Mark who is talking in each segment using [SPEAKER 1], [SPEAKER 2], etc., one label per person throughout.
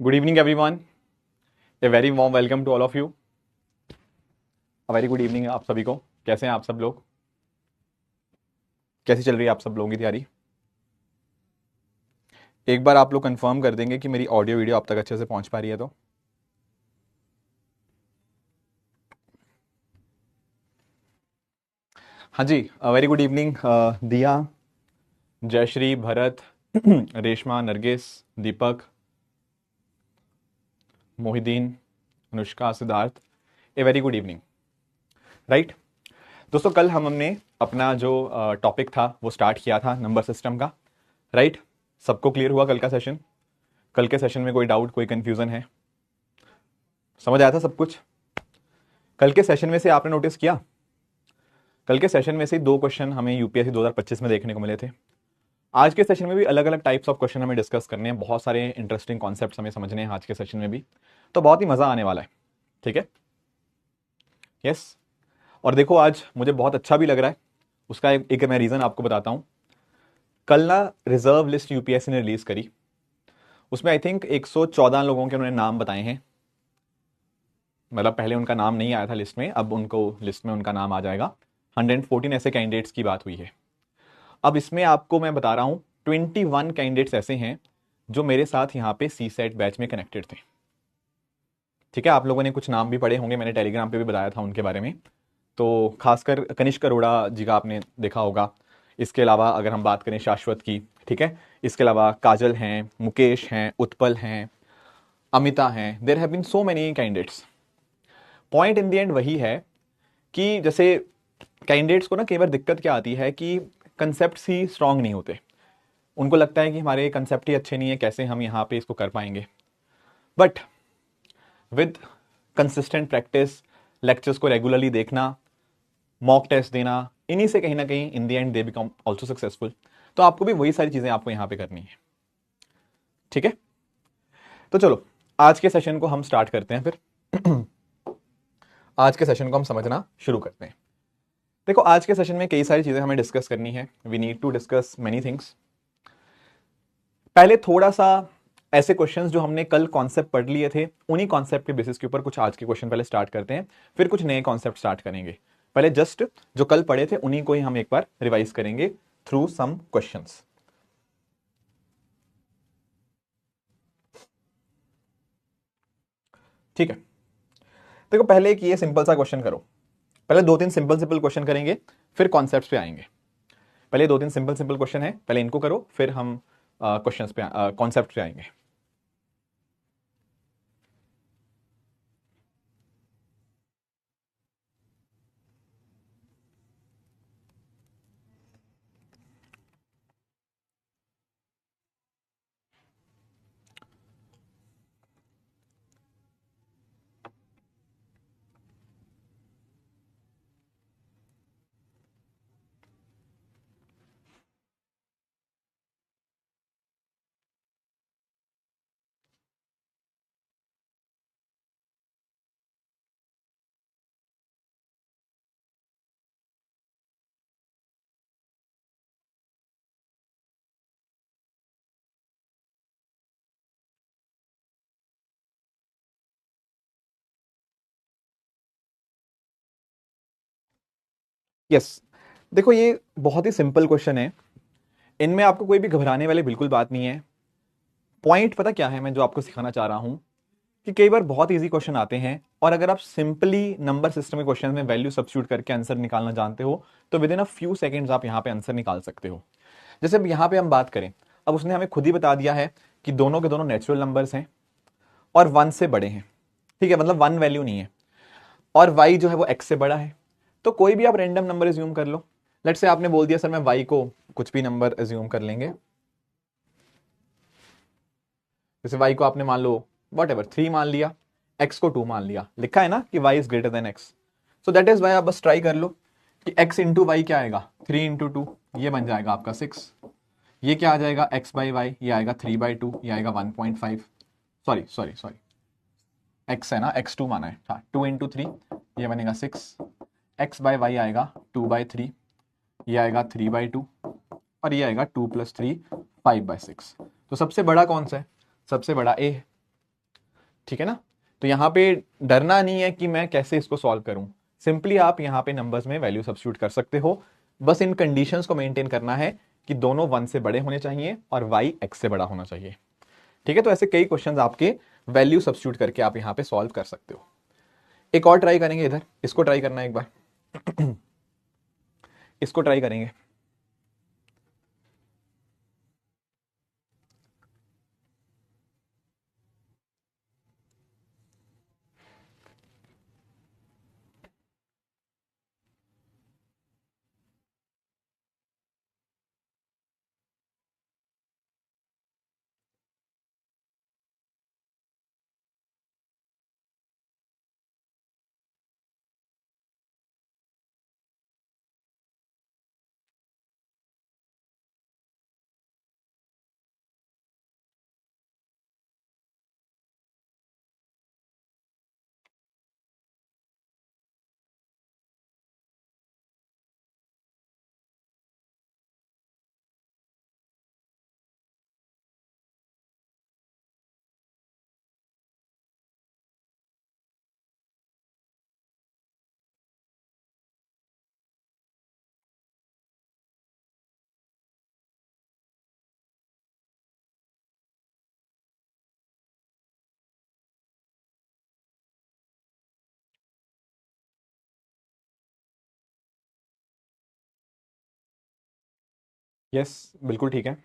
[SPEAKER 1] Good evening, everyone. A very warm welcome to all of you. A very good evening आप सभी को. कैसे हैं आप सब लोग? कैसी चल रही है आप सब लोगों की तैयारी? एक बार आप लोग कंफर्म कर देंगे कि मेरी ऑडियो वीडियो आप तक अच्छे से पहुंच पा रही है तो. हाँ जी, very good evening Diya, Jayashree, Bharat, Reshma, Nargis, Deepak, Mohideen, Anushka, Siddharth. A very good evening. Right दोस्तों, कल हमने अपना जो टॉपिक था वो स्टार्ट किया था नंबर सिस्टम का. राइट सबको क्लियर हुआ कल का सेशन? कल के सेशन में कोई डाउट, कोई कंफ्यूजन है? समझ आया था सब कुछ? कल के सेशन में से आपने नोटिस किया, कल के सेशन में से 2 क्वेश्चन हमें यूपीएससी 2025 में देखने को मिले थे. आज के सेशन में भी अलग अलग टाइप्स ऑफ क्वेश्चन हमें डिस्कस करने हैं. बहुत सारे इंटरेस्टिंग कॉन्सेप्ट्स हमें समझने हैं आज के सेशन में भी. तो बहुत ही मजा आने वाला है. ठीक है, यस. और देखो, आज मुझे बहुत अच्छा भी लग रहा है. उसका एक मैं रीजन आपको बताता हूं. कल ना रिजर्व लिस्ट यूपीएससी ने रिलीज करी. उसमें आई थिंक 114 लोगों के उन्होंने नाम बताए हैं. मतलब पहले उनका नाम नहीं आया था लिस्ट में, अब उनको लिस्ट में उनका नाम आ जाएगा. 114 ऐसे कैंडिडेट्स की बात हुई है. अब इसमें आपको मैं बता रहा हूं 21 कैंडिडेट्स ऐसे हैं जो मेरे साथ यहाँ पे सी सेट बैच में कनेक्टेड थे. ठीक है, आप लोगों ने कुछ नाम भी पढ़े होंगे, मैंने टेलीग्राम पे भी बताया था उनके बारे में. तो खासकर कनिष्क अरोड़ा जी का आपने देखा होगा. इसके अलावा अगर हम बात करें शाश्वत की, ठीक है, इसके अलावा काजल हैं, मुकेश हैं, उत्पल हैं, अमिता हैं. There have been so many candidates. Point in the end वही है कि जैसे कैंडिडेट्स को ना कई बार दिक्कत क्या आती है कि कंसेप्ट ही स्ट्रांग नहीं होते. उनको लगता है कि हमारे कंसेप्ट ही अच्छे नहीं है, कैसे हम यहाँ पे इसको कर पाएंगे. But with consistent practice, lectures को रेगुलरली देखना, मॉक टेस्ट देना, इन्हीं से कहीं ना कहीं इन the and they become also successful. तो आपको भी वही सारी चीजें आपको यहाँ पे करनी है. ठीक है, तो चलो आज के सेशन को हम स्टार्ट करते हैं. फिर आज के सेशन को हम समझना शुरू करते हैं. देखो, आज के सेशन में कई सारी चीजें हमें डिस्कस करनी है. We need to discuss many things. पहले थोड़ा सा ऐसे क्वेश्चंस जो हमने कल कॉन्सेप्ट पढ़ लिए थे, उन्हीं कॉन्सेप्ट के बेसिस के ऊपर कुछ आज के क्वेश्चन पहले स्टार्ट करते हैं. फिर कुछ नए कॉन्सेप्ट स्टार्ट करेंगे. पहले जस्ट जो कल पढ़े थे उन्हीं को ही हम एक बार रिवाइज करेंगे थ्रू सम क्वेश्चंस. ठीक है, देखो पहले एक ये सिंपल सा क्वेश्चन करो. पहले 2-3 सिंपल सिंपल क्वेश्चन करेंगे, फिर कॉन्सेप्ट्स पे आएंगे. पहले 2-3 सिंपल सिंपल क्वेश्चन है, पहले इनको करो, फिर हम क्वेश्चंस पे, कॉन्सेप्ट पे आएंगे. यस, देखो ये बहुत ही सिंपल क्वेश्चन है. इनमें आपको कोई भी घबराने वाली बिल्कुल बात नहीं है. पॉइंट पता क्या है मैं जो आपको सिखाना चाह रहा हूं, कि कई बार बहुत इजी क्वेश्चन आते हैं और अगर आप सिंपली नंबर सिस्टम के क्वेश्चन में वैल्यू सब्स्टिट्यूट करके आंसर निकालना जानते हो तो with in a few seconds आप यहां पे आंसर निकाल सकते हो. जैसे अब यहां पे हम बात करें, अब उसने हमें खुद ही बता दिया है कि दोनों के दोनों नेचुरल नंबर्स हैं और 1 से बड़े हैं. ठीक है, मतलब 1 वैल्यू नहीं है, और y जो है वो x से बड़ा है. तो कोई भी आप रैंडम नंबर एज्यूम कर लो. लेट से आपने बोल दिया सर मैं y को कुछ भी नंबर एज्यूम कर लेंगे. जैसे y को आपने मान लो वॉट एवर 3 मान लिया, x को 2 मान लिया. लिखा है ना कि y is greater than x. So that is why आप बस ट्राई कर लो कि x इंटू वाई क्या आएगा, 3 इंटू 2, ये बन जाएगा आपका 6. ये क्या आ जाएगा, x बाई वाई, ये आएगा 3/2, ये आएगा 1.5. सॉरी सॉरी सॉरी, x है ना, x2 माना है. हाँ, 2 इंटू 3, ये बनेगा 6. x बाई वाई आएगा 2/3, ये आएगा 3/2, और ये आएगा 2 + 3 5/6. तो सबसे बड़ा कौन सा है? सबसे बड़ा a है. ठीक है ना। तो यहां पे डरना नहीं है कि मैं कैसे इसको सॉल्व करूं, सिंपली आप यहां पे नंबर्स में वैल्यू सब्स्टिट्यूट कर सकते हो। बस इन कंडीशंस को मेंटेन करना है कि दोनों 1 से बड़े होने चाहिए और y x से बड़ा होना चाहिए। ठीक है, तो ऐसे कई क्वेश्चंस आपके वैल्यू सब्स्टिट्यूट करके आप यहां पे सॉल्व कर सकते हो। एक और ट्राई करेंगे, इधर इसको ट्राई करना है एक बार इसको ट्राई करेंगे। यस, बिल्कुल ठीक है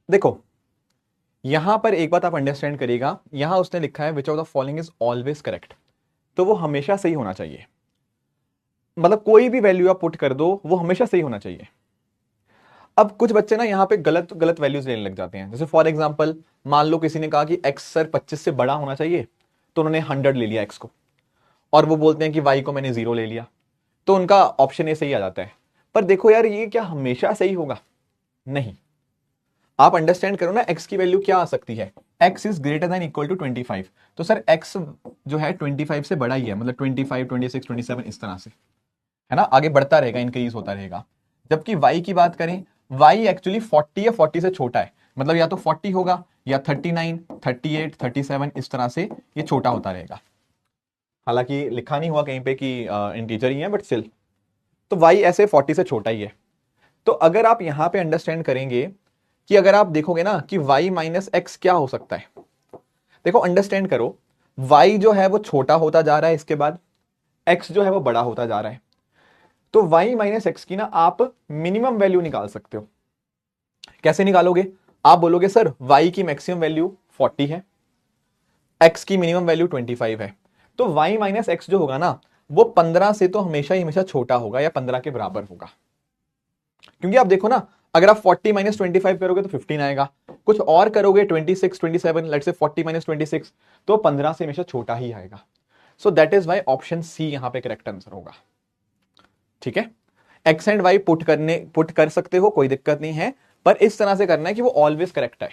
[SPEAKER 1] देखो, यहां पर एक बात आप अंडरस्टैंड करिएगा, यहां उसने लिखा है which of the following is always correct, तो वो हमेशा सही होना चाहिए। मतलब कोई भी वैल्यू आप पुट कर दो वो हमेशा सही होना चाहिए। अब कुछ बच्चे ना यहाँ पे गलत गलत वैल्यूज लेने लग जाते हैं। जैसे फॉर एग्जांपल, मान लो किसी ने कहा कि x सर 25 से बड़ा होना चाहिए, तो उन्होंने 100 ले लिया x को, और वो बोलते हैं कि y को मैंने 0 ले लिया, तो उनका ऑप्शन ए सही आ जाता है। पर देखो यार, ये क्या हमेशा सही होगा? नहीं। आप अंडरस्टैंड करो ना, x की वैल्यू क्या आ सकती है, x is greater than equal to 25, तो सर x जो है 25 से बड़ा ही है, मतलब 25, 26, 27 इस तरह से, है ना, आगे बढ़ता रहेगा, इंक्रीज होता रहेगा। जबकि y की बात करें, y एक्चुअली 40 या 40 से छोटा है, मतलब या तो 40 होगा या 39, 38, 37 इस तरह से ये छोटा होता रहेगा। हालांकि लिखा नहीं हुआ कहीं पे कि इंटीजर ही है, बट स्टिल तो y ऐसे 40 से छोटा ही है। तो अगर आप यहां पे अंडरस्टैंड करेंगे कि अगर आप देखोगे ना कि y माइनस एक्स क्या हो सकता है, देखो अंडरस्टैंड करो, y जो है वो छोटा होता जा रहा है, इसके बाद x जो है वो बड़ा होता जा रहा है, तो y माइनस एक्स की ना आप मिनिमम वैल्यू निकाल सकते हो। कैसे निकालोगे? आप बोलोगे सर y की मैक्सिमम वैल्यू 40 है, x की मिनिमम वैल्यू 25 है, तो y माइनस एक्स जो होगा ना वो 15 से तो हमेशा ही हमेशा छोटा होगा या 15 के बराबर होगा। क्योंकि आप देखो ना, अगर आप 40 माइनस 25 करोगे तो 15 आएगा, कुछ और करोगे 26, 27, लेट्स से 40 माइनस 26, तो 15 से हमेशा छोटा ही आएगा। So that is why option C यहां पे करेक्ट आंसर होगा। ठीक है, एक्स एंड वाई पुट कर सकते हो, कोई दिक्कत नहीं है, पर इस तरह से करना है कि वो ऑलवेज करेक्ट है।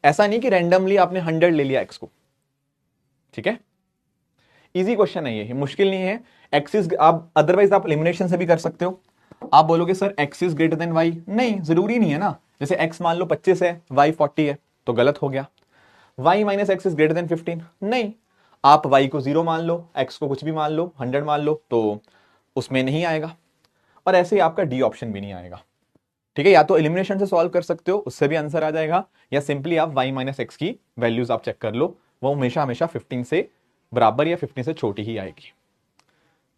[SPEAKER 1] ऐसा नहीं कि रैंडमली आपने 100 ले लिया एक्स को। ठीक है, इजी क्वेश्चन है ये, मुश्किल नहीं है। एक्सिस आप अदरवाइज आप एलिमिनेशन से भी कर सकते हो। आप बोलोगे sir X is greater than Y, नहीं, जरूरी नहीं है ना। जैसे एक्स मान लो 25 है, वाई 40 है, तो गलत हो गया। Y minus X is greater than 15, नहीं, आप वाई को 0 मान लो, एक्स को कुछ भी मान लो, 100 मान लो, तो उसमें नहीं आएगा। और ऐसे ही आपका डी ऑप्शन भी नहीं आएगा। ठीक है, या तो एलिमिनेशन से सॉल्व कर सकते हो, उससे भी आंसर आ जाएगा, या सिंपली आप y माइनस एक्स की वैल्यूज आप चेक कर लो, वो हमेशा हमेशा 15 से बराबर या 15 से छोटी ही आएगी।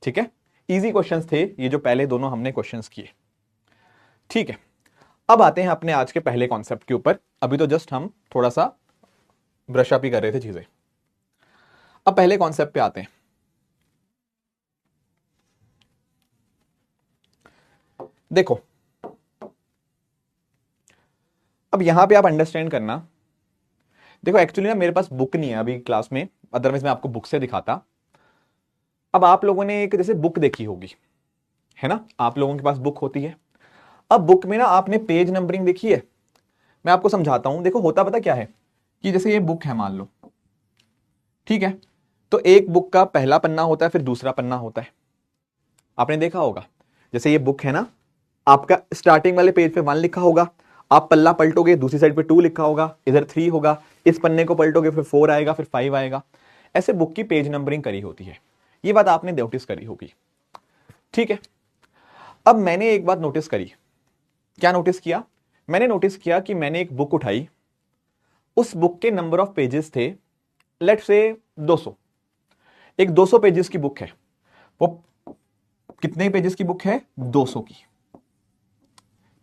[SPEAKER 1] ठीक है, इजी क्वेश्चंस थे ये जो पहले दोनों हमने क्वेश्चंस किए। ठीक है, अब आते हैं अपने आज के पहले कॉन्सेप्ट के ऊपर। अभी तो जस्ट हम थोड़ा सा ब्रश अप ही कर रहे थे चीजें। अब पहले कॉन्सेप्ट पे आते हैं। देखो, अब यहां पे आप अंडरस्टैंड करना। देखो एक्चुअली ना मेरे पास बुक नहीं है अभी क्लास में, अदरवाइज मैं आपको बुक से दिखाता। अब आप लोगों ने एक जैसे बुक देखी होगी, है ना, आप लोगों के पास बुक होती है। अब बुक में ना आपने पेज नंबरिंग देखी है। मैं आपको समझाता हूं, देखो होता पता क्या है कि जैसे ये बुक है मान लो, ठीक है, तो एक बुक का पहला पन्ना होता है, फिर दूसरा पन्ना होता है, आपने देखा होगा, जैसे ये बुक है ना, आपका स्टार्टिंग वाले पेज पे 1 लिखा होगा, आप पल्ला पलटोगे दूसरी साइड पे 2 लिखा होगा, इधर 3 होगा, इस पन्ने को पलटोगे फिर 4 आएगा, फिर 5 आएगा। ऐसे बुक की पेज नंबरिंग करी होती है, ये बात आपने नोटिस करी होगी। ठीक है, अब मैंने एक बात नोटिस करी। क्या नोटिस किया? मैंने नोटिस किया कि मैंने एक बुक उठाई, उस बुक के नंबर ऑफ पेजेस थे लेट्स से 200। एक 200 पेजेस की बुक है, वो कितने पेजेस की बुक है? 200 की।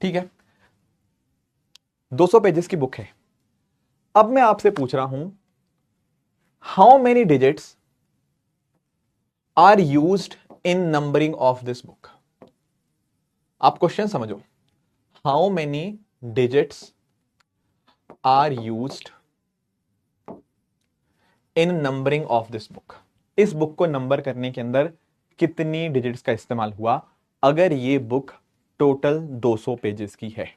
[SPEAKER 1] ठीक है, 200 पेजेस की बुक है। अब मैं आपसे पूछ रहा हूं, how many digits are used in numbering of this book? आप क्वेश्चन समझो, how many digits are used in numbering of this book? इस बुक को नंबर करने के अंदर कितनी डिजिट्स का इस्तेमाल हुआ अगर ये बुक टोटल 200 पेजेस की है?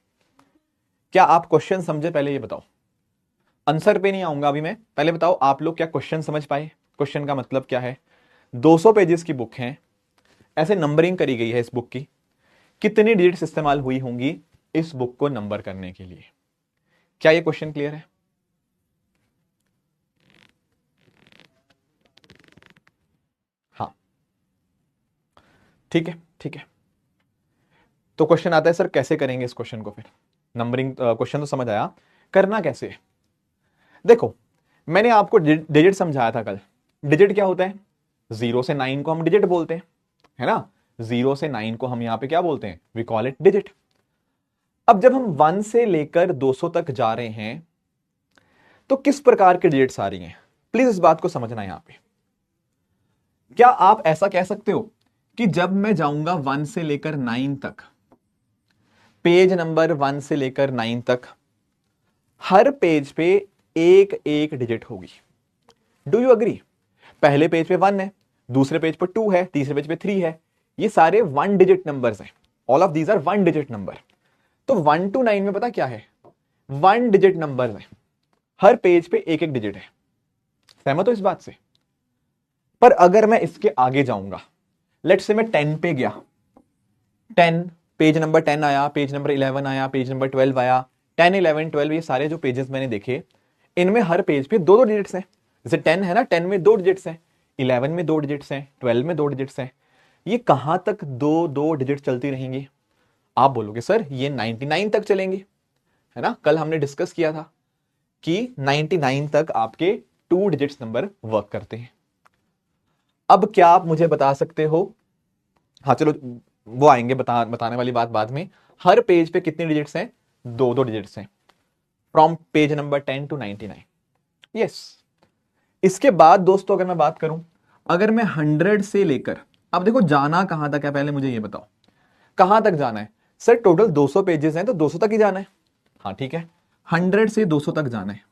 [SPEAKER 1] क्या आप क्वेश्चन समझे? पहले ये बताओ, आंसर पे नहीं आऊंगा अभी मैं, पहले बताओ आप लोग क्या क्वेश्चन समझ पाए? क्वेश्चन का मतलब क्या है? 200 पेजेस की बुक है, ऐसे नंबरिंग करी गई है इस बुक की, कितनी डिजिट्स इस्तेमाल हुई होंगी इस बुक को नंबर करने के लिए? क्या ये क्वेश्चन क्लियर है? हाँ, ठीक है, ठीक है। तो क्वेश्चन आता है, सर कैसे करेंगे इस क्वेश्चन को? फिर नंबरिंग क्वेश्चन तो समझ आया, करना कैसे है? देखो, मैंने आपको डिजिट समझाया था कल। डिजिट क्या होता है? 0 से 9 को हम डिजिट बोलते हैं, है ना? 0 से 9 को हम यहां पे क्या बोलते हैं? We call it digit. अब जब हम 1 से लेकर 200 तक जा रहे हैं तो किस प्रकार के डिजिट्स आ रही हैं? प्लीज इस बात को समझना यहां पे। क्या आप ऐसा कह सकते हो कि जब मैं जाऊंगा 1 से लेकर 9 तक, पेज नंबर 1 से लेकर 9 तक, हर पेज पे एक एक डिजिट होगी? Do you agree? पहले पेज पे 1 है, दूसरे पेज पे 2 है, तीसरे पेज पे 3 है, ये सारे 1 डिजिट नंबर्स हैं। All of these are 1 digit number. तो 1 to 9 में पता क्या है? 1 डिजिट नंबर है, हर पेज पे एक एक डिजिट है। सहमत हो इस बात से? पर अगर मैं इसके आगे जाऊंगा, लेट्स से मैं 10 पे गया, 10 पेज नंबर 10 आया, पेज नंबर 11 आया, पेज नंबर 12 आया, 10 11 12, ये सारे जो पेजेस मैंने देखे, इनमें हर पेज पे दो दो डिजिट्स हैं। जैसे 10 है ना, 10 में 2 डिजिट्स हैं, 11 में 2 डिजिट्स हैं, 12 में 2 डिजिट्स हैं। ये कहां तक दो दो डिजिट चलती रहेंगी? आप बोलोगे सर ये 99 तक चलेंगी, है ना? कल हमने डिस्कस किया था कि 99 तक आपके 2 डिजिट्स नंबर वर्क करते हैं। अब क्या आप मुझे बता सकते हो? हाँ चलो, वो आएंगे बताने वाली बात बाद में। हर पेज पे कितने डिजिट्स हैं? दो दो डिजिट्स हैं, from page number 10 to 99। Yes. इसके बाद दोस्तों अगर मैं बात करूं, अगर मैं 100 से लेकर, अब देखो जाना कहां तक है, पहले मुझे ये बताओ कहां तक जाना है? सर टोटल 200 पेजेस हैं तो 200 तक ही जाना है। हाँ ठीक है, 100 से 200 तक जाना है।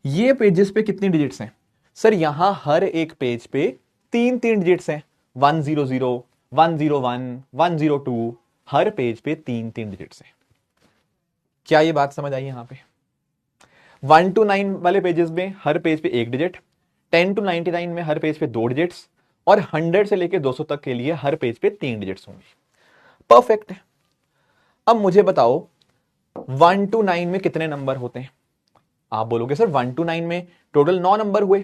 [SPEAKER 1] ये पेजेस पे कितनी डिजिट्स हैं? सर यहां हर एक पेज पे 3 डिजिट्स हैं, 100, 101, 102, हर पेज पे 3 डिजिट्स हैं। क्या ये बात समझ आई यहां पे? 1 to 9 वाले पेजेस में हर पेज पे एक डिजिट, 10 to 99 में हर पेज पे 2 डिजिट्स, और 100 से लेकर 200 तक के लिए हर पेज पे 3 डिजिट्स होंगी। परफेक्ट है। अब मुझे बताओ 1 to 9 में कितने नंबर होते हैं? आप बोलोगे सर 1 to 9 में टोटल 9 नंबर हुए।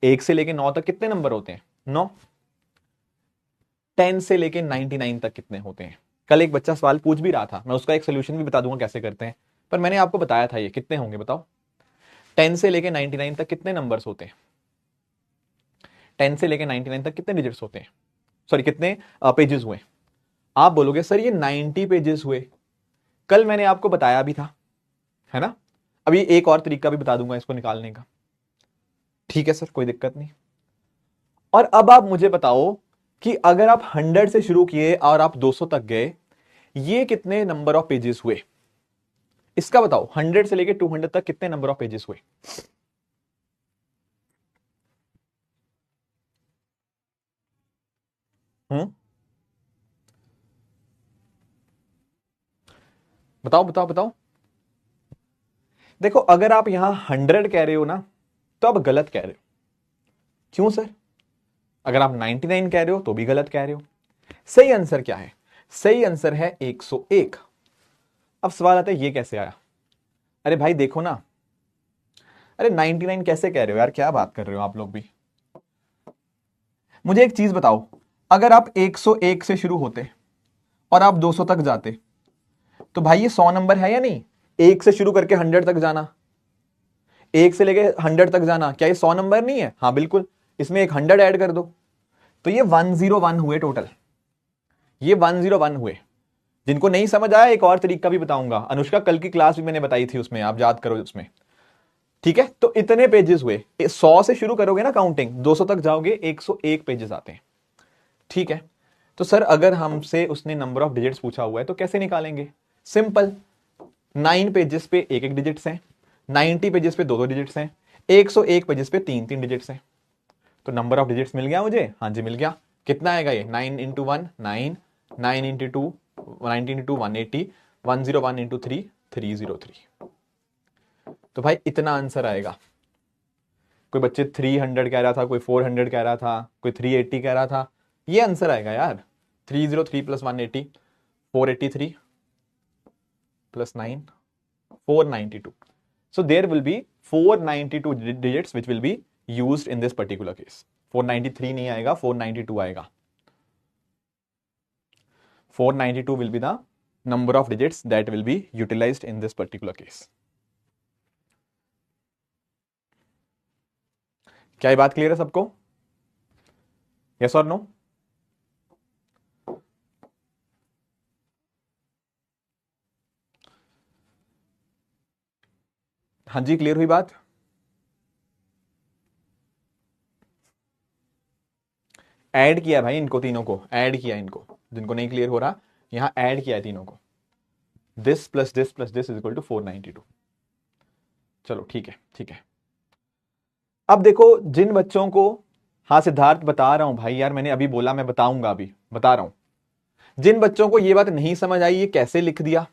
[SPEAKER 1] 1 से लेकर 9 तक कितने नंबर होते हैं? 9। 10 से लेकर 99 तक कितने होते हैं? कल एक बच्चा सवाल पूछ भी रहा था, मैं उसका एक सोल्यूशन भी बता दूंगा कैसे करते हैं, पर मैंने आपको बताया था ये कितने होंगे बताओ। 10 से लेकर 99 तक कितने नंबर्स होते हैं? 10 से लेकर 99 तक कितने डिजिट्स होते हैं? सॉरी कितने पेजेस हुए? आप बोलोगे सर ये 90 पेजेस हुए। कल मैंने आपको बताया भी था, है ना? अभी एक और तरीका भी बता दूंगा इसको निकालने का। ठीक है सर, कोई दिक्कत नहीं। और अब आप मुझे बताओ कि अगर आप 100 से शुरू किए और आप 200 तक गए, ये कितने नंबर ऑफ पेजेस हुए? इसका बताओ, 100 से लेकर 200 तक कितने नंबर ऑफ पेजेस हुए? बताओ बताओ बताओ। देखो अगर आप यहां 100 कह रहे हो ना, तो आप गलत कह रहे हो। क्यों सर? अगर आप 99 कह रहे हो तो भी गलत कह रहे हो। सही आंसर क्या है? सही आंसर है 101। अब सवाल आता है ये कैसे आया? अरे भाई देखो ना, अरे 99 कैसे कह रहे हो यार, क्या बात कर रहे हो आप लोग भी। मुझे एक चीज बताओ, अगर आप 101 से शुरू होते और आप 200 तक जाते तो भाई ये 100 नंबर है या नहीं? 1 से शुरू करके 100 तक जाना, 1 से लेके 100 तक जाना, क्या ये 100 नंबर नहीं है? हाँ बिल्कुल, इसमें एक 100 ऐड कर दो तो ये 101 हुए टोटल, ये 101 हुए। जिनको नहीं समझ आया एक और तरीका भी बताऊंगा, अनुष्का कल की क्लास भी मैंने बताई थी, उसमें आप याद करो उसमें, ठीक है। तो इतने पेजेस हुए, 100 से शुरू करोगे ना काउंटिंग, 200 तक जाओगे 101 पेजेस आते हैं, ठीक है। तो सर अगर हमसे उसने नंबर ऑफ डिजिट्स पूछा हुआ है तो कैसे निकालेंगे? सिंपल, 9 पेजेस पे एक एक डिजिट्स हैं, 90 पेजेस पे दो दो डिजिट्स हैं, 101 पेजेस पे तीन तीन डिजिट्स हैं। तो नंबर ऑफ डिजिट्स मिल गया मुझे, हाँ जी मिल गया। कितना आएगा ये? 9 इंटू 1 9, 9 इंटू 2 19 इंटू 2 180, 101 इंटू 3 303। तो भाई इतना आंसर आएगा। कोई बच्चे 300 कह रहा था, कोई 400 कह रहा था, कोई 380 कह रहा था, ये आंसर आएगा यार। 303 plus 180 483 plus 9 492। So there will be 492 digits which will be used in this particular case. 493 नहीं आएगा, 492 आएगा। 492 will be the number of digits that will be utilized in this particular case. क्या ये बात क्लियर है सबको? यस और no? हाँ जी क्लियर हुई बात? ऐड किया भाई इनको तीनों को, ऐड किया इनको, जिनको नहीं क्लियर हो रहा यहां ऐड किया है तीनों को। This plus this plus this is equal to 492। चलो ठीक है ठीक है। अब देखो जिन बच्चों को, हाँ सिद्धार्थ बता रहा हूं भाई यार, मैंने अभी बोला मैं बताऊंगा, अभी बता रहा हूं। जिन बच्चों को ये बात नहीं समझ आई ये कैसे लिख दिया,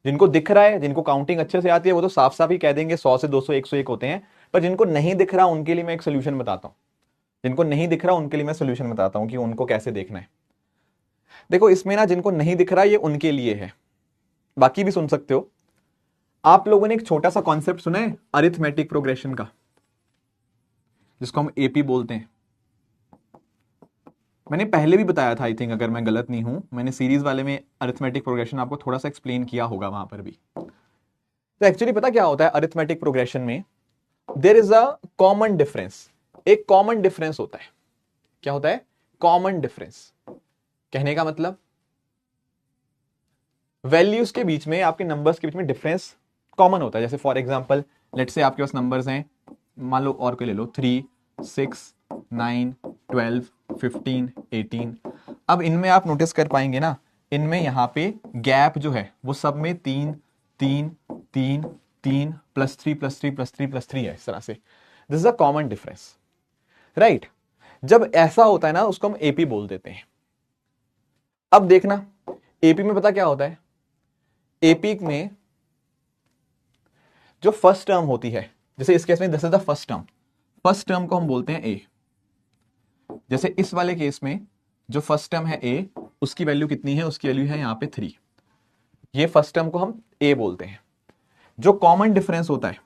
[SPEAKER 1] जिनको दिख रहा है, जिनको काउंटिंग अच्छे से आती है वो तो साफ साफ ही कह देंगे 100 से 200 101 होते हैं, पर जिनको नहीं दिख रहा उनके लिए मैं एक सोल्यूशन बताता हूं। जिनको नहीं दिख रहा उनके लिए मैं सोल्यूशन बताता हूं कि उनको कैसे देखना है। देखो इसमें ना जिनको नहीं दिख रहा ये उनके लिए है, बाकी भी सुन सकते हो। आप लोगों ने एक छोटा सा कॉन्सेप्ट सुना है अरिथमेटिक प्रोग्रेशन का, जिसको हम एपी बोलते हैं। मैंने पहले भी बताया था आई थिंक, अगर मैं गलत नहीं हूं, मैंने सीरीज वाले में अरिथमेटिक प्रोग्रेशन आपको थोड़ा सा एक्सप्लेन किया होगा वहां पर भी। तो एक्चुअली पता क्या होता है अरिथमेटिक प्रोग्रेशन में, there is a common difference. एक कॉमन डिफरेंस होता है। क्या होता है? Common difference. कहने का मतलब वैल्यूज के बीच में, आपके नंबर्स के बीच में डिफरेंस कॉमन होता है। जैसे फॉर एग्जांपल लेट्स से आपके पास नंबर्स हैं, मान लो और कोई ले लो 3 6 9 12 15 18। अब इनमें आप नोटिस कर पाएंगे ना, इनमें यहां पे गैप जो है वो सब में 3 3 3 3 प्लस 3 प्लस 3 प्लस 3 प्लस 3 है, इस तरह से। This is a common difference, right. जब ऐसा होता है ना उसको हम एपी बोल देते हैं। अब देखना एपी में पता क्या होता है, एपी में जो फर्स्ट टर्म होती है, जैसे इस केस में this is the first term, first term को हम बोलते हैं ए। जैसे इस वाले केस में जो फर्स्ट टर्म है ए, उसकी वैल्यू कितनी है? उसकी वैल्यू है यहां पे 3। ये फर्स्ट टर्म को हम ए बोलते हैं। जो कॉमन डिफरेंस होता है,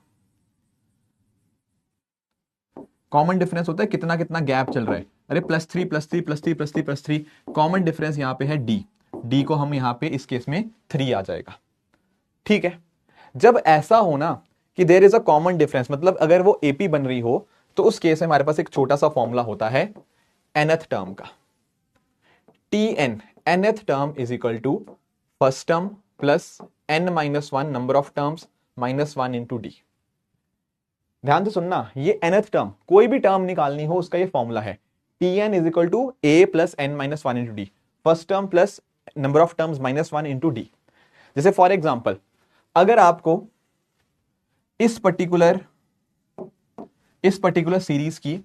[SPEAKER 1] कॉमन डिफरेंस होता है कितना कितना गैप चल रहा है। अरे +3 +3 +3 +3 +3, कॉमन डिफरेंस यहां पे है डी। डी को हम यहां पे इस केस में 3 आ जाएगा, ठीक है। जब ऐसा हो ना कि there is a common difference, मतलब अगर वो एपी बन रही हो, तो उस केस में हमारे पास एक छोटा सा फॉर्मूला होता है nth टर्म का। tn, nth term is equal to first term plus n-1 number of terms minus 1 into D. ध्यान से सुनना, ये nth टर्म, कोई भी टर्म निकालनी हो उसका ये फॉर्मूला है। tn is equal to a plus n-1 into D, first term plus number of terms minus 1 into D. जैसे फॉर एग्जाम्पल अगर आपको इस पर्टिकुलर सीरीज की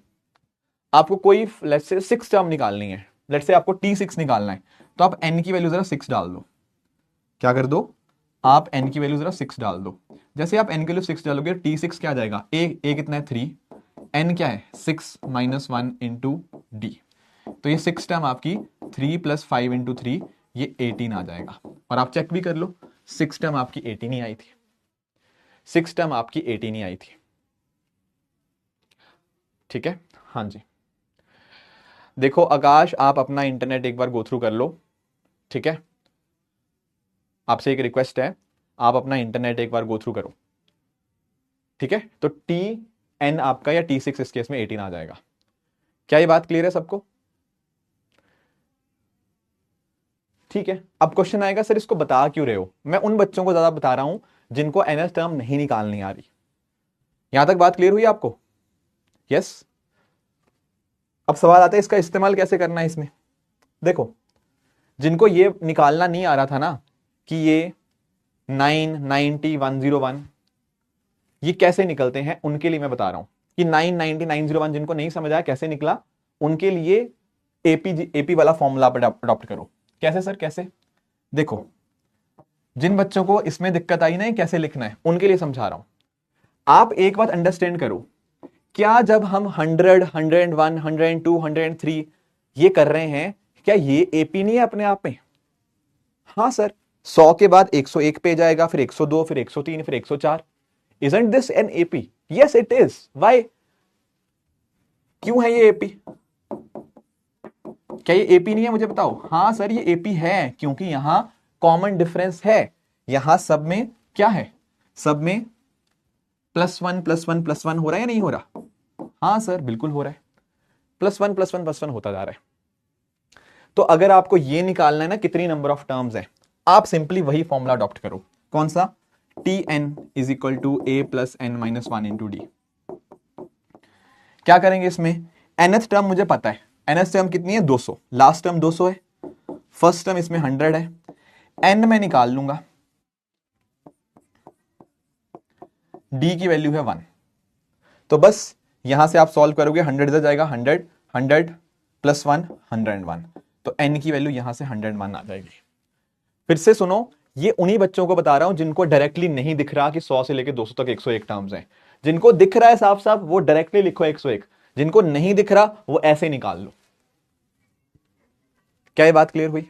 [SPEAKER 1] आपको कोई लेट्स से 6 टर्म निकालनी है, लेट्स से आपको t6 निकालना है, तो आप n की वैल्यू जरा 6 डाल दो। क्या कर दो? आप n की वैल्यू जरा 6 डाल दो। जैसे आप n की वैल्यू 6 डालोगे t6 क्या आ जाएगा? a कितना है? 3, n क्या है? 6 - 1 इंटू डी। तो ये 6 टर्म आपकी 3 + 5 × 3 ये 18 आ जाएगा। और आप चेक भी कर लो, 6 टर्म आपकी 18 ही आई थी, 6 टर्म आपकी 18 ही आई थी। ठीक है, हाँ जी। देखो आकाश, आप अपना इंटरनेट एक बार गो थ्रू कर लो, ठीक है। आपसे एक रिक्वेस्ट है, आप अपना इंटरनेट एक बार गो थ्रू करो, ठीक है। तो Tn आपका या T6 इस केस में 18 आ जाएगा। क्या ये बात क्लियर है सबको? ठीक है। अब क्वेश्चन आएगा, सर इसको बता क्यों रहे हो? मैं उन बच्चों को ज्यादा बता रहा हूं जिनको एनएस टर्म नहीं निकालनी आ रही। यहां तक बात क्लियर हुई आपको? यस। अब सवाल आता है इसका इस्तेमाल कैसे करना है इसमें। देखो, जिनको ये निकालना नहीं आ रहा था ना कि ये 990 101 ये कैसे निकलते हैं, उनके लिए मैं बता रहा हूं कि 990 901 जिनको नहीं समझ आया कैसे निकला, उनके लिए एपी वाला फॉर्मूला अडॉप्ट करो। कैसे सर, कैसे? देखो, जिन बच्चों को इसमें दिक्कत आई ना कैसे लिखना है, उनके लिए समझा रहा हूं। आप एक बात अंडरस्टैंड करो, क्या जब हम 100 101 102 103 ये कर रहे हैं, क्या ये एपी नहीं है अपने आप में? हाँ सर। 100 के बाद 101 पे जाएगा, फिर 102, फिर 103, फिर 104। Isn't this an AP? Yes, it is. Why? क्यों है ये एपी? क्या ये एपी नहीं है, मुझे बताओ। हाँ सर, ये एपी है क्योंकि यहां कॉमन डिफरेंस है। यहां सब में क्या है? सब में +1 +1 +1 हो रहा है या नहीं हो रहा? हाँ सर, बिल्कुल हो रहा है। +1 +1 +1 होता जा रहा है। तो अगर आपको ये निकालना है ना कितनी नंबर ऑफ टर्म्स है, आप सिंपली वही फॉर्मूला अडॉप्ट करो। कौन सा? Tn = a + n - 1 × d। क्या करेंगे इसमें? nth टर्म मुझे पता है, nth टर्म कितनी है? 200। लास्ट टर्म 200 है, फर्स्ट टर्म इसमें 100 है, n में निकाल लूंगा, d की वैल्यू है 1। तो बस यहां से आप सॉल्व करोगे, 100 इधर जाएगा, 100 100 + 1 101, तो n की वैल्यू यहां से 101 आ जाएगी। फिर से सुनो, ये उन्हीं बच्चों को बता रहा हूं जिनको डायरेक्टली नहीं दिख रहा कि 100 से लेकर 200 तक 101 टर्म्स हैं। जिनको दिख रहा है साफ साफ, वो डायरेक्टली लिखो 101। जिनको नहीं दिख रहा, वो ऐसे निकाल लो। क्या ये बात क्लियर हुई?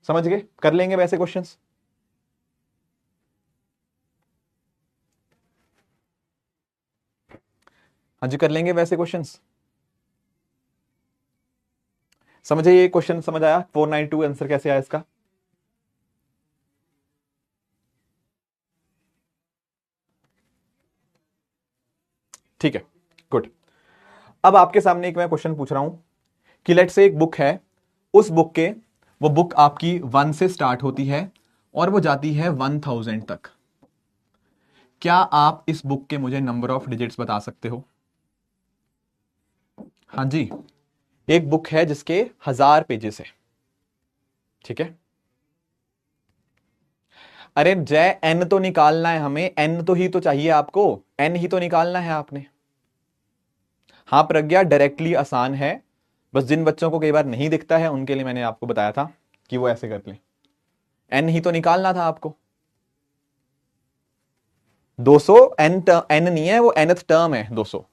[SPEAKER 1] समझ गए? कर लेंगे वैसे क्वेश्चंस। हाँ जी, कर लेंगे वैसे क्वेश्चंस। समझे? ये क्वेश्चन समझ आया? 492 आंसर कैसे आया इसका? ठीक है, गुड। अब आपके सामने एक मैं क्वेश्चन पूछ रहा हूं कि लेट से एक बुक है, उस बुक के वो बुक आपकी 1 से स्टार्ट होती है और वो जाती है 1000 तक। क्या आप इस बुक के मुझे नंबर ऑफ डिजिट्स बता सकते हो? हाँ जी, एक बुक है जिसके 1000 पेजेस है, ठीक है। अरे जय, एन तो निकालना है हमें, एन तो ही तो चाहिए आपको, एन ही तो निकालना है आपने। हाँ प्रज्ञा, डायरेक्टली आसान है, बस जिन बच्चों को कई बार नहीं दिखता है उनके लिए मैंने आपको बताया था कि वो ऐसे कर ले। एन ही तो निकालना था आपको। 200 एन एन नहीं है, वो nth टर्म है 200।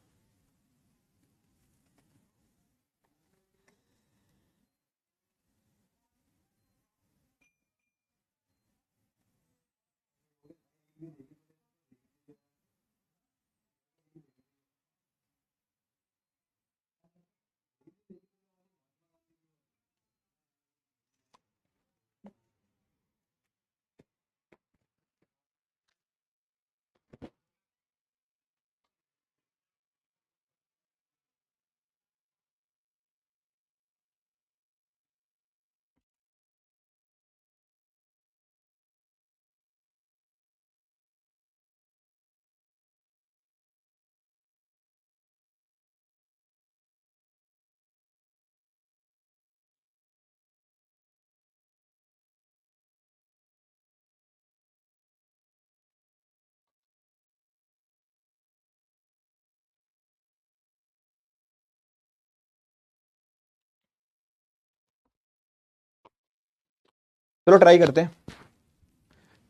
[SPEAKER 1] चलो ट्राई करते हैं,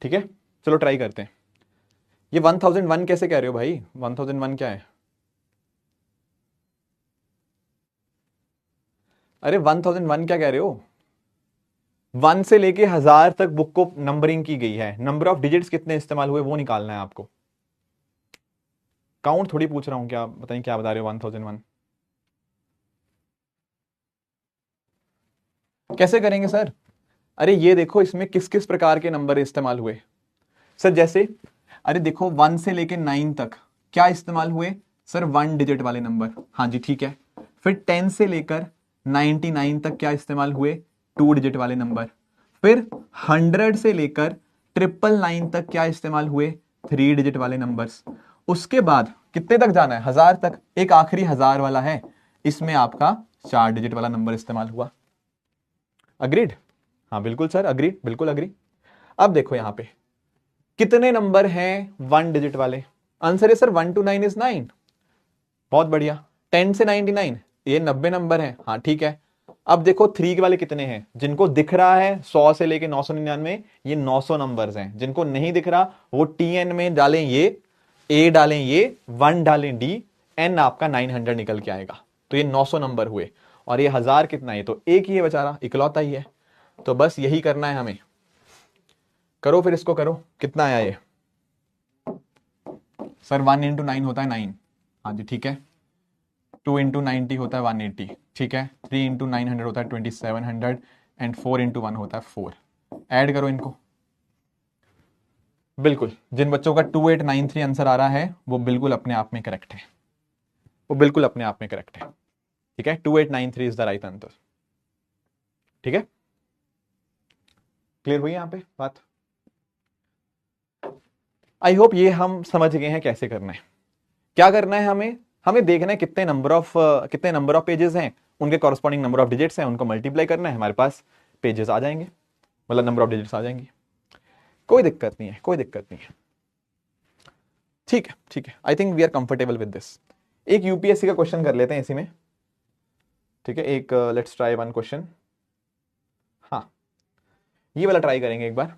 [SPEAKER 1] ठीक है। चलो ट्राई करते हैं। ये 1001 कैसे कह रहे हो भाई? 1001 क्या है? अरे 1001 क्या कह रहे हो? 1 से लेके 1000 तक बुक को नंबरिंग की गई है, नंबर ऑफ डिजिट्स कितने इस्तेमाल हुए वो निकालना है आपको। काउंट थोड़ी पूछ रहा हूं, क्या बताइए क्या बता रहे हो 1001? कैसे करेंगे सर? अरे ये देखो इसमें किस किस प्रकार के नंबर इस्तेमाल हुए सर, जैसे अरे देखो 1 से लेके 9 तक क्या इस्तेमाल हुए सर? 1 डिजिट वाले नंबर, हाँ जी ठीक है। फिर 10 से लेकर 99 तक क्या इस्तेमाल हुए? 2 डिजिट वाले नंबर। फिर 100 से लेकर 999 तक क्या इस्तेमाल हुए? 3 डिजिट वाले नंबर्स। उसके बाद कितने तक जाना है? 1000 तक। एक आखिरी 1000 वाला है, इसमें आपका 4 डिजिट वाला नंबर इस्तेमाल हुआ। अग्रीड? हाँ बिल्कुल सर, अग्रीड, बिल्कुल अग्री। अब देखो यहां पे कितने नंबर हैं 1 डिजिट वाले? आंसर है सर 1 to 9 इज 9। बहुत बढ़िया। 10 से 99 ये 90 नंबर है, हाँ ठीक है। अब देखो 3 वाले कितने हैं? जिनको दिख रहा है 100 से लेके 999, ये 900 नंबर्स हैं। जिनको नहीं दिख रहा वो TN में डालें, ये A डालें, ये 1 डालें D, N आपका 900 निकल के आएगा। तो ये 900 नंबर हुए। और ये 1000 कितना है? तो एक ही है बेचारा, इकलौता ही है। तो बस यही करना है हमें। करो फिर इसको, करो। कितना आया ये सर? 1 into 9 होता है 9, हाँ जी ठीक है। 2 into 90 होता है 180, ठीक है। 3 into 900 होता है 2700 एंड 4 into 1 होता है 4। ऐड करो इनको। बिल्कुल, जिन बच्चों का 2893 आंसर आ रहा है वो बिल्कुल अपने आप में करेक्ट है, वो बिल्कुल अपने आप में करेक्ट है, ठीक है। 2893 इज द राइट आंसर, ठीक है। क्लियर हुई यहां पे बात? आई होप ये हम समझ गए हैं कैसे करना है। क्या करना है हमें? हमें देखना है कितने नंबर ऑफ पेजेस हैं, उनके कॉरस्पॉन्डिंग नंबर ऑफ डिजिट्स हैं, उनको मल्टीप्लाई करना है, हमारे पास पेजेस आ जाएंगे, मतलब नंबर ऑफ डिजिट्स आ जाएंगी। कोई दिक्कत नहीं है, कोई दिक्कत नहीं है, ठीक है ठीक है। I think we are comfortable with this. एक यूपीएससी का क्वेश्चन कर लेते हैं इसी में, ठीक है। एक लेट्स ट्राई वन क्वेश्चन। हाँ, ये वाला ट्राई करेंगे एक बार।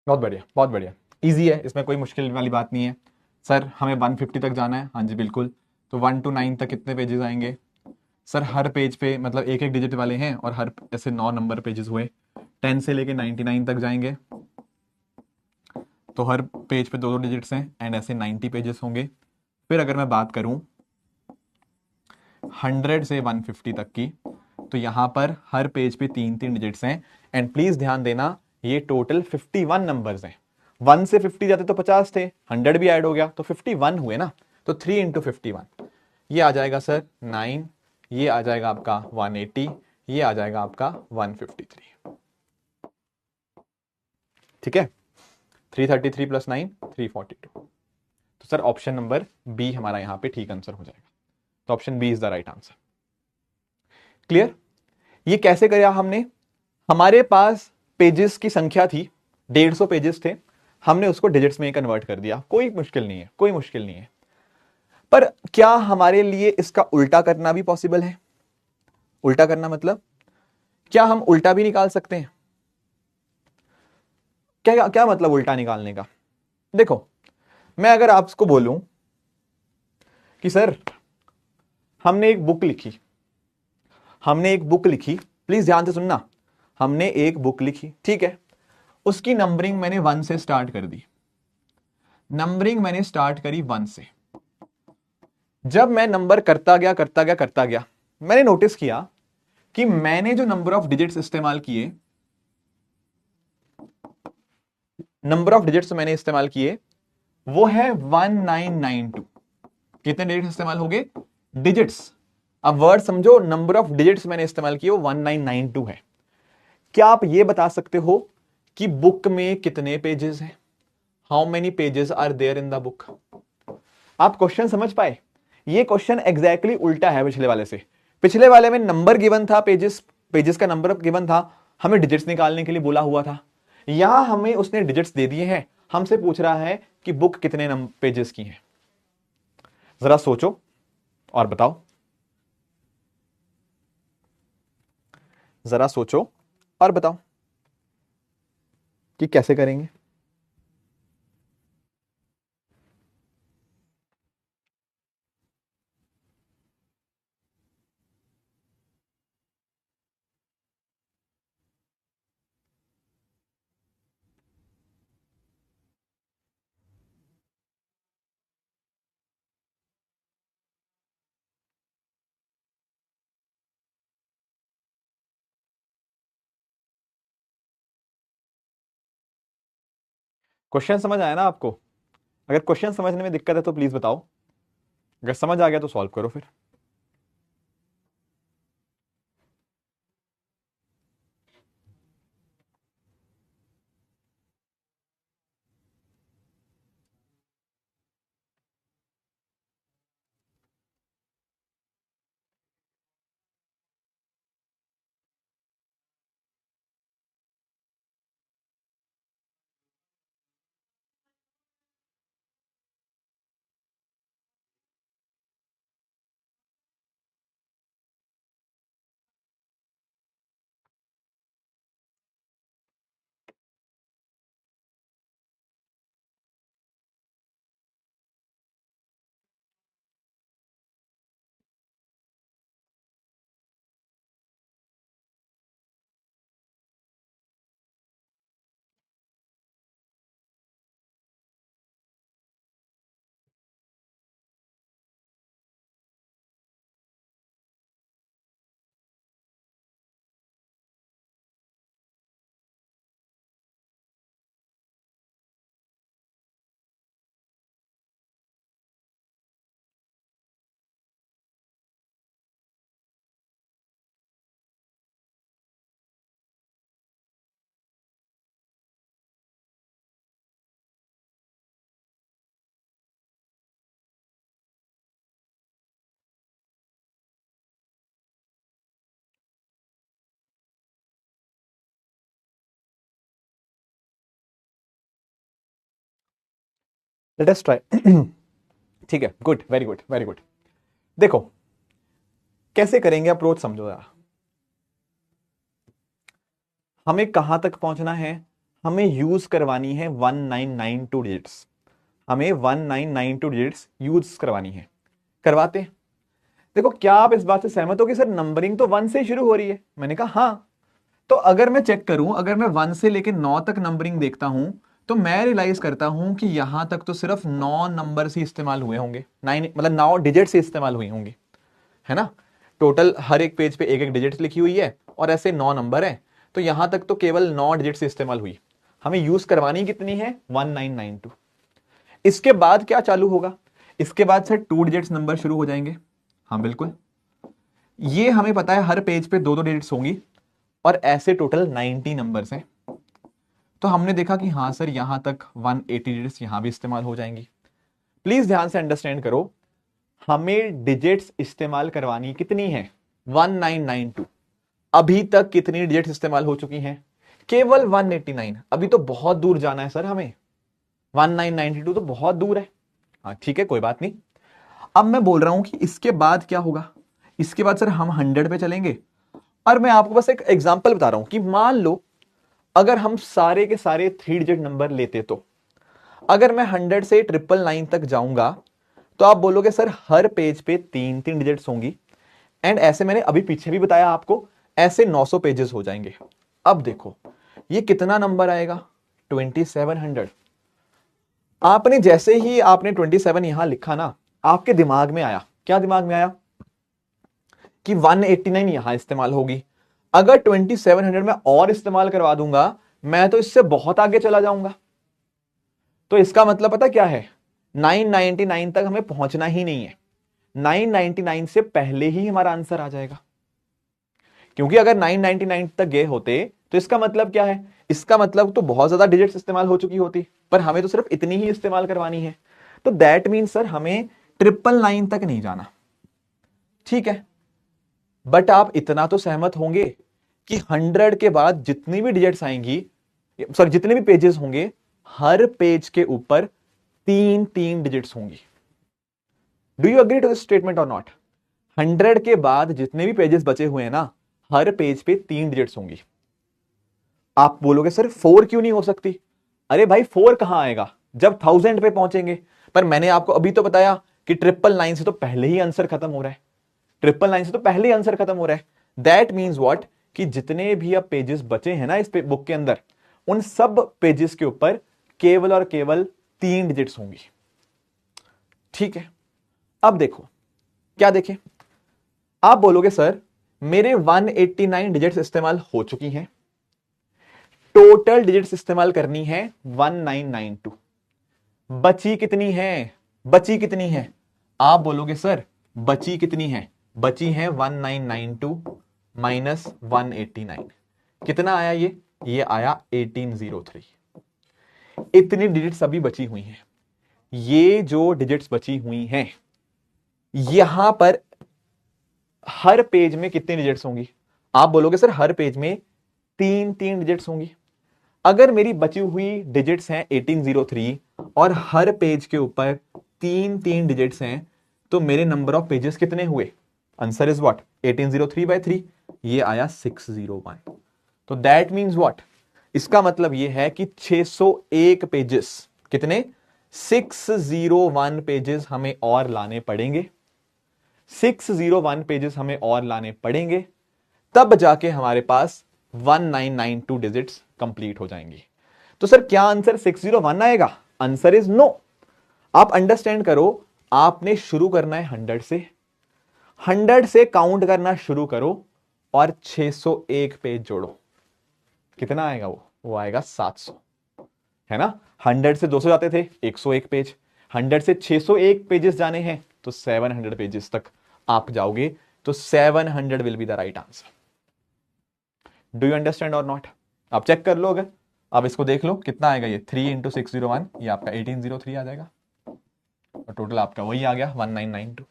[SPEAKER 1] बहुत बढ़िया, बहुत बढ़िया। इजी है, इसमें कोई मुश्किल वाली बात नहीं है। सर हमें 150 तक जाना है, हाँ जी बिल्कुल। तो 1 to 9 तक कितने पेजेस आएंगे सर? हर पेज पे मतलब एक एक डिजिट वाले हैं और हर ऐसे 9 नंबर पेजेस हुए। 10 से लेके 99 तक जाएंगे तो हर पेज पे 2 डिजिट्स हैं एंड ऐसे 90 पेजेस होंगे। फिर अगर मैं बात करूं 100 से 150 तक की, तो यहां पर हर पेज पे 3 डिजिट्स हैं। एंड प्लीज ध्यान देना, ये टोटल 51 नंबर्स हैं। 1 से 50 जाते तो 50 थे, 100 भी ऐड हो गया तो 51 हुए ना। तो 3 into 51 ये आ जाएगा सर 9, ये आ जाएगा आपका 180, ये आ जाएगा आपका 153, ठीक है। 333 प्लस 9 342। तो सर ऑप्शन नंबर बी हमारा यहां पे ठीक आंसर हो जाएगा। तो option B is the right answer. Clear? ये कैसे किया हमने? हमारे पास पेजेस की संख्या थी 150 पेजेस थे, हमने उसको डिजिट्स में कन्वर्ट कर दिया। कोई मुश्किल नहीं है, कोई मुश्किल नहीं है। पर क्या हमारे लिए इसका उल्टा करना भी पॉसिबल है? उल्टा करना मतलब क्या हम उल्टा भी निकाल सकते हैं? क्या क्या मतलब उल्टा निकालने का? देखो, मैं अगर आपको बोलूं कि सर हमने एक बुक लिखी, प्लीज ध्यान से सुनना, हमने एक बुक लिखी, ठीक है, उसकी नंबरिंग मैंने 1 से स्टार्ट कर दी, नंबरिंग मैंने स्टार्ट करी 1 से। जब मैं नंबर करता गया, मैंने नोटिस किया कि मैंने जो नंबर ऑफ डिजिट्स इस्तेमाल किए, वो है 1992। कितने डिजिट्स इस्तेमाल हो गए? डिजिट्स। अब वर्ड समझो, नंबर ऑफ डिजिट्स मैंने इस्तेमाल किए वो 1992 है। क्या आप ये बता सकते हो कि बुक में कितने पेजेस हैं? How many pages are there in the book? आप क्वेश्चन समझ पाए? ये क्वेश्चन एग्जैक्टली उल्टा है पिछले वाले से। पिछले वाले में नंबर गिवन था, पेजेस का नंबर गिवन था, हमें डिजिट्स निकालने के लिए बोला हुआ था। यहां हमें उसने डिजिट्स दे दिए हैं, हमसे पूछ रहा है कि बुक कितने पेजेस की है। जरा सोचो और बताओ, जरा सोचो और बताओ कि कैसे करेंगे। क्वेश्चन समझ आया ना आपको? अगर क्वेश्चन समझने में दिक्कत है तो प्लीज बताओ, अगर समझ आ गया तो सॉल्व करो फिर। Let us try. ठीक है, good, very good, very good. देखो कैसे करेंगे, अप्रोच समझो जरा। हमें कहां तक पहुंचना है? हमें यूज करवानी है 1992 डिजिट्स, हमें 1992 डिजिट्स यूज करवानी है। करवाते हैं। देखो, क्या आप इस बात से सहमत हो कि सर नंबरिंग तो 1 से शुरू हो रही है? मैंने कहा हाँ। तो अगर मैं चेक करूं, अगर मैं 1 से लेकर 9 तक नंबरिंग देखता हूं, तो मैं रियलाइज करता हूं कि यहां तक तो सिर्फ 9 नंबर ही इस्तेमाल हुए होंगे, 9 मतलब 9 डिजिट से इस्तेमाल हुई होंगी, है ना? टोटल हर एक पेज पे एक एक डिजिट लिखी हुई है और ऐसे 9 नंबर है, तो यहां तक तो केवल 9 डिजिट से इस्तेमाल हुई। हमें यूज करवानी कितनी है? 1992। इसके बाद क्या चालू होगा? इसके बाद से 2 डिजिट्स नंबर शुरू हो जाएंगे। हाँ बिल्कुल, ये हमें पता है हर पेज पे 2-2 डिजिट्स होंगी और ऐसे टोटल 90 नंबर्स हैं। तो हमने देखा कि हाँ सर यहां तक 180 डिजिट्स यहां भी इस्तेमाल हो जाएंगी। प्लीज ध्यान से अंडरस्टैंड करो, हमें डिजिट्स इस्तेमाल करवानी कितनी है? 1992। अभी तक कितनी डिजिट्स इस्तेमाल हो चुकी हैं? केवल 189। अभी तो बहुत दूर जाना है सर हमें, 1992 तो बहुत दूर है। हाँ ठीक है, कोई बात नहीं। अब मैं बोल रहा हूं कि इसके बाद क्या होगा, इसके बाद सर हम 100 पे चलेंगे। और मैं आपको बस एक एग्जांपल बता रहा हूं कि मान लो अगर हम सारे के सारे 3 डिजिट नंबर लेते, तो अगर मैं 100 से 999 तक जाऊंगा तो आप बोलोगे सर हर पेज पे 3 डिजिट्स होंगी, एंड ऐसे मैंने अभी पीछे भी बताया आपको, ऐसे 900 पेजेस हो जाएंगे। अब देखो ये कितना नंबर आएगा, 2700। आपने जैसे ही आपने 27 यहां लिखा ना, आपके दिमाग में आया, क्या दिमाग में आया कि 189 यहां इस्तेमाल होगी। अगर 2700 में और इस्तेमाल करवा दूंगा मैं तो इससे बहुत आगे चला जाऊंगा। तो इसका मतलब पता क्या है, 999 तक हमें पहुंचना ही नहीं है, 999 से पहले ही हमारा आंसर आ जाएगा। क्योंकि अगर 999 तक गए होते तो इसका मतलब क्या है, इसका मतलब तो बहुत ज्यादा डिजिट्स इस्तेमाल हो चुकी होती, पर हमें तो सिर्फ इतनी ही इस्तेमाल करवानी है। तो दैट मीन सर हमें 999 तक नहीं जाना, ठीक है। बट आप इतना तो सहमत होंगे कि 100 के बाद जितनी भी डिजिट्स आएंगी, सॉरी जितने भी पेजेस होंगे, हर पेज के ऊपर 3 डिजिट्स होंगी। Do you agree to this statement और नॉट? 100 के बाद जितने भी पेजेस बचे हुए हैं ना, हर पेज पे 3 डिजिट्स होंगी। आप बोलोगे सर 4 क्यों नहीं हो सकती? अरे भाई 4 कहां आएगा जब 1000 पे पहुंचेंगे। पर मैंने आपको अभी तो बताया कि 999 से तो पहले ही आंसर खत्म हो रहा है, 999 से तो पहले ही आंसर खत्म हो रहा है। दैट मीन्स व्हाट, कि जितने भी अब पेजेस बचे हैं ना इस बुक के अंदर, उन सब पेजेस के ऊपर केवल और केवल 3 डिजिट्स होंगी, ठीक है। अब देखो क्या देखें, आप बोलोगे सर मेरे 189 डिजिट्स इस्तेमाल हो चुकी हैं, टोटल डिजिट्स इस्तेमाल करनी है 1992, बची कितनी है, बची कितनी है? आप बोलोगे सर बची कितनी है, बची है 1992 माइनस 189, कितना आया ये आया 1803। इतनी डिजिट्स अभी बची हुई हैं। ये जो डिजिट्स बची हुई हैं, यहां पर हर पेज में कितनी डिजिट्स होंगी? आप बोलोगे सर हर पेज में 3 डिजिट्स होंगी। अगर मेरी बची हुई डिजिट्स हैं 1803 और हर पेज के ऊपर 3 डिजिट्स हैं, तो मेरे नंबर ऑफ पेजेस कितने हुए? आंसर इज व्हाट, 1803/3, ये आया 601। तो दैट मीन्स व्हाट, इसका मतलब यह है कि 601 पेजेस, कितने? 601 पेजेस हमें और लाने पड़ेंगे, 601 पेजेस हमें और लाने पड़ेंगे, तब जाके हमारे पास 1992 डिजिट्स कंप्लीट हो जाएंगी। तो सर क्या आंसर 601 आएगा? Answer is no. आप अंडरस्टैंड करो, आपने शुरू करना है 100 से, 100 से काउंट करना शुरू करो और 601 पेज जोड़ो, कितना आएगा? वो आएगा 700, है ना। 100 से 200 जाते थे, 101 पेज, 100 से 601 पेजेस जाने हैं तो 700 पेजेस तक आप जाओगे, तो 700 will be the right answer. Do you understand और नॉट? आप चेक कर लो, अगर आप इसको देख लो कितना आएगा, ये 3 इंटू 601, ये आपका 1803 आ जाएगा, और टोटल आपका वही आ गया 1992।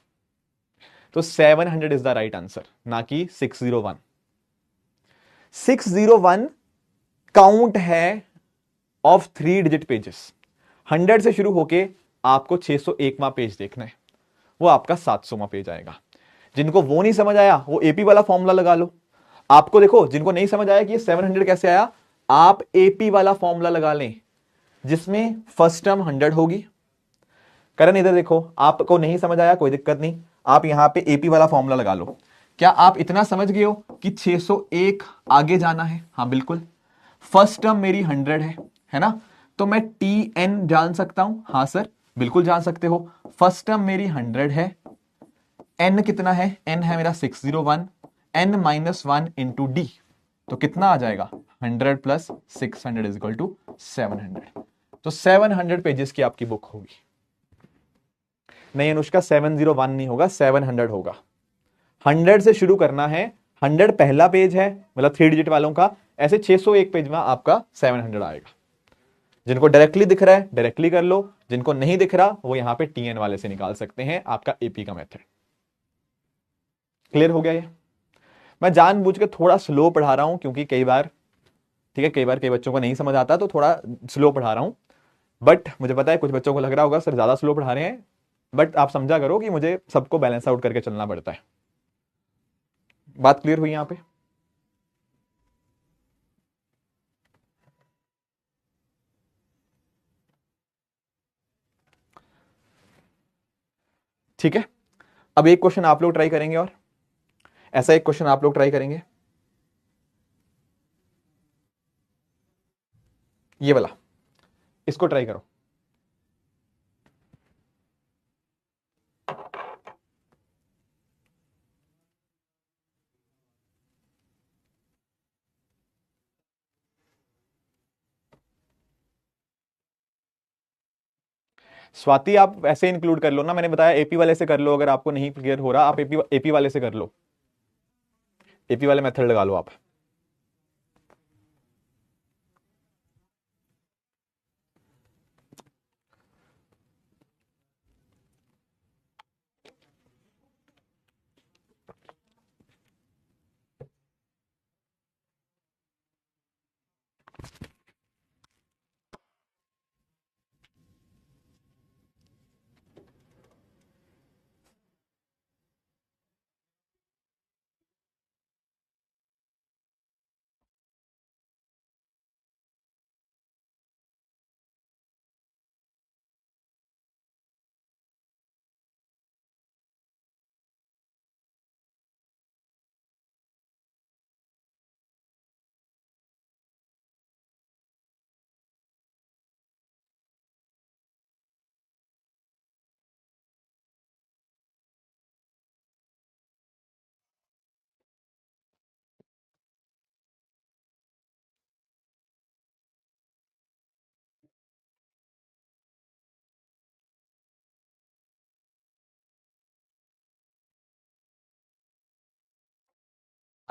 [SPEAKER 1] तो 700 इज द राइट आंसर, ना कि 601। 601 काउंट है ऑफ 3 डिजिट पेजेस। 100 से शुरू होके आपको 601वां पेज देखना है, वो आपका 700वां पेज आएगा। जिनको वो नहीं समझ आया वो एपी वाला फॉर्मूला लगा लो। आपको देखो, जिनको नहीं समझ आया कि ये 700 कैसे आया, आप एपी वाला फॉर्मूला लगा लें, जिसमें फर्स्ट टर्म 100 होगी। करण इधर देखो, आपको नहीं समझ आया कोई दिक्कत नहीं, आप यहां पे एपी वाला फॉर्मूला लगा लो। क्या आप इतना समझ गए हो कि 601 आगे जाना है? हाँ बिल्कुल। फर्स्ट टर्म मेरी 100 है ना, तो मैं टी एन जान सकता हूं। हाँ सर बिल्कुल जान सकते हो। फर्स्ट टर्म मेरी 100 है, एन कितना है? एन है मेरा 601, एन माइनस 1 इंटू डी, तो कितना आ जाएगा? 100 प्लस 600 इज इक्वल टू 700। तो 700 पेजेस की आपकी बुक होगी। नहीं अनुष्का, 701 नहीं होगा, 700 होगा। 100 से शुरू करना है, 100 पहला पेज है, मतलब 3 डिजिट वालों का, ऐसे 601 पेज में आपका 700 आएगा। जिनको डायरेक्टली दिख रहा है डायरेक्टली कर लो, जिनको नहीं दिख रहा वो यहां पे टीएन वाले से निकाल सकते हैं, आपका एपी का मेथड। क्लियर हो गया ये? मैं जानबूझ के थोड़ा स्लो पढ़ा रहा हूं, क्योंकि कई बार, ठीक है, कई बार कई बच्चों को नहीं समझ आता, तो थोड़ा स्लो पढ़ा रहा हूं। बट मुझे पता है कुछ बच्चों को लग रहा होगा सर ज्यादा स्लो पढ़ा रहे हैं, बट आप समझा करो कि मुझे सबको बैलेंस आउट करके चलना पड़ता है। बात क्लियर हुई यहां पे? ठीक है, अब एक क्वेश्चन आप लोग ट्राई करेंगे, और ऐसा एक क्वेश्चन आप लोग ट्राई करेंगे, ये वाला, इसको ट्राई करो। स्वाति आप ऐसे इंक्लूड कर लो ना, मैंने बताया एपी वाले से कर लो, अगर आपको नहीं क्लियर हो रहा आप एपी वाले से कर लो, एपी वाले मेथड लगा लो आप।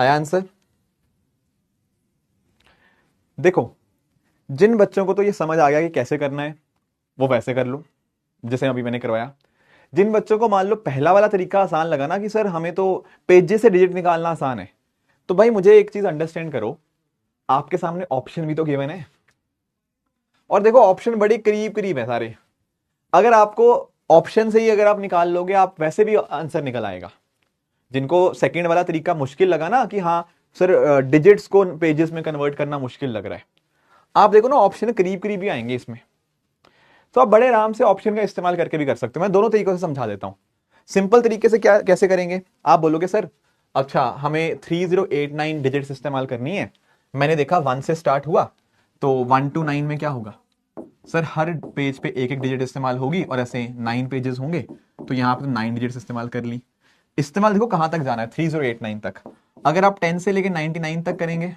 [SPEAKER 1] आया आंसर? देखो, जिन बच्चों को तो ये समझ आ गया कि कैसे करना है वो वैसे कर लो, जैसे अभी मैंने करवाया। जिन बच्चों को मान लो पहला वाला तरीका आसान लगा ना कि सर हमें तो पेजेस से डिजिट निकालना आसान है, तो भाई मुझे एक चीज अंडरस्टैंड करो, आपके सामने ऑप्शन भी तो गिवन है, और देखो ऑप्शन बड़े करीब करीब है सारे। अगर आपको ऑप्शन से ही अगर आप निकाल लोगे, आप वैसे भी आंसर निकल आएगा। जिनको सेकंड वाला तरीका मुश्किल लगा ना कि हाँ सर डिजिट्स को पेजेस में कन्वर्ट करना मुश्किल लग रहा है, आप देखो ना ऑप्शन करीब करीब ही आएंगे इसमें, तो आप बड़े आराम से ऑप्शन का इस्तेमाल करके भी कर सकते हो। मैं दोनों तरीकों से समझा देता हूं। सिंपल तरीके से क्या कैसे करेंगे, आप बोलोगे सर अच्छा हमें 3089 डिजिट्स इस्तेमाल करनी है, मैंने देखा 1 से स्टार्ट हुआ, तो 1 to 9 में क्या होगा सर, हर पेज पे एक एक डिजिट इस्तेमाल होगी और ऐसे 9 पेजेस होंगे, तो यहां पे तो 9 डिजिट्स इस्तेमाल कर ली। इस्तेमाल देखो कहां तक जाना है, 3089 तक। अगर आप 10 से लेके 99 तक करेंगे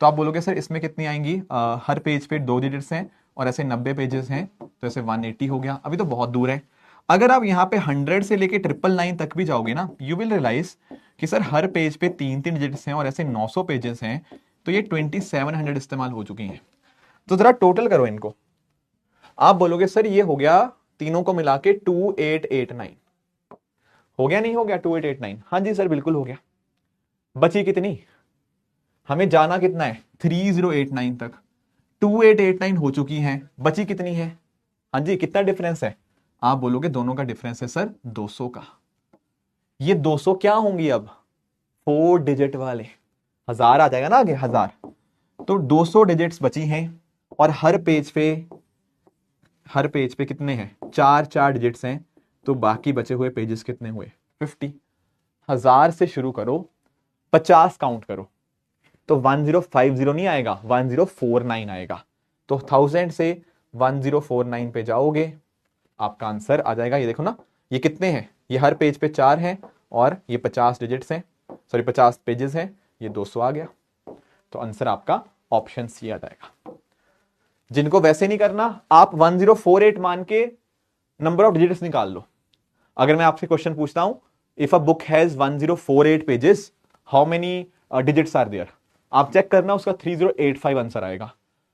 [SPEAKER 1] तो आप बोलोगे सर इसमें कितनी आएंगी, हर पेज पे 2 डिजिट्स हैं और ऐसे 90 पेजेस हैं, तो ऐसे 180 हो गया, अभी तो बहुत दूर है। अगर आप यहाँ पे 100 से लेके 999 तक भी जाओगे ना, यू विल रियलाइज कि सर हर पेज पे 3 3 डिजिट्स हैं और ऐसे 900 पेजेस हैं, तो ये 2700 इस्तेमाल हो चुकी हैं। तो जरा टोटल करो इनको, आप बोलोगे सर ये हो गया तीनों को मिला के 2889, हो गया नहीं हो गया 2889? हाँ जी सर बिल्कुल हो गया। बची कितनी, हमें जाना कितना है 3089 तक, 2889 हो चुकी है, बची कितनी है? हाँ जी कितना डिफरेंस है? आप बोलोगे दोनों का डिफरेंस है सर 200 का। ये 200 क्या होंगी अब, 4 डिजिट वाले, 1000 आ जाएगा ना आगे 1000, तो 200 डिजिट्स बची हैं, और हर पेज पे कितने हैं, 4 4 डिजिट्स हैं, तो बाकी बचे हुए पेजेस कितने हुए, 50। 1000 से शुरू करो, 50 काउंट करो, तो 1050 नहीं आएगा, 1049 आएगा। तो 1000 से 1049 पे जाओगे, आपका आंसर आ जाएगा। ये देखो ना, ये कितने हैं, ये हर पेज पे 4 हैं और ये 50 डिजिट्स हैं, सॉरी 50 पेजेस हैं, ये 200 आ गया। तो आंसर आपका ऑप्शन सी आ जाएगा। जिनको वैसे नहीं करना, आप 1048 मान के नंबर ऑफ डिजिट्स निकाल लो। अगर मैं आपसे क्वेश्चन पूछता हूं, if a book has 1048 pages, how many digits are there, आप चेक करना, उसका 3085 आंसर आएगा।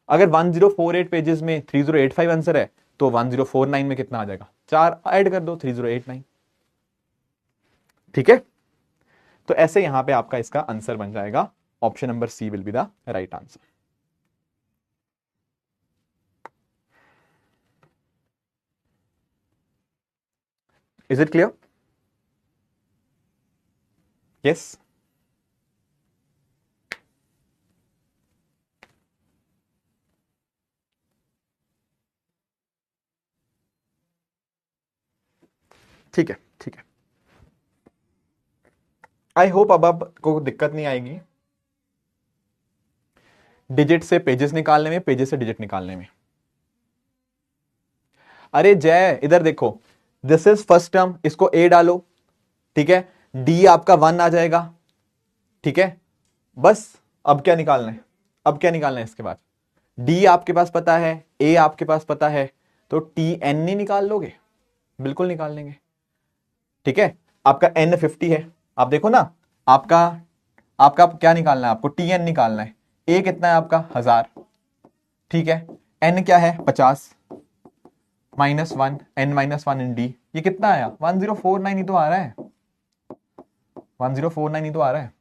[SPEAKER 1] अगर 1048 पेजेस में 3085 आंसर है, तो 1049 में कितना आ जाएगा, 4 ऐड कर दो, 3089। ठीक है, तो ऐसे यहां पे आपका इसका आंसर बन जाएगा, option number C will be the right answer. Is it clear? Yes? ठीक है, ठीक है। आई होप अब आपको दिक्कत नहीं आएगी डिजिट से पेजेस निकालने में, पेजेस से डिजिट निकालने में। अरे जय, इधर देखो, दिस इज फर्स्ट टर्म, इसको ए डालो, ठीक है, डी आपका 1 आ जाएगा, ठीक है, बस। अब क्या निकालना है? अब क्या निकालना है इसके बाद? डी आपके पास पता है, ए आपके पास पता है, तो टी एन नहीं निकाल लोगे? बिल्कुल निकाल लेंगे, ठीक है। आपका एन 50 है, आप देखो ना, आपका आपका क्या निकालना है? आपको टी एन निकालना है। ए कितना है आपका? 1000, ठीक है। एन क्या है? 50 -1, एन -1 इन डी, ये कितना आया? 1049 ही तो आ रहा है, 1049 ही तो आ रहा है।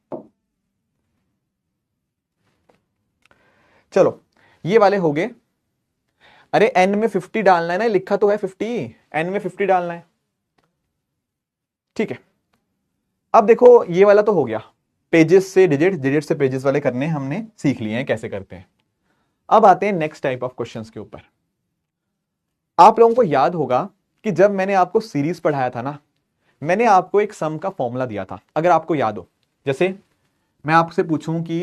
[SPEAKER 1] चलो ये वाले हो गए। अरे एन में 50 डालना है ना, लिखा तो है 50, एन में 50 डालना है, ठीक है। अब देखो ये वाला तो हो गया, पेजेस से डिजिट, डिजिट से पेजेस वाले करने हमने सीख लिए हैं कैसे करते हैं। अब आते हैं नेक्स्ट टाइप ऑफ क्वेश्चंस के ऊपर। आप लोगों को याद होगा कि जब मैंने आपको सीरीज पढ़ाया था ना, मैंने आपको एक सम का फॉर्मूला दिया था, अगर आपको याद हो। जैसे मैं आपसे पूछूं कि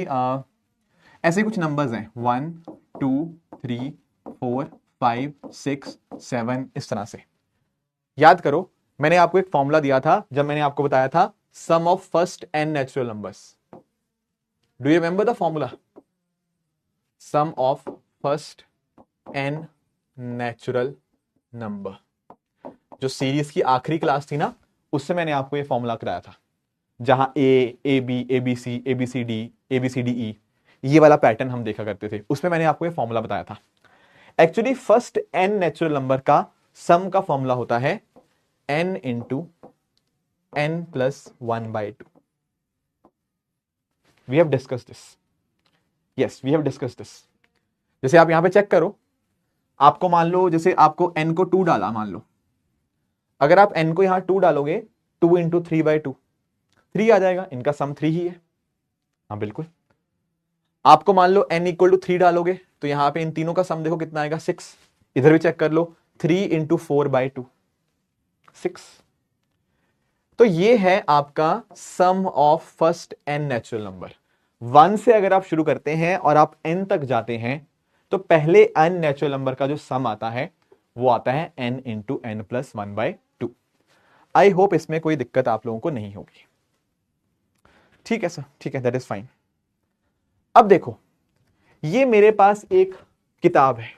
[SPEAKER 1] ऐसे कुछ नंबर्स हैं 1 2 3 4 5 6 7, इस तरह से। याद करो, मैंने आपको एक फॉर्मूला दिया था जब मैंने आपको बताया था sum of first N natural numbers. Do you remember the formula? Sum of first N natural number, जो सीरीज की आखिरी क्लास थी ना, उससे मैंने आपको ये फॉर्मूला कराया था, जहां A B A B C D A B C D E, ये वाला पैटर्न हम देखा करते थे। उसमें मैंने आपको ये फॉर्मूला बताया था। Actually first N natural number का सम का फॉर्मूला होता है n into n plus 1/2। We have discuss this, yes we have discuss this. जैसे आप यहां पे चेक करो, आपको मान लो, जैसे आपको n को 2 डाला, मान लो, अगर आप n को यहां 2 डालोगे, 2 इंटू 3/2, 3 आ जाएगा, इनका सम 3 ही है। हाँ बिल्कुल। आपको मान लो n इक्वल टू 3 डालोगे, तो यहां पे इन तीनों का सम देखो कितना आएगा? 6। इधर भी चेक कर लो, 3 इंटू 4/2, 6। तो ये है आपका sum of first N natural number. 1 से अगर आप शुरू करते हैं और आप n तक जाते हैं, तो पहले एन नेचुरल नंबर का जो सम आता है वो आता है n into n plus 1/2। I hope इसमें कोई दिक्कत आप लोगों को नहीं होगी। ठीक है सर, ठीक है, दैट इज फाइन। अब देखो, ये मेरे पास एक किताब है,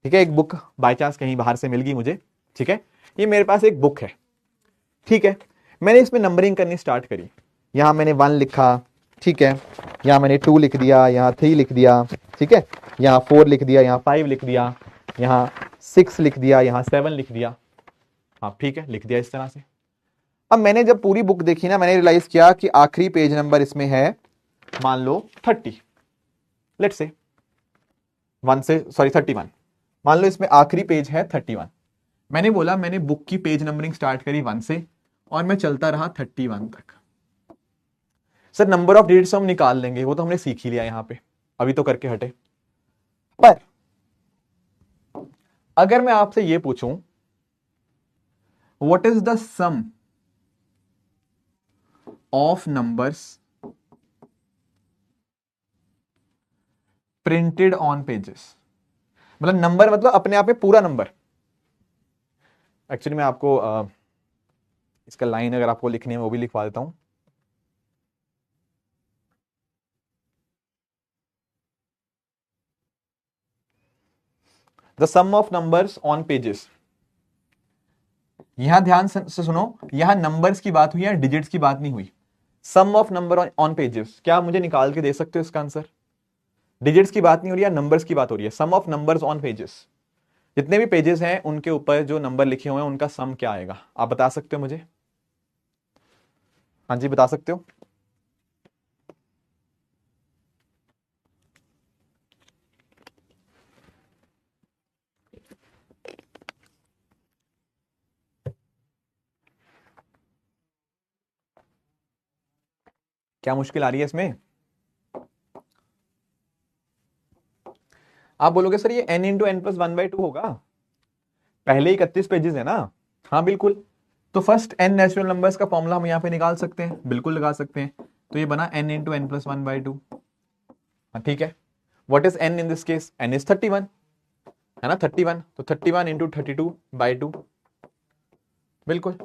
[SPEAKER 1] ठीक है, एक बुक बाय चांस कहीं बाहर से मिल गई मुझे, ठीक है। ये मेरे पास एक बुक है, ठीक है। मैंने इसमें नंबरिंग करनी स्टार्ट करी, यहां मैंने 1 लिखा, ठीक है, यहां मैंने 2 लिख दिया, यहां 3 लिख दिया, ठीक है, यहां 4 लिख दिया, यहां 5 लिख दिया, यहां 6 लिख दिया, यहां 7 लिख दिया। हाँ ठीक है, लिख दिया इस तरह से। अब मैंने जब पूरी बुक देखी ना, मैंने रियलाइज किया कि आखिरी पेज नंबर इसमें है, मान लो 30, लेट्स से 1 से, सॉरी 31, मान लो इसमें आखिरी पेज है 31। मैंने बोला, मैंने बुक की पेज नंबरिंग स्टार्ट करी 1 से और मैं चलता रहा 31 तक। सर नंबर ऑफ डिजिट्स हम निकाल लेंगे, वो तो हमने सीख ही लिया यहां पे, अभी तो करके हटे। पर अगर मैं आपसे ये पूछूं, what is the sum of numbers printed on pages, मतलब नंबर मतलब अपने आप में पूरा नंबर। एक्चुअली मैं आपको इसका लाइन अगर आपको लिखनी है वो भी लिखवा देता हूं। The sum of numbers on pages, यहां ध्यान से सुनो, यहां नंबर्स की बात हुई है, डिजिट्स की बात नहीं हुई। सम ऑफ नंबर ऑन पेजेस, क्या आप मुझे निकाल के दे सकते हो इसका आंसर? डिजिट्स की बात नहीं हो रही है, नंबर्स की बात हो रही है। Sum of numbers on pages, जितने भी पेजेस हैं उनके ऊपर जो नंबर लिखे हुए हैं उनका सम क्या आएगा, आप बता सकते हो मुझे? हाँ जी, बता सकते हो? क्या मुश्किल आ रही है इसमें? आप बोलोगे सर ये n इंटू एन प्लस 1/2 होगा, पहले 31 पेजेस है ना। हाँ बिल्कुल, तो फर्स्ट n नेचुरल नंबर्स का फॉर्मूला हम यहाँ पे निकाल सकते हैं, बिल्कुल लगा सकते हैं। तो ये बना n इंटू एन प्लस 1/2। हाँ ठीक है, what is n in this case? n is 31 है ना, 31, तो 31 इंटू 32/2, बिल्कुल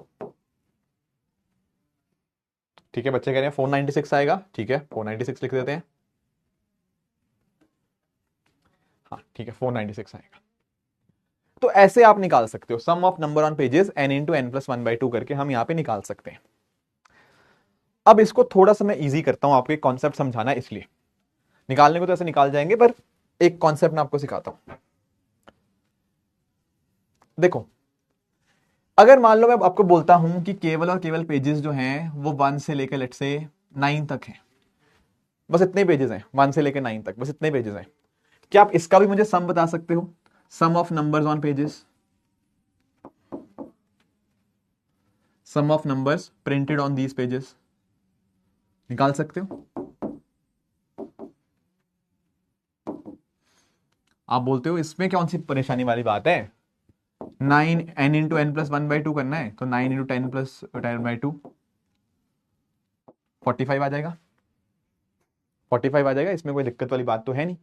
[SPEAKER 1] ठीक है। बच्चे कह रहे हैं 496 आएगा, ठीक है 496 लिख देते हैं। हाँ ठीक है 496 आएगा। तो ऐसे आप निकाल सकते हो sum of number on pages n into N plus 1/2 करके हम यहां पे निकाल सकते हैं। अब इसको थोड़ा सा मैं इजी करता हूं, आपको एक कॉन्सेप्ट समझाना है, इसलिए निकालने को तो ऐसे निकाल जाएंगे, पर एक कॉन्सेप्ट मैं आपको सिखाता हूं। देखो, अगर मान लो मैं आपको बोलता हूं कि केवल और केवल पेजेस जो हैं वो 1 से लेकर लेट से 9 तक हैं, बस इतने पेजेस हैं, 1 से लेकर 9 तक बस इतने पेजेस हैं, क्या आप इसका भी मुझे सम बता सकते हो? Sum of numbers on pages, sum of numbers printed on these pages, निकाल सकते हो? आप बोलते हो इसमें कौन सी परेशानी वाली बात है, 9 n इंटू एन प्लस 1/2 करना है, तो 9 इंटू 10 प्लस 10/2 45 आ जाएगा, 45 आ जाएगा, इसमें कोई दिक्कत वाली बात तो है नहीं।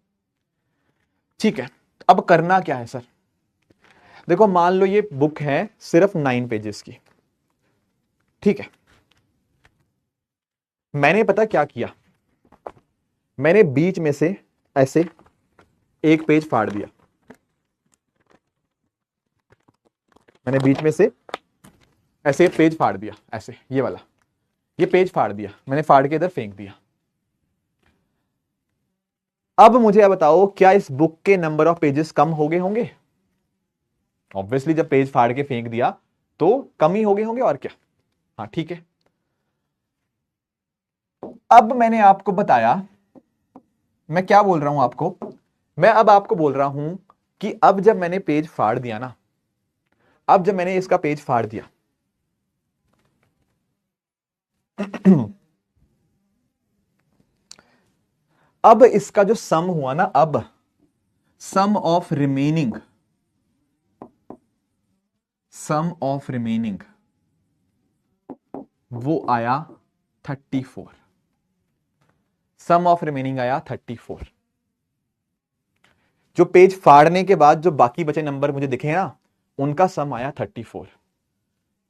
[SPEAKER 1] ठीक है, अब करना क्या है सर? देखो मान लो ये बुक है सिर्फ 9 पेजेस की, ठीक है। मैंने पता क्या किया, मैंने बीच में से ऐसे एक पेज फाड़ दिया, मैंने बीच में से ऐसे पेज फाड़ दिया, ऐसे ये वाला, ये पेज फाड़ दिया मैंने, फाड़ के इधर फेंक दिया। अब मुझे बताओ क्या इस बुक के नंबर ऑफ पेजेस कम हो गए होंगे? ऑब्वियसली जब पेज फाड़ के फेंक दिया तो कम ही हो गए होंगे, और क्या। हाँ ठीक है, अब मैंने आपको बताया, मैं क्या बोल रहा हूं आपको, मैं अब आपको बोल रहा हूं कि अब जब मैंने पेज फाड़ दिया ना, अब जब मैंने इसका पेज फाड़ दिया अब इसका जो सम हुआ ना, अब sum of remaining, sum of remaining वो आया 34, सम ऑफ रिमेनिंग आया 34। जो पेज फाड़ने के बाद जो बाकी बचे नंबर मुझे दिखे ना, उनका सम आया 34।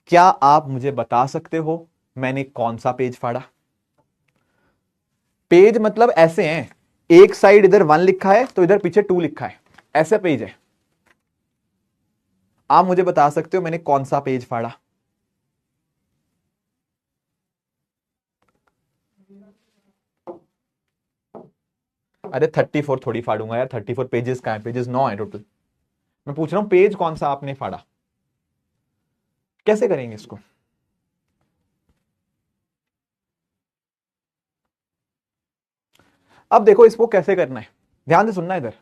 [SPEAKER 1] क्या आप मुझे बता सकते हो मैंने कौन सा पेज फाड़ा? पेज मतलब ऐसे हैं, एक साइड इधर 1 लिखा है तो इधर पीछे 2 लिखा है, ऐसा पेज है। आप मुझे बता सकते हो मैंने कौन सा पेज फाड़ा? अरे 34 थोड़ी फाड़ूंगा यार, 34 पेजेस का है, पेजेस 9 है टोटल। मैं पूछ रहा हूं पेज कौन सा आपने फाड़ा, कैसे करेंगे इसको? अब देखो इसको कैसे करना है, ध्यान से सुनना इधर।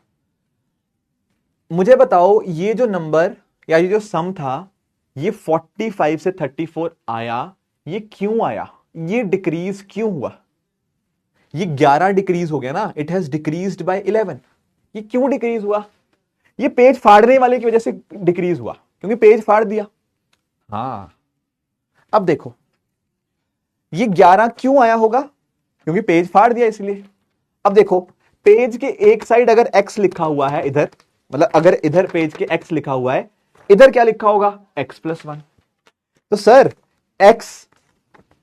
[SPEAKER 1] मुझे बताओ ये जो नंबर या ये जो सम था, ये 45 से 34 आया, ये क्यों आया? ये डिक्रीज क्यों हुआ? ये 11 डिक्रीज हो गया ना, इट हैज डिक्रीज्ड बाय 11। ये क्यों डिक्रीज हुआ? ये पेज फाड़ने वाले की वजह से डिक्रीज हुआ, क्योंकि पेज फाड़ दिया। हाँ, अब देखो ये 11 क्यों आया होगा? क्योंकि पेज फाड़ दिया इसलिए। अब देखो, पेज के एक साइड अगर x लिखा हुआ है इधर, मतलब अगर इधर पेज के x लिखा हुआ है, इधर क्या लिखा होगा? x plus 1। तो सर x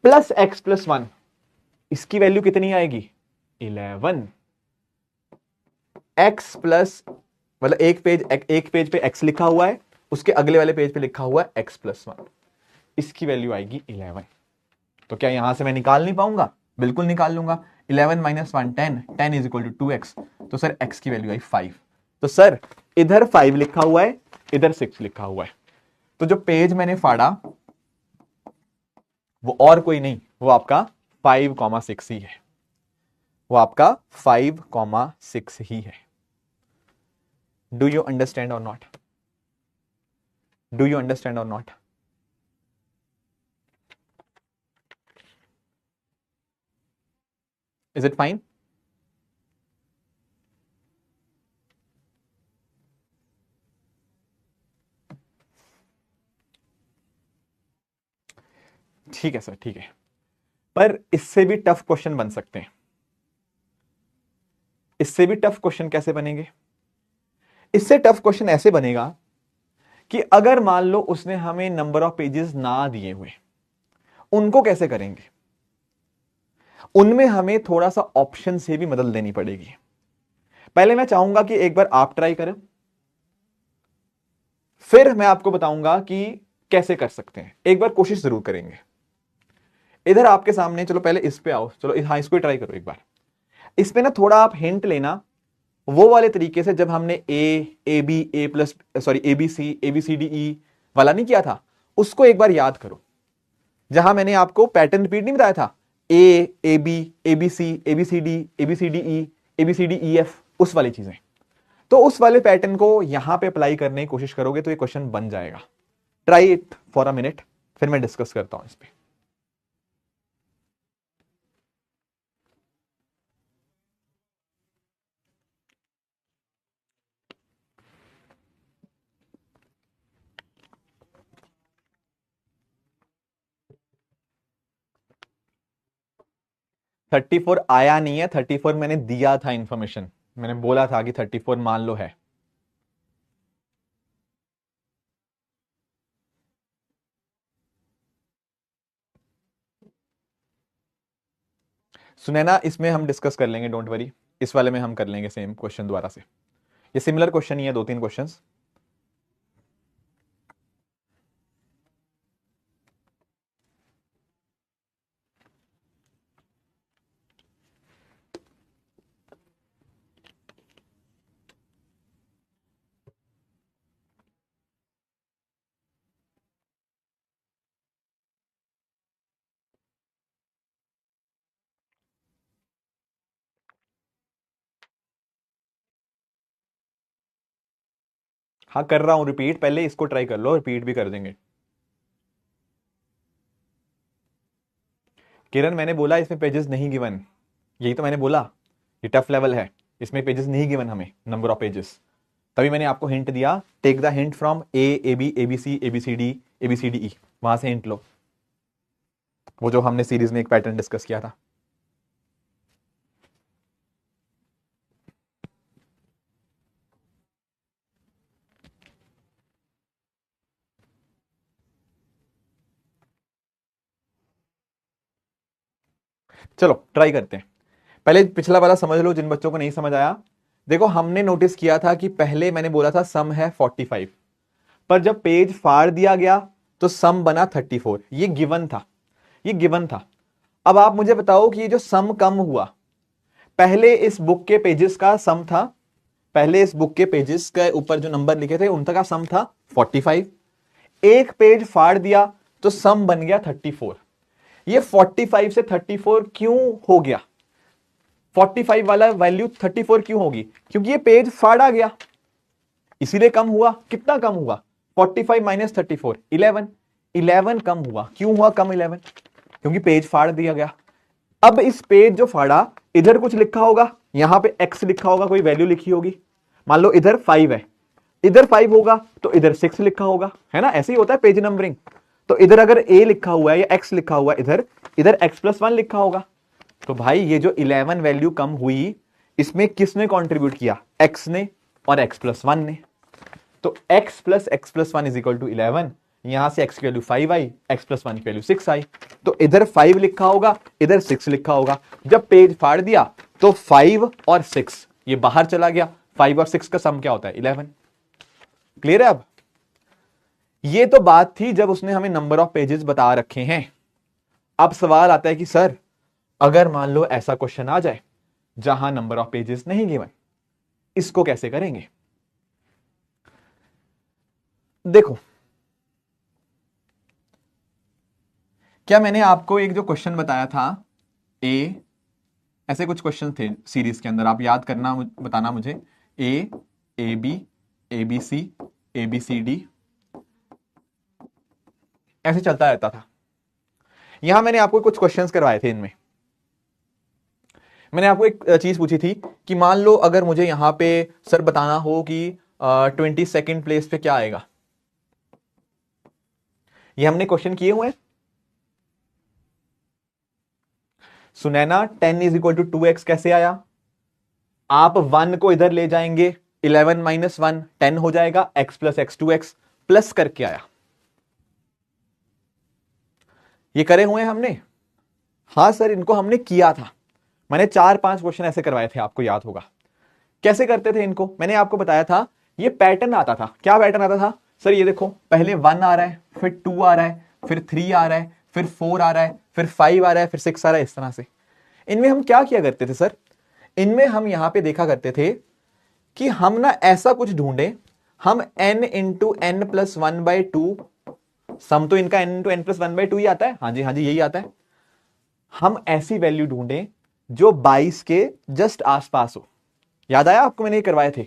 [SPEAKER 1] प्लस 1, इसकी वैल्यू कितनी आएगी? 11। x प्लस, मतलब एक पेज पे x लिखा हुआ है, उसके अगले वाले पेज पे लिखा हुआ है x प्लस 1, इसकी वैल्यू आएगी 11। तो क्या यहां से मैं निकाल नहीं पाऊंगा? बिल्कुल निकाल लूंगा। 11 minus 1 10, 10 is equal to 2x, तो सर x की वैल्यू आई 5। तो सर इधर 5 लिखा हुआ है, इधर 6 लिखा हुआ है, तो जो पेज मैंने फाड़ा वो और कोई नहीं, वो आपका 5,6 ही है, वो आपका 5,6 ही है। डू यू अंडरस्टैंड और नॉट? डू यू अंडरस्टैंड और नॉट? Is it fine? ठीक है सर, ठीक है, पर इससे भी टफ क्वेश्चन बन सकते हैं। इससे भी टफ क्वेश्चन कैसे बनेंगे? इससे टफ क्वेश्चन ऐसे बनेगा कि अगर मान लो उसने हमें नंबर ऑफ पेजेस ना दिए हुए, उनको कैसे करेंगे? उनमें हमें थोड़ा सा ऑप्शन से भी मदद लेनी पड़ेगी। पहले मैं चाहूंगा कि एक बार आप ट्राई करें, फिर मैं आपको बताऊंगा कि कैसे कर सकते हैं। एक बार कोशिश जरूर करेंगे। इधर आपके सामने, चलो पहले इस पे आओ, चलो हाँ इसको ट्राई करो एक बार। इस पे ना थोड़ा आप हिंट लेना वो वाले तरीके से, जब हमने A B A plus sorry A B C D E वाला नहीं किया था, उसको एक बार याद करो, जहां मैंने आपको पैटर्न रिपीट नहीं बताया था, A B C A B C D A B C D E A B C D E F, उस वाली चीजें। तो उस वाले पैटर्न को यहां पे अप्लाई करने की कोशिश करोगे तो ये क्वेश्चन बन जाएगा। Try it for a minute, फिर मैं डिस्कस करता हूं इस पे। थर्टी फोर आया नहीं है, 34 मैंने दिया था इंफॉर्मेशन, मैंने बोला था कि 34 मान लो है। सुनैना, इसमें हम डिस्कस कर लेंगे, डोंट वरी। इस वाले में हम कर लेंगे सेम क्वेश्चन दोबारा से, ये सिमिलर क्वेश्चन ही है, 2-3 क्वेश्चंस। हाँ कर रहा हूं रिपीट, पहले इसको ट्राई कर लो, रिपीट भी कर देंगे। किरण, मैंने बोला इसमें पेजेस नहीं गिवन, यही तो मैंने बोला, ये टफ लेवल है, इसमें पेजेस नहीं गिवन हमें, नंबर ऑफ पेजेस। तभी मैंने आपको हिंट दिया, take the hint from A B A B C A B C D A B C D E, वहां से हिंट लो, वो जो हमने सीरीज में एक पैटर्न डिस्कस किया था। चलो ट्राई करते हैं। पहले पिछला वाला समझ लो, जिन बच्चों को नहीं समझ आया। देखो, हमने नोटिस किया था कि पहले मैंने बोला था सम है 45, पर जब पेज फाड़ दिया गया तो सम बना 34। ये गिवन था, ये गिवन था। अब आप मुझे बताओ कि ये जो सम कम हुआ, पहले इस बुक के पेजेस का सम था, पहले इस बुक के पेजेस के ऊपर जो नंबर लिखे थे उनका सम था 45। एक पेज फाड़ दिया तो सम बन गया 34। ये 45 से 34 क्यों हो गया? 45 वाला वैल्यू 34 क्यों होगी? क्योंकि ये पेज फाड़ा गया, इसीलिए कम हुआ। कितना कम हुआ? 45 माइनस 34, 11। 11 कम हुआ। क्यों हुआ कम 11? क्योंकि पेज फाड़ दिया गया। अब इस पेज जो फाड़ा, इधर कुछ लिखा होगा, यहां पे x लिखा होगा, कोई वैल्यू लिखी होगी। मान लो इधर 5 है, इधर 5 होगा तो इधर 6 लिखा होगा, है ना? ऐसे ही होता है पेज नंबरिंग। तो इधर अगर a लिखा हुआ है या x लिखा हुआ है, इधर इधर x+1 लिखा होगा। तो भाई ये जो 11 वैल्यू कम हुई, इसमें किसने कंट्रीब्यूट किया? x ने और x+1 ने। तो x plus x+1 is equal to 11। यहां से x की वैल्यू 5 आई, x+1 की वैल्यू 6 आई। तो इधर 5 लिखा होगा, इधर 6 लिखा होगा। जब पेज फाड़ दिया तो 5 और 6 ये बाहर चला गया। 5 और 6 का सम क्या होता है? 11। क्लियर है? अब ये तो बात थी जब उसने हमें नंबर ऑफ पेजेस बता रखे हैं। अब सवाल आता है कि सर, अगर मान लो ऐसा क्वेश्चन आ जाए जहां नंबर ऑफ पेजेस नहीं गिवन, इसको कैसे करेंगे? देखो, क्या मैंने आपको एक जो क्वेश्चन बताया था, ऐसे कुछ क्वेश्चन थे सीरीज के अंदर, आप याद करना, बताना मुझे। A B C A B C D ऐसे चलता रहता था। यहां मैंने आपको कुछ क्वेश्चंस करवाए थे। इनमें मैंने आपको एक चीज पूछी थी कि मान लो अगर मुझे यहां पे सर बताना हो कि 22nd प्लेस पे क्या आएगा, ये हमने क्वेश्चन किए हुए हैं। Sunaina 10 is equal to 2x कैसे आया? आप 1 को इधर ले जाएंगे, 11 माइनस 1 10 हो जाएगा, x plus x 2x plus करके आया। ये करे हुए हैं हमने। हाँ सर, इनको हमने किया था। मैंने 4-5 क्वेश्चन ऐसे करवाए थे, आपको याद होगा। कैसे करते थे इनको? मैंने आपको बताया था, ये पैटर्न आता था। क्या पैटर्न आता था सर? ये देखो, पहले 1 आ रहा है, फिर 2 आ रहा है, फिर 3 आ रहा है, फिर 4 आ रहा है, फिर 5 आ रहा है, फिर 6 आ रहा है, इस तरह से। इनमें हम क्या किया करते थे सर? इनमें हम यहां पे देखा करते थे कि हम ना ऐसा कुछ ढूंढे, हम n इंटू एन प्लस 1/2, सम तो इनका n इंटू एन प्लस 1/2 ही आता है। हाँ जी, हाँ जी, यही आता है। हम ऐसी वैल्यू ढूंढे जो 22 के जस्ट आसपास हो। याद आया आपको? मैंने ये करवाए थे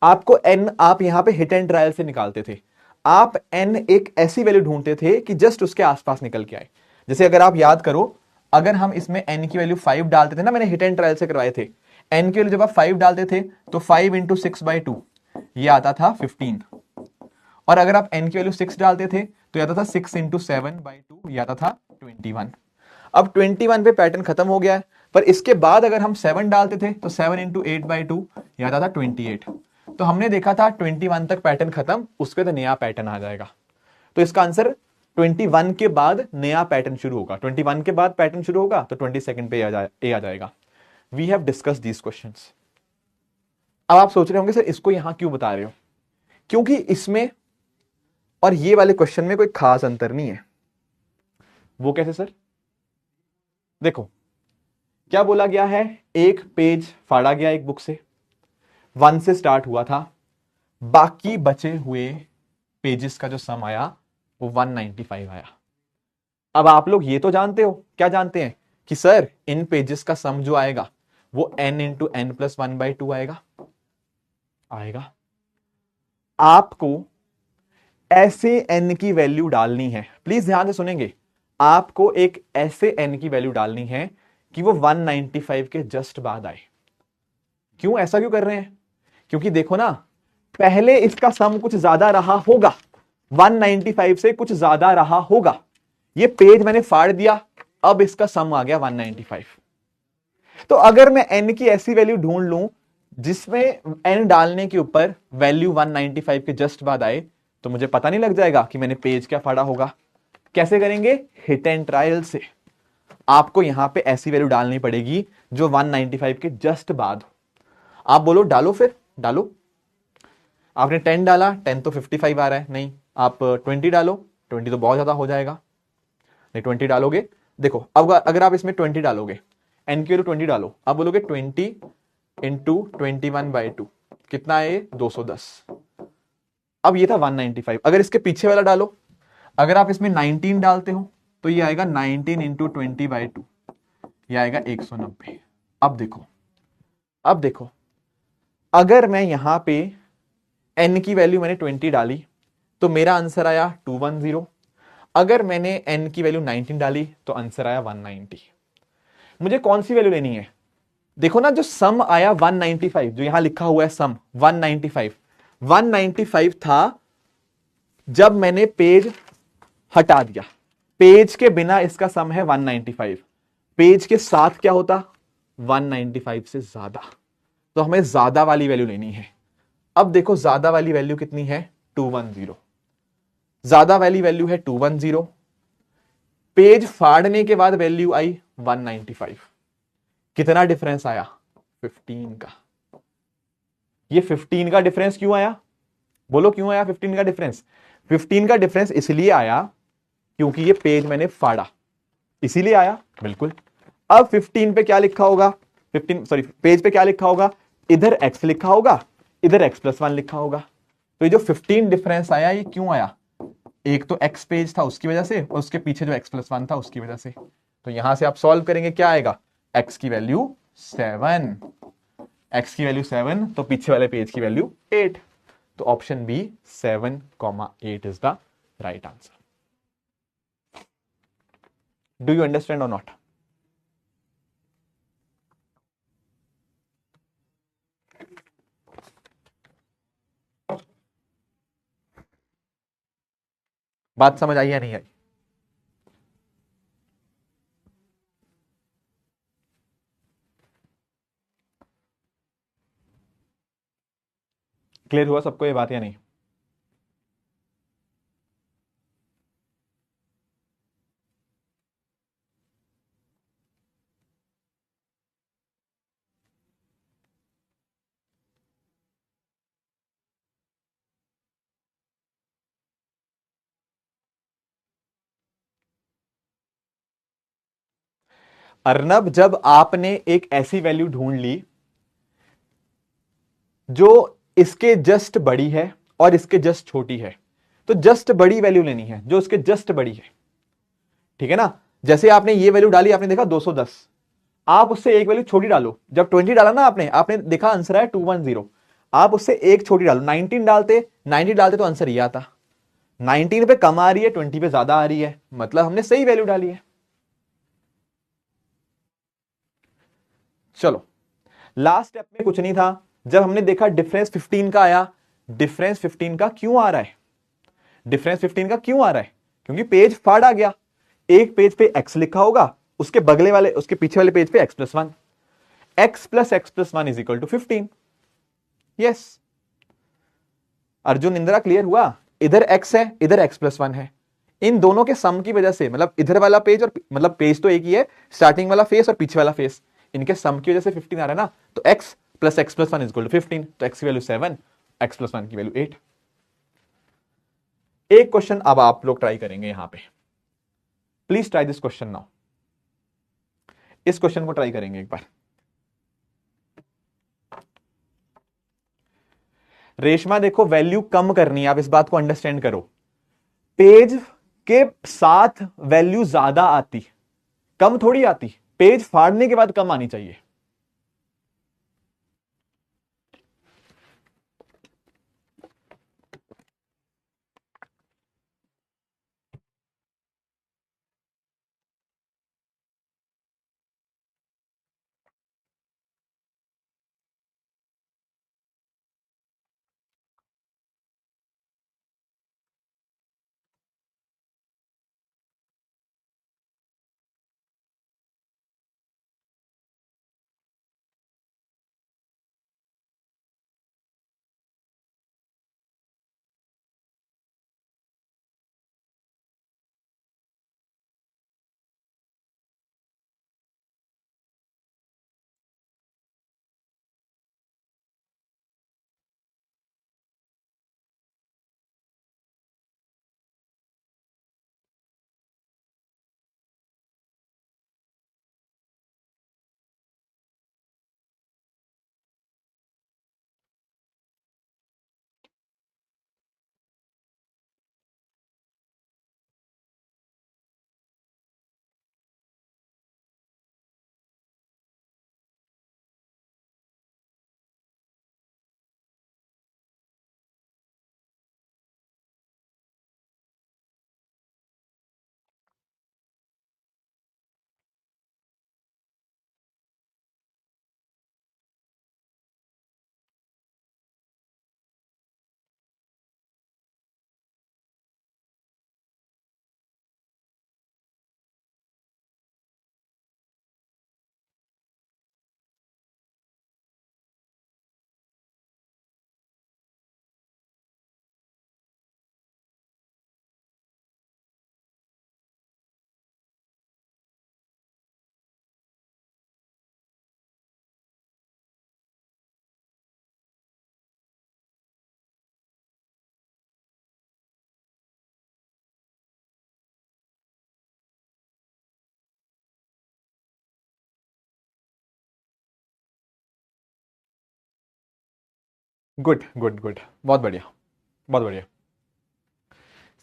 [SPEAKER 1] आपको। n आप यहां पे हिट एंड ट्रायल से निकालते थे। आप n एक ऐसी वैल्यू ढूंढते थे कि जस्ट उसके आसपास निकल के आए। जैसे अगर आप याद करो, अगर हम इसमें n की वैल्यू 5 डालते थे ना, मैंने हिट एंड ट्रायल से करवाए थे। n की वैल्यू जब आप 5 डालते थे तो 5 इंटू 6/2 ये आता था 15। और अगर आप n की वैल्यू 6 डालते थे तो आता था 6 इंटू 7/2 ये आता था 21। अब 21 पे पैटर्न खत्म हो गया है, पर इसके बाद अगर हम 7 डालते थे तो 7 इंटू 8/2 ये आता था 28। तो हमने देखा था 21 तक पैटर्न खत्म, उसके तो नया पैटर्न आ जाएगा। तो इसका आंसर 21 के बाद नया पैटर्न शुरू होगा। 21 के बाद पैटर्न शुरू होगा तो 22nd पे ए आ जाएगा। We have discuss these questions. अब आप सोच रहे होंगे सर इसको यहां क्यों बता रहे हो? क्योंकि इसमें और ये वाले क्वेश्चन में कोई खास अंतर नहीं है। वो कैसे सर? देखो, क्या बोला गया है, एक पेज फाड़ा गया एक बुक से, 1 से स्टार्ट हुआ था, बाकी बचे हुए पेजेस का जो सम आया वो 195 आया। अब आप लोग ये तो जानते हो, क्या जानते हैं कि सर इन पेजेस का सम जो आएगा वो n इंटू एन प्लस 1/2 आएगा। आपको ऐसे n की वैल्यू डालनी है, प्लीज ध्यान से सुनेंगे। आपको एक ऐसे n की वैल्यू डालनी है कि वो 195 के जस्ट बाद आए। क्यों ऐसा क्यों कर रहे हैं? क्योंकि देखो ना, पहले इसका सम कुछ ज्यादा रहा होगा, 195 से कुछ ज्यादा रहा होगा। ये पेज मैंने फाड़ दिया, अब इसका सम आ गया 195। तो अगर मैं n की ऐसी वैल्यू ढूंढ लूं जिसमें n डालने के ऊपर वैल्यू 195 के जस्ट बाद आए, तो मुझे पता नहीं लग जाएगा कि मैंने पेज क्या फाड़ा होगा? कैसे करेंगे? हिट एंड ट्रायल से। आपको यहां पे ऐसी वैल्यू डालनी पड़ेगी जो 195 के जस्ट बाद हो। आप बोलो डालो, फिर डालो। आपने 10 डाला, 10 तो 55 आ रहा है, नहीं आप 20 डालो, 20 तो बहुत ज्यादा हो जाएगा, नहीं 20 डालोगे। देखो अब अगर आप इसमें 20 डालोगे, एन की वैल्यू 20 डालो, आप बोलोगे 20 इंटू 21/2 कितना है ये? 210। अब ये था 195। अगर इसके पीछे वाला डालो, अगर आप इसमें 19 डालते हो तो ये आएगा 19 इंटू 20/2 ये आएगा 190। अब देखो, अब देखो, अगर मैं यहां पे n की वैल्यू मैंने 20 डाली तो मेरा आंसर आया 210। अगर मैंने n की वैल्यू 19 डाली तो आंसर आया 190। मुझे कौन सी वैल्यू लेनी है? देखो ना, जो सम आया 195, जो यहां लिखा हुआ है सम 195 था जब मैंने पेज हटा दिया। पेज के बिना इसका सम है 195, पेज के साथ क्या होता? 195 से ज्यादा। तो हमें ज्यादा वाली वैल्यू लेनी है। अब देखो ज्यादा वाली वैल्यू कितनी है? 210। ज्यादा वाली वैल्यू है 210। पेज फाड़ने के बाद वैल्यू आई 195। कितना डिफरेंस आया? 15 का। ये 15 का डिफरेंस क्यों आया? बोलो क्यों आया 15 का डिफरेंस? 15 का डिफरेंस इसलिए आया क्योंकि ये पेज मैंने फाड़ा, इसीलिए आया। बिल्कुल। अब 15 पे क्या लिखा होगा? 15 सॉरी, पेज पे क्या लिखा होगा? इधर x लिखा होगा, इधर x प्लस 1 लिखा होगा। तो ये जो 15 डिफरेंस आया ये क्यों आया? एक तो x पेज था उसकी वजह से, और उसके पीछे जो x प्लस 1 था उसकी वजह से। तो यहां से आप सॉल्व करेंगे, क्या आएगा? x की वैल्यू 7, x की वैल्यू 7, तो पीछे वाले पेज की वैल्यू 8। तो option B 7,8 is the right answer. Do you understand और नॉट? बात समझ आई या नहीं आई? क्लियर हुआ सबको ये बात या नहीं? अर्नब, जब आपने एक ऐसी वैल्यू ढूंढ ली जो इसके जस्ट बड़ी है और इसके जस्ट छोटी है, तो जस्ट बड़ी वैल्यू लेनी है, जो उसके जस्ट बड़ी है, ठीक है ना? जैसे आपने ये वैल्यू डाली, आपने देखा 210, आप उससे एक वैल्यू छोटी डालो। जब 20 डाला ना आपने आपने देखा आंसर है 210, आप उससे एक छोटी डालो, 19 डालते, 90 डालते तो आंसर ये आता। 19 पे कम आ रही है, 20 पे ज्यादा आ रही है, मतलब हमने सही वैल्यू डाली है। चलो, लास्ट स्टेप में कुछ नहीं था। जब हमने देखा डिफरेंस 15 का आया, डिफरेंस 15 का क्यों आ रहा है? डिफरेंस 15 का क्यों आ रहा है? क्योंकि पेज फाड़ आ गया। एक पेज पे x लिखा होगा, उसके बगले वाले, उसके पीछे वाले पेज पे x+1, x+x+1 is equal to 15। Yes Arjun Indira, clear हुआ? इधर x है, इधर x+1 है, इन दोनों के सम की वजह से, मतलब इधर वाला पेज और मतलब पेज तो एक ही है, स्टार्टिंग वाला फेस और पीछे वाला फेस, इनके सम की वजह से 15 आ रहा है ना। तो x plus x+1 is equal to 15, तो x की वैल्यू 7, x+1 की वैल्यू 8। एक क्वेश्चन अब आप लोग ट्राई करेंगे यहां पे, please try this question now. इस क्वेश्चन को ट्राई करेंगे एक बार। रेशमा देखो, वैल्यू कम करनी है, आप इस बात को अंडरस्टैंड करो। पेज के साथ वैल्यू ज्यादा आती, कम थोड़ी आती। पेज फाड़ने के बाद कम आनी चाहिए। गुड गुड गुड, बहुत बढ़िया, बहुत बढ़िया।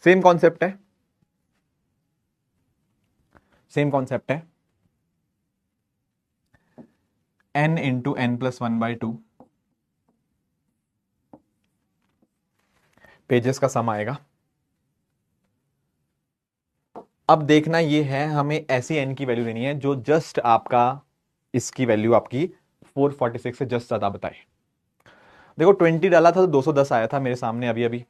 [SPEAKER 1] सेम कॉन्सेप्ट है, सेम कॉन्सेप्ट है। n into N plus 1/2 pages का सम आएगा। अब देखना ये है, हमें ऐसी n की वैल्यू देनी है जो जस्ट आपका, इसकी वैल्यू आपकी 446 से जस्ट ज्यादा बताए। देखो 20 डाला था तो 210 आया था मेरे सामने अभी अभी।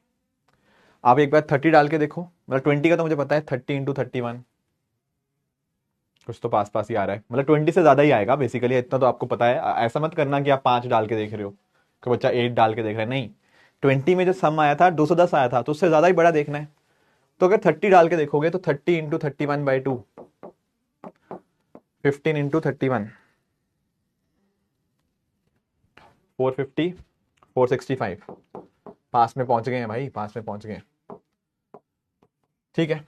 [SPEAKER 1] आप एक बार 30 डाल के देखो, मतलब 20 का तो मुझे पता है, 30 इंटू 31 कुछ तो पास पास ही आ रहा है, मतलब 20 से ज्यादा ही आएगा बेसिकली, इतना तो आपको पता है। ऐसा मत करना कि आप 5 डाल के देख रहे हो कि बच्चा 8 डाल के देख रहा है, नहीं। 20 में जो सम आया था 210 आया था, तो उससे ज्यादा ही बड़ा देखना है। तो अगर 30 डाल के देखोगे तो 30 इंटू 31/2, 15 इंटू 31, 450, 465, पास में पहुंच गए हैं भाई, पास में पहुंच गए। ठीक है,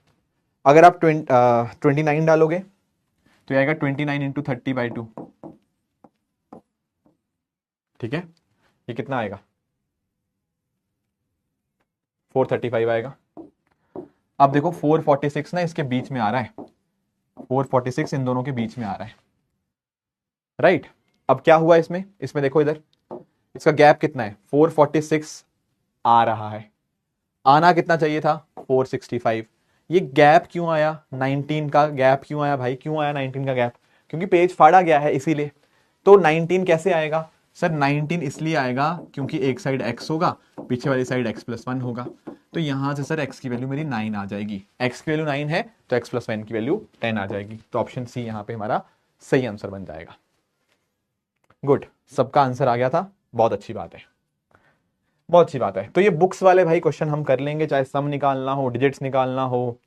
[SPEAKER 1] अगर आप 29 डालोगे तो ये आएगा 29 इंटू 30/2। ठीक है, ये कितना आएगा, 435 आएगा। अब देखो 446 ना इसके बीच में आ रहा है, 446 इन दोनों के बीच में आ रहा है, राइट। अब क्या हुआ इसमें, इसमें देखो इधर, इसका गैप कितना है, 446 आ रहा है, आना कितना चाहिए था, 465। ये गैप क्यों आया, 19 का गैप क्यों आया भाई, क्यों आया 19 का गैप, क्योंकि पेज फाड़ा गया है इसीलिए। तो 19 कैसे आएगा सर, 19 इसलिए आएगा क्योंकि एक साइड x होगा, पीछे वाली साइड x+1 होगा, तो यहां से सर x की वैल्यू मेरी 9 आ जाएगी, x की वैल्यू 9 है तो x+1 की वैल्यू 10 आ जाएगी, तो ऑप्शन सी यहां पे हमारा सही आंसर बन जाएगा। गुड, सबका आंसर आ गया था, बहुत अच्छी बात है, बहुत अच्छी बात है। तो ये बुक्स वाले भाई क्वेश्चन हम कर लेंगे, चाहे सम निकालना हो, डिजिट्स निकालना हो,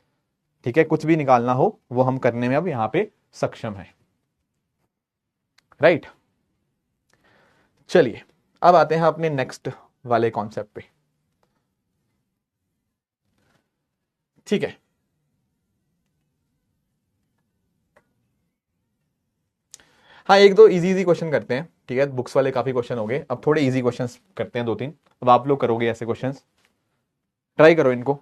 [SPEAKER 1] ठीक है, कुछ भी निकालना हो वो हम करने में अब यहां पे सक्षम है, राइट। चलिए अब आते हैं अपने नेक्स्ट वाले कॉन्सेप्ट पे। ठीक है, हाँ एक दो इजी इजी क्वेश्चन करते हैं, ठीक है, बुक्स वाले काफी क्वेश्चन हो गए, अब थोड़े इजी क्वेश्चंस करते हैं, 2-3। अब आप लोग करोगे ऐसे क्वेश्चंस, ट्राई करो इनको।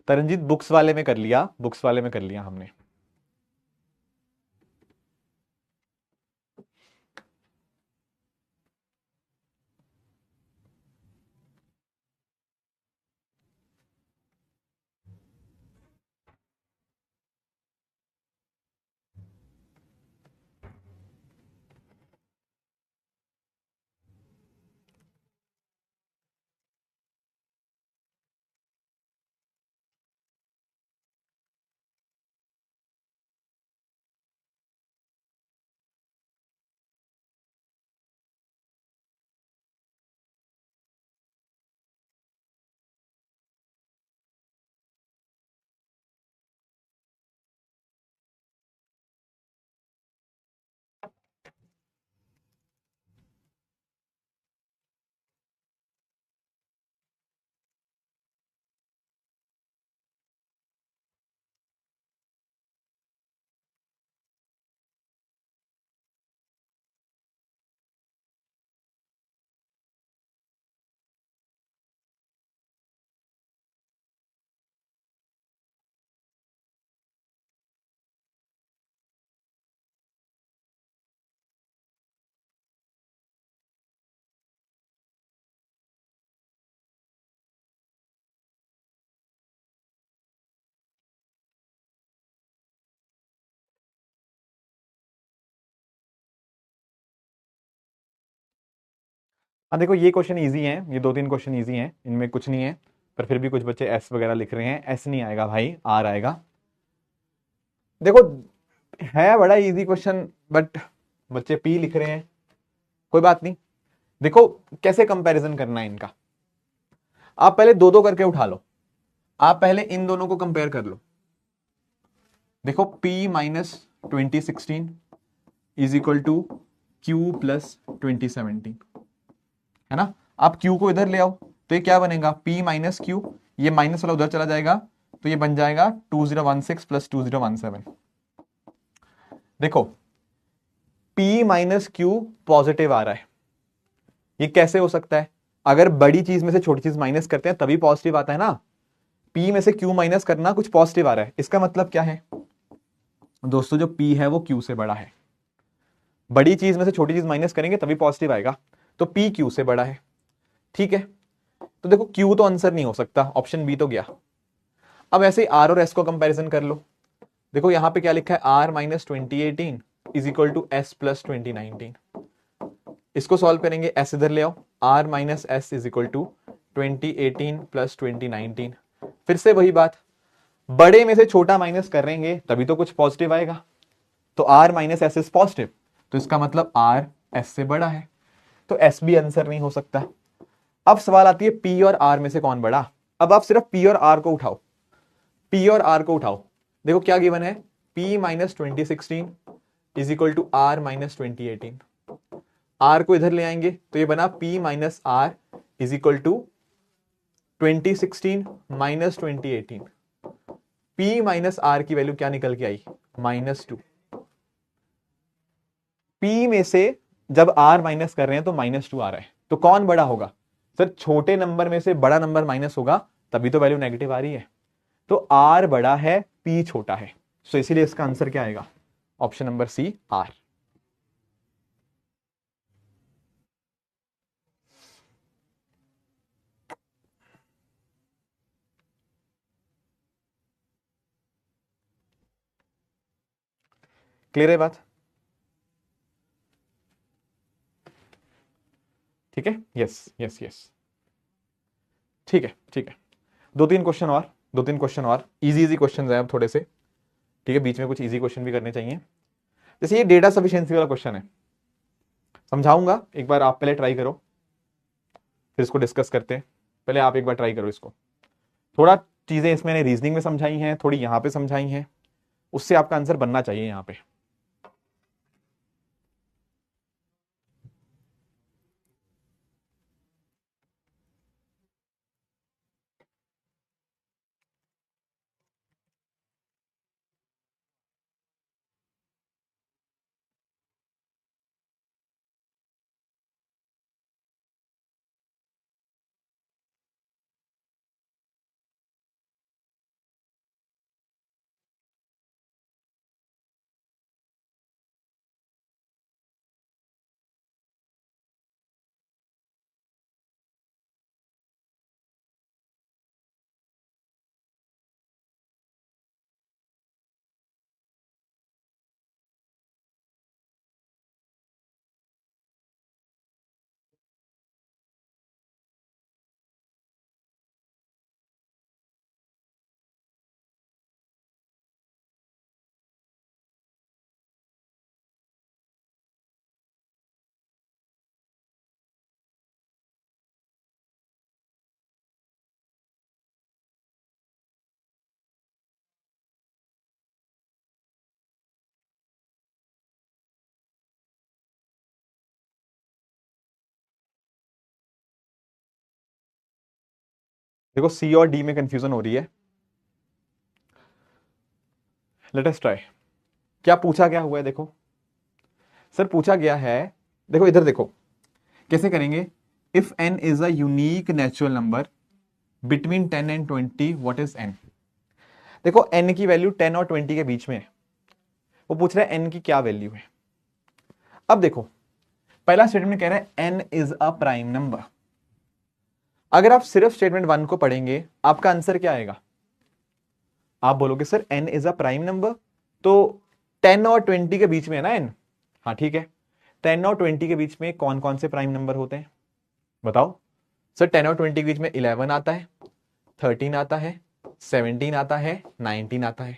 [SPEAKER 1] तरनजीत बुक्स वाले में कर लिया, बुक्स वाले में कर लिया हमने। हाँ देखो ये क्वेश्चन इजी हैं, ये 2-3 क्वेश्चन इजी हैं, इनमें कुछ नहीं है, पर फिर भी कुछ बच्चे एस वगैरह लिख रहे हैं, एस नहीं आएगा भाई, आर आएगा। देखो है बड़ा इजी क्वेश्चन, बट बच्चे पी लिख रहे हैं, कोई बात नहीं। देखो कैसे कंपैरिजन करना है इनका, आप पहले दो दो करके उठा लो, आप पहले इन दोनों को कंपेयर कर लो। देखो P -2016 is equal to Q plus 2017, है ना। आप क्यू को इधर ले आओ तो ये क्या बनेगा, p माइनस क्यू, ये माइनस वाला उधर चला जाएगा तो ये बन जाएगा 2016 प्लस 2017। देखो p माइनस क्यू पॉजिटिव आ रहा है, ये कैसे हो सकता है, अगर बड़ी चीज में से छोटी चीज माइनस करते हैं तभी पॉजिटिव आता है ना। p में से q माइनस करना, कुछ पॉजिटिव आ रहा है, इसका मतलब क्या है दोस्तों, जो p है वो q से बड़ा है। बड़ी चीज में से छोटी चीज माइनस करेंगे तभी पॉजिटिव आएगा, तो p q से बड़ा है, ठीक है। तो देखो q तो आंसर नहीं हो सकता, ऑप्शन बी तो गया। अब ऐसे ही r और s को कंपैरिजन कर लो। देखो यहां पे क्या लिखा है, r minus 2018 is equal to s प्लस 2019। इसको सॉल्व करेंगे, s इधर ले आओ, r minus S is equal to 2018 plus 2019। फिर से वही बात, बड़े में से छोटा माइनस करेंगे तभी तो कुछ पॉजिटिव आएगा, तो r minus S is positive, तो इसका मतलब r s से बड़ा है, तो s भी आंसर नहीं हो सकता। अब सवाल आती है p और r में से कौन बड़ा। अब आप सिर्फ p और r को उठाओ, p और r को उठाओ, देखो क्या गिवन है, p minus 2016 is equal to r minus 2018। r को इधर ले आएंगे तो ये बना p minus r is equal to 2016 minus 2018। p minus r की वैल्यू क्या निकल के आई, -2। p में से जब r माइनस कर रहे हैं तो -2 आ रहा है, तो कौन बड़ा होगा सर, छोटे नंबर में से बड़ा नंबर माइनस होगा तभी तो वैल्यू नेगेटिव आ रही है, तो r बड़ा है p छोटा है, तो इसीलिए इसका आंसर क्या आएगा, option number C r। Clear है बात, ठीक है, यस यस यस, ठीक है ठीक है। दो तीन क्वेश्चन और इजी क्वेश्चन है अब थोड़े से, ठीक है, बीच में कुछ इजी क्वेश्चन भी करने चाहिए। जैसे ये डेटा सफिशिएंसी वाला क्वेश्चन है, समझाऊंगा एक बार, आप पहले ट्राई करो फिर इसको डिस्कस करते हैं। पहले आप एक बार ट्राई करो इसको, थोड़ा चीजें इसमें मैंने रीजनिंग में समझाई हैं, थोड़ी यहां पे समझाई हैं, उससे आपका आंसर बनना चाहिए यहां पे। देखो सी और डी में कंफ्यूजन हो रही है, लेट अस ट्राई। क्या पूछा क्या हुआ है, देखो सर पूछा गया है, देखो इधर देखो कैसे करेंगे, if n is a unique natural number between 10 and 20 what is n। देखो n की वैल्यू 10 और 20 के बीच में है, वो पूछ रहा है n की क्या वैल्यू है। अब देखो पहला स्टेटमेंट कह रहा है n is a prime number, अगर आप सिर्फ स्टेटमेंट 1 को पढ़ेंगे आपका आंसर क्या आएगा, आप बोलोगे sir n is a prime number, तो 10 और 20 के बीच में है ना n, हाँ ठीक है, 10 और 20 के बीच में कौन कौन से प्राइम नंबर होते हैं बताओ। सर 10 और 20 के बीच में 11 आता है, 13 आता है, 17 आता है, 19 आता है।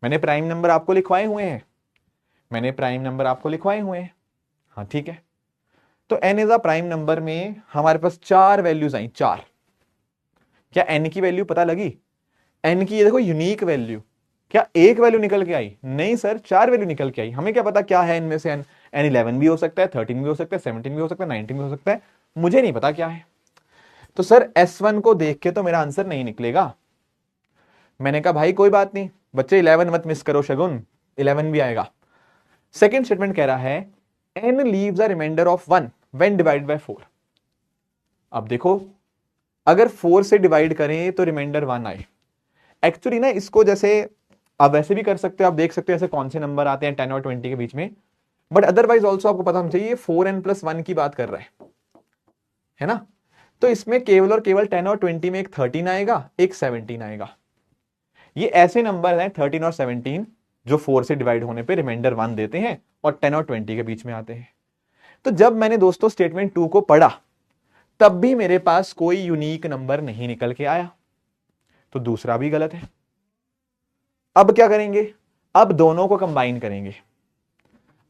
[SPEAKER 1] मैंने प्राइम नंबर आपको लिखवाए हुए हैं, मैंने प्राइम नंबर आपको लिखवाए हुए हैं, हाँ ठीक है। तो n is a prime number में हमारे पास 4 वैल्यूज आई, 4। क्या n की वैल्यू पता लगी, n की ये देखो यूनिक वैल्यू क्या एक वैल्यू निकल के आई? नहीं सर, 4 वैल्यू निकल के आई। हमें क्या पता क्या है इनमें से एन? एन 11 भी हो सकता है, 13 भी हो सकता है, 17 भी हो सकता है, 19 भी हो सकता है, मुझे नहीं पता क्या है। तो सर S1 को देख के तो मेरा आंसर नहीं निकलेगा। मैंने कहा भाई कोई बात नहीं बच्चे, 11 मत मिस करो शगुन, 11 भी आएगा। सेकेंड स्टेटमेंट कह रहा है n leaves a reminder of 1 when divide by 4। अब देखो, अगर 4 से डिवाइड करें तो रिमाइंडर 1 आए। एक्चुअली ना इसको जैसे आप वैसे भी कर सकते हो, आप देख सकते हो ऐसे कौन से नंबर आते हैं 10 और 20 के बीच में, बट अदरवाइज ऑल्सो आपको पता होना चाहिए 4n+1 की बात कर रहा है ना। तो इसमें केवल और केवल 10 और 20 में एक 13 आएगा, एक 17 आएगा। ये ऐसे नंबर हैं 13 और 17 जो 4 से डिवाइड होने पे रिमाइंडर 1 देते हैं और 10 और 20 के बीच में आते हैं। तो जब मैंने दोस्तों स्टेटमेंट 2 को पढ़ा तब भी मेरे पास कोई यूनिक नंबर नहीं निकल के आया, तो दूसरा भी गलत है। अब क्या करेंगे? अब दोनों को कंबाइन करेंगे।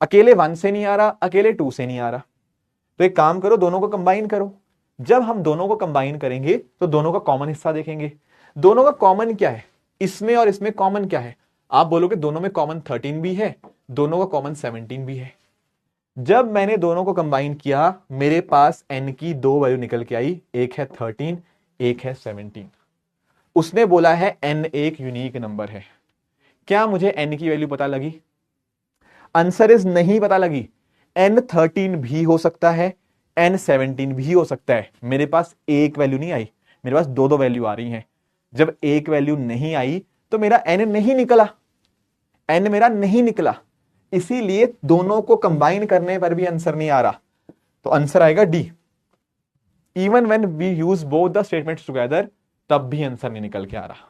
[SPEAKER 1] अकेले 1 से नहीं आ रहा, अकेले 2 से नहीं आ रहा, तो एक काम करो, दोनों को कंबाइन करो। जब हम दोनों को कंबाइन करेंगे तो दोनों का कॉमन हिस्सा देखेंगे। दोनों का कॉमन क्या है? इसमें और इसमें कॉमन क्या है? आप बोलोगे दोनों में कॉमन 13 भी है, दोनों का कॉमन 17 भी है। जब मैंने दोनों को कंबाइन किया मेरे पास n की 2 वैल्यू निकल के आई, एक है 13, एक है 17। उसने बोला है n एक यूनिक नंबर है। क्या मुझे n की वैल्यू पता लगी? आंसर इज नहीं पता लगी। n 13 भी हो सकता है, n 17 भी हो सकता है। मेरे पास एक वैल्यू नहीं आई, मेरे पास दो दो वैल्यू आ रही हैं। जब एक वैल्यू नहीं आई तो मेरा n नहीं निकला, n मेरा नहीं निकला, इसीलिए दोनों को कंबाइन करने पर भी आंसर नहीं आ रहा। तो आंसर आएगा D. Even when we use both the statements together तब भी आंसर नहीं निकल के आ रहा।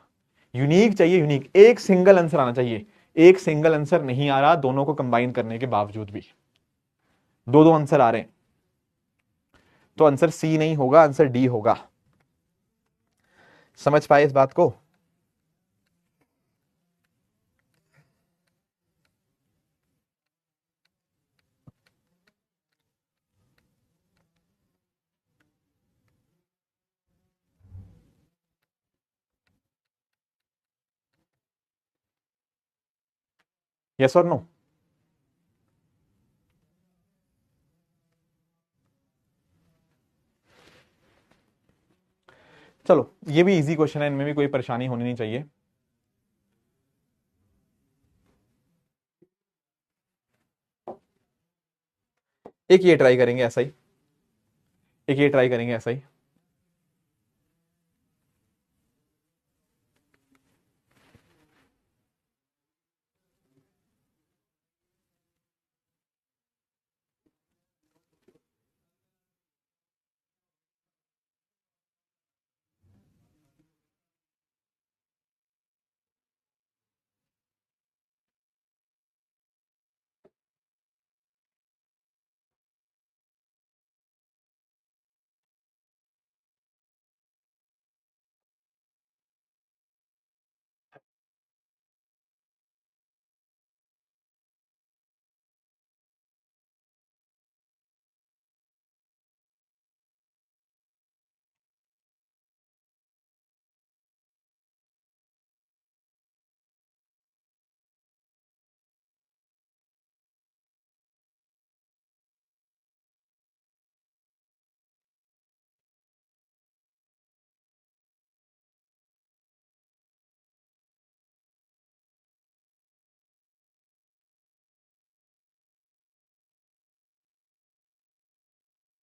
[SPEAKER 1] यूनिक चाहिए, यूनिक, एक सिंगल आंसर आना चाहिए। एक सिंगल आंसर नहीं आ रहा दोनों को कंबाइन करने के बावजूद भी, दो दो आंसर आ रहे हैं। तो आंसर सी नहीं होगा, आंसर डी होगा। समझ पाए इस बात को? यस और नो? चलो ये भी इजी क्वेश्चन है, इनमें भी कोई परेशानी होनी नहीं चाहिए। एक ये ट्राई करेंगे ऐसा ही, एक ये ट्राई करेंगे ऐसा ही।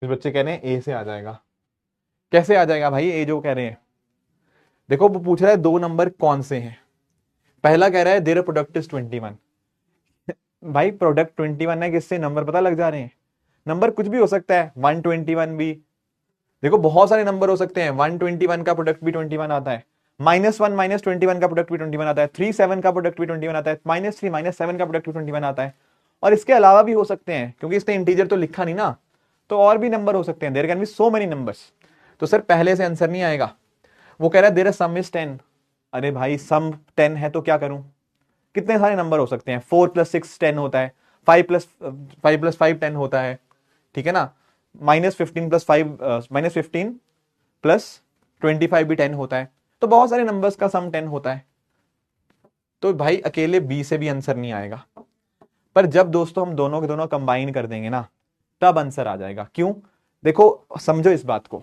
[SPEAKER 1] इस बच्चे कह रहे हैं ए से आ जाएगा। कैसे आ जाएगा भाई ए जो कह रहे हैं? देखो वो पूछ रहा है दो नंबर कौन से हैं। पहला कह रहा है देयर प्रोडक्ट इज 21। भाई प्रोडक्ट 21 है, किससे नंबर पता लग जा रहे हैं? नंबर कुछ भी हो सकता है, 121 भी। देखो बहुत सारे नंबर हो सकते हैं, 121 का प्रोडक्ट भी 21 आता है, -1 -21 का प्रोडक्ट भी 21 आता है, 37 का प्रोडक्ट भी 21 आता है, -3 -7 का प्रोडक्ट भी 21 आता है। और इसके अलावा भी हो सकते हैं, क्योंकि इसने इंटीजर तो लिखा नहीं ना, तो और भी नंबर हो सकते हैं। There can be so many numbers. तो सर पहले से आंसर नहीं आएगा। वो कह रहा है देयर सम इज 10। अरे भाई सम 10 है तो क्या करूं? कितने सारे नंबर हो सकते हैं, 4 + 6 10 होता है, 5 + 5 10 होता है, ठीक है ना। -15 + 5 -15 + 25 भी 10 होता है। तो बहुत सारे नंबर्स का सम 10 होता है। तो भाई अकेले बी से भी आंसर नहीं आएगा, पर जब दोस्तों हम दोनों के दोनों कंबाइन कर देंगे ना, तब आंसर आ जाएगा। क्यों? देखो समझो इस बात को,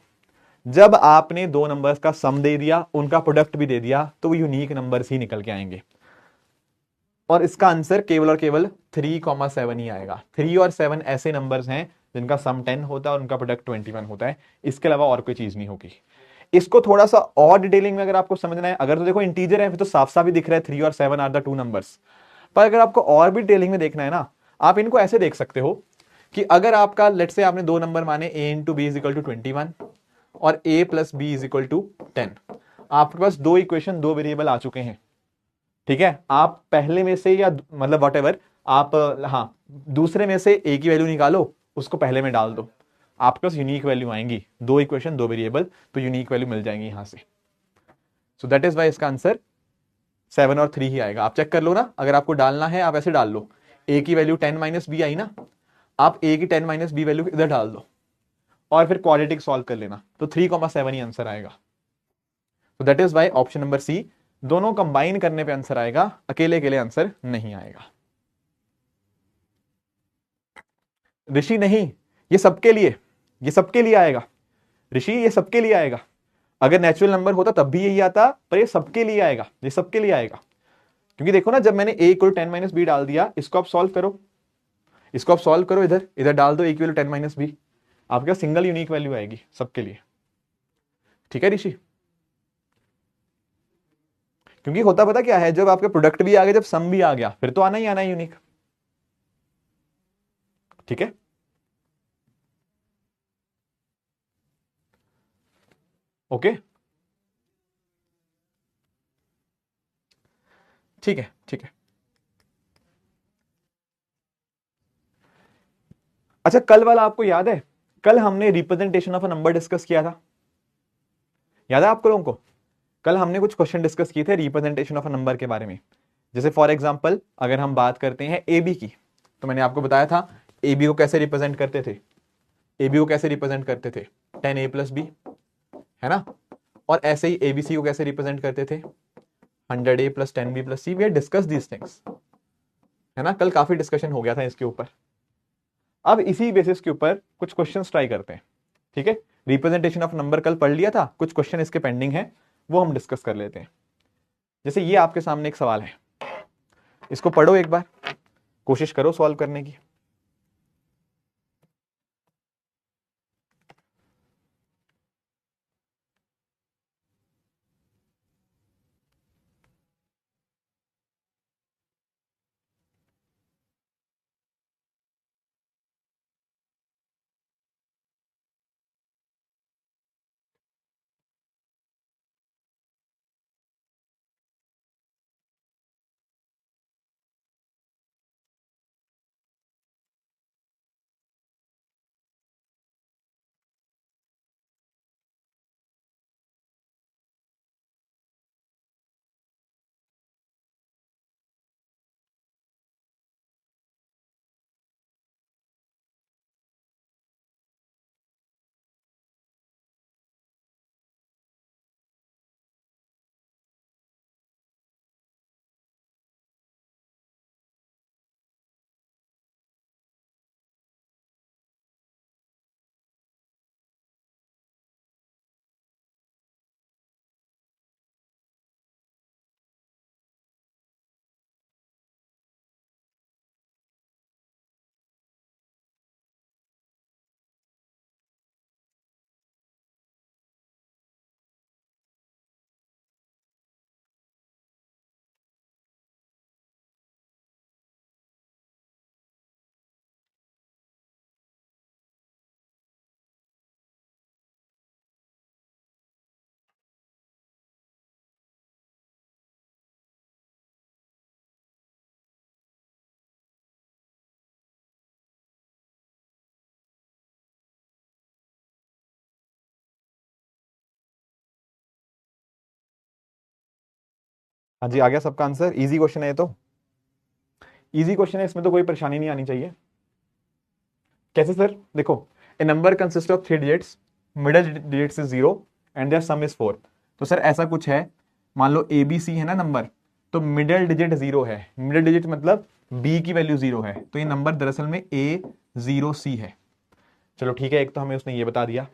[SPEAKER 1] जब आपने दो नंबर्स का सम दे दिया, उनका प्रोडक्ट भी दे दिया, तो वो यूनिक नंबर्स ही निकल के आएंगे, और इसका आंसर केवल और केवल 3,7 ही आएगा। 3 और 7 ऐसे नंबर्स हैं जिनका सम 10 होता है और उनका प्रोडक्ट 21 होता है, इसके अलावा और कोई चीज नहीं होगी। इसको थोड़ा सा और डिटेलिंग में अगर आपको समझना है, अगर तो देखो इंटीजर है फिर तो साफ साफ ही दिख रहा है 3 और 7 आर द टू नंबर्स, पर अगर आपको और भी डिटेलिंग में देखना है ना, आप इनको ऐसे देख सकते हो कि अगर आपका लेट्स से आपने दो नंबर माने a into B is equal to 21 और a plus B is equal to 10, आपके पास दो इक्वेशन, दो वेरिएबल आ चुके हैं, ठीक है। आप पहले में से या मतलब वॉट एवर आप, हाँ, दूसरे में से ए की वैल्यू निकालो, उसको पहले में डाल दो, आपके पास यूनिक वैल्यू आएंगी। दो इक्वेशन दो वेरिएबल, तो यूनिक वैल्यू मिल जाएंगी यहां से। सो दैट इज वाई इसका आंसर 7 और 3 ही आएगा। आप चेक कर लो ना, अगर आपको डालना है आप ऐसे डाल लो, ए की वैल्यू 10 माइनस बी आई ना, आप ए की 10 माइनस बी वैल्यू इधर डाल दो और फिर क्वाड्रेटिक सॉल्व कर लेना, तो 3,7 ही आंसर आएगा। तो that is why option number C, दोनों कंबाइन करने पे आंसर आएगा, अकेले अकेले आंसर नहीं आएगा। ऋषि नहीं, ये सबके लिए, ये सबके लिए आएगा ऋषि, ये सबके लिए आएगा। अगर नेचुरल नंबर होता तब भी यही आता, पर ये सबके लिए आएगा, ये सबके लिए आएगा। क्योंकि देखो ना, जब मैंने a इक्वल 10 माइनस बी डाल दिया, इसको आप सॉल्व करो, इसको आप सॉल्व करो, इधर इधर डाल दो a इक्वल 10 माइनस बी, आपके सिंगल यूनिक वैल्यू आएगी सबके लिए। ठीक है ऋषि? क्योंकि होता पता क्या है, जब आपके प्रोडक्ट भी आ गया, जब सम भी आ गया, फिर तो आना ही आना है यूनिक। ठीक है, ओके, ठीक है, ठीक है। अच्छा, कल वाला आपको याद है? कल हमने representation of a number discuss किया था, याद है आपको लोगों को? कल हमने कुछ क्वेश्चन डिस्कस किए थे रिप्रेजेंटेशन ऑफ अ नंबर के बारे में। जैसे फॉर एग्जांपल अगर हम बात करते हैं ए बी की, तो मैंने आपको बताया था ए बी को कैसे रिप्रेजेंट करते थे, ए बी को कैसे रिप्रेजेंट करते थे, 10a प्लस बी, है ना। और ऐसे ही ए बी सी को कैसे रिप्रेजेंट करते थे, 100a plus 10b plus C. We have discuss these things, है ना, कल काफी डिस्कशन हो गया था इसके ऊपर। अब इसी बेसिस के ऊपर कुछ क्वेश्चंस ट्राई करते हैं, ठीक है। रिप्रेजेंटेशन ऑफ नंबर कल पढ़ लिया था, कुछ क्वेश्चन इसके पेंडिंग है, वो हम डिस्कस कर लेते हैं। जैसे ये आपके सामने एक सवाल है, इसको पढ़ो एक बार, कोशिश करो सॉल्व करने की। हाँ जी, आ गया सबका आंसर। इजी क्वेश्चन है ये तो, इजी क्वेश्चन है, इसमें तो कोई परेशानी नहीं आनी चाहिए। कैसे सर? देखो, a number consist of 3 digits, middle digits is 0 and their sum is 4। तो सर ऐसा कुछ है, मान लो ए बी सी है ना नंबर, तो मिडिल डिजिट 0 है, मिडिल डिजिट मतलब बी की वैल्यू 0 है, तो ये नंबर दरअसल में A0C है। चलो ठीक है, एक तो हमें उसने ये बता दिया।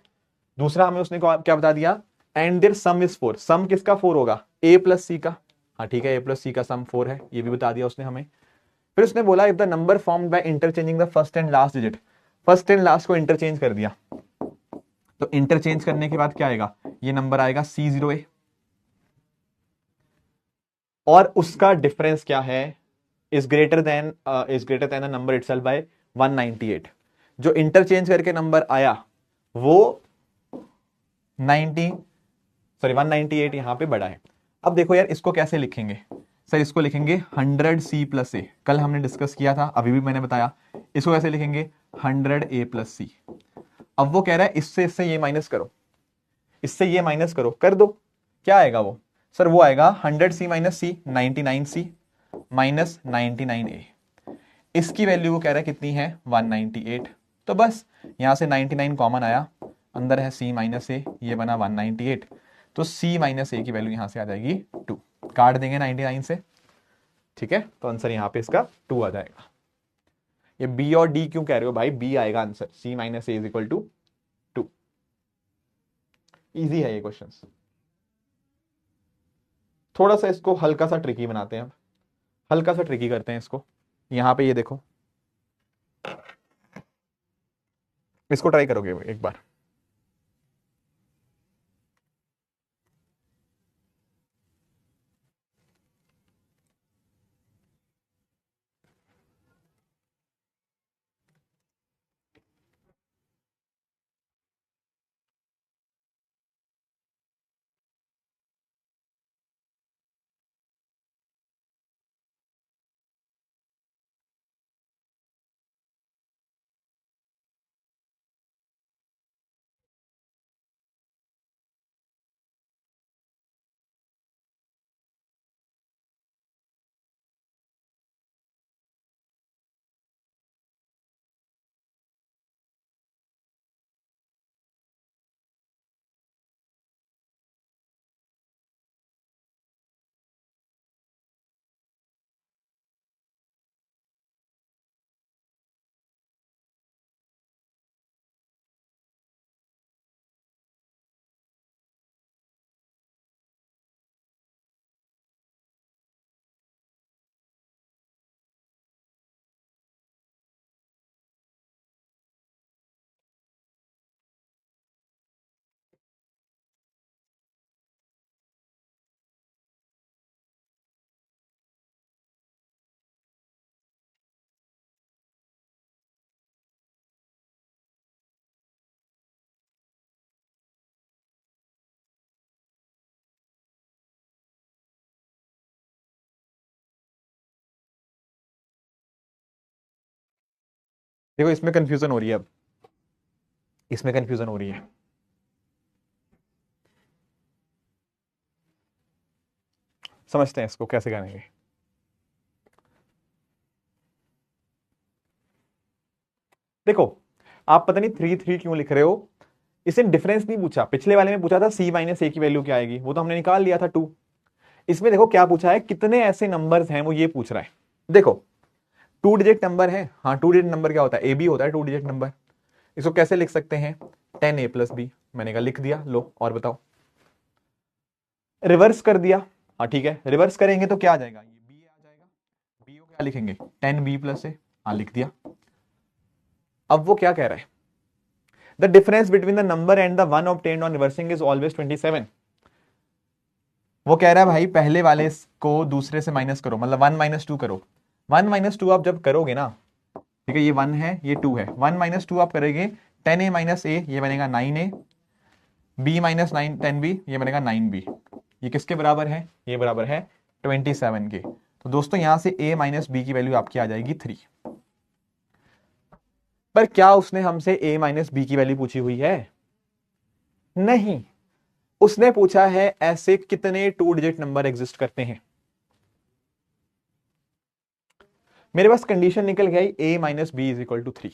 [SPEAKER 1] दूसरा हमें उसने क्या बता दिया, एंड देयर सम इज 4। सम किसका 4 होगा, A प्लस सी का। हाँ ठीक है, A प्लस सी का सम 4 है, ये भी बता दिया उसने हमें। फिर उसने बोला if the number formed by interchanging the first and last digit, first and last को इंटरचेंज कर दिया, तो इंटरचेंज करने के बाद क्या आएगा, ये नंबर आएगा C0A, और उसका डिफरेंस क्या है, is greater than the number itself by 198। जो इंटरचेंज करके नंबर आया वो 198 यहां पे बड़ा है। अब देखो यार, इसको कैसे लिखेंगे, सर इसको लिखेंगे 100C+A, कल हमने डिस्कस किया था, अभी भी मैंने बताया। इसको कैसे लिखेंगे, 100A+C। अब वो कह रहा है इससे इससे ये माइनस करो, इससे ये माइनस करो, कर दो, क्या आएगा वो, सर वो आएगा 100C माइनस सी 99C माइनस 99A। इसकी वैल्यू वो कह रहा है कितनी है, 198। तो बस यहां से 99 कॉमन आया, अंदर है C माइनस ए, ये बना 198, तो C माइनस ए की वैल्यू यहां से आ जाएगी 2, काट देंगे 99 से, ठीक है, तो आंसर यहां पे इसका 2 आ जाएगा। ये B और D क्यों कह रहे हो भाई, B आएगा answer, C minus A is equal to 2। Easy है ये क्वेश्चन, थोड़ा सा इसको हल्का सा ट्रिकी बनाते हैं, अब हल्का सा ट्रिकी करते हैं इसको। यहां पे ये देखो, इसको ट्राई करोगे एक बार, देखो इसमें कंफ्यूजन हो रही है, अब इसमें कंफ्यूजन हो रही है, समझते हैं इसको कैसे करेंगे। देखो आप पता नहीं 3 3 क्यों लिख रहे हो, इसे डिफरेंस नहीं पूछा, पिछले वाले में पूछा था C माइनस ए की वैल्यू क्या आएगी, वो तो हमने निकाल लिया था 2। इसमें देखो क्या पूछा है, कितने ऐसे नंबर्स हैं, वो ये पूछ रहा है। देखो 2 डिजिट नंबर है, हाँ 2 डिजिट नंबर क्या होता है, ए बी होता है 2 डिजिट नंबर। इसको कैसे लिख सकते हैं, 10A+B, मैंने कहा लिख दिया, लो और बताओ, रिवर्स कर दिया, हाँ ठीक है, रिवर्स करेंगे तो क्या आ जाएगा, ये बी आ जाएगा, बी को क्या लिखेंगे 10B+A, हाँ लिख दिया। अब वो क्या कह रहा है, the difference between the number and the one obtained on reversing is always 27। वो कह रहा है भाई पहले वाले को दूसरे से माइनस करो, मतलब 1 - 2 करो। 1 - 2 आप जब करोगे ना, ठीक है, ये 1 है ये 2 है, 1 - 2 आप करेंगे 10A - A, ये बनेगा 9A, B - 9 10B, ये बनेगा 9B। ये किसके बराबर है, ये बराबर है 27 के। तो दोस्तों यहां से A - B की वैल्यू आपकी आ जाएगी 3। पर क्या उसने हमसे A - B की वैल्यू पूछी हुई है, नहीं, उसने पूछा है ऐसे कितने 2 डिजिट नंबर एग्जिस्ट करते हैं। मेरे पास कंडीशन निकल गई A - B = 3।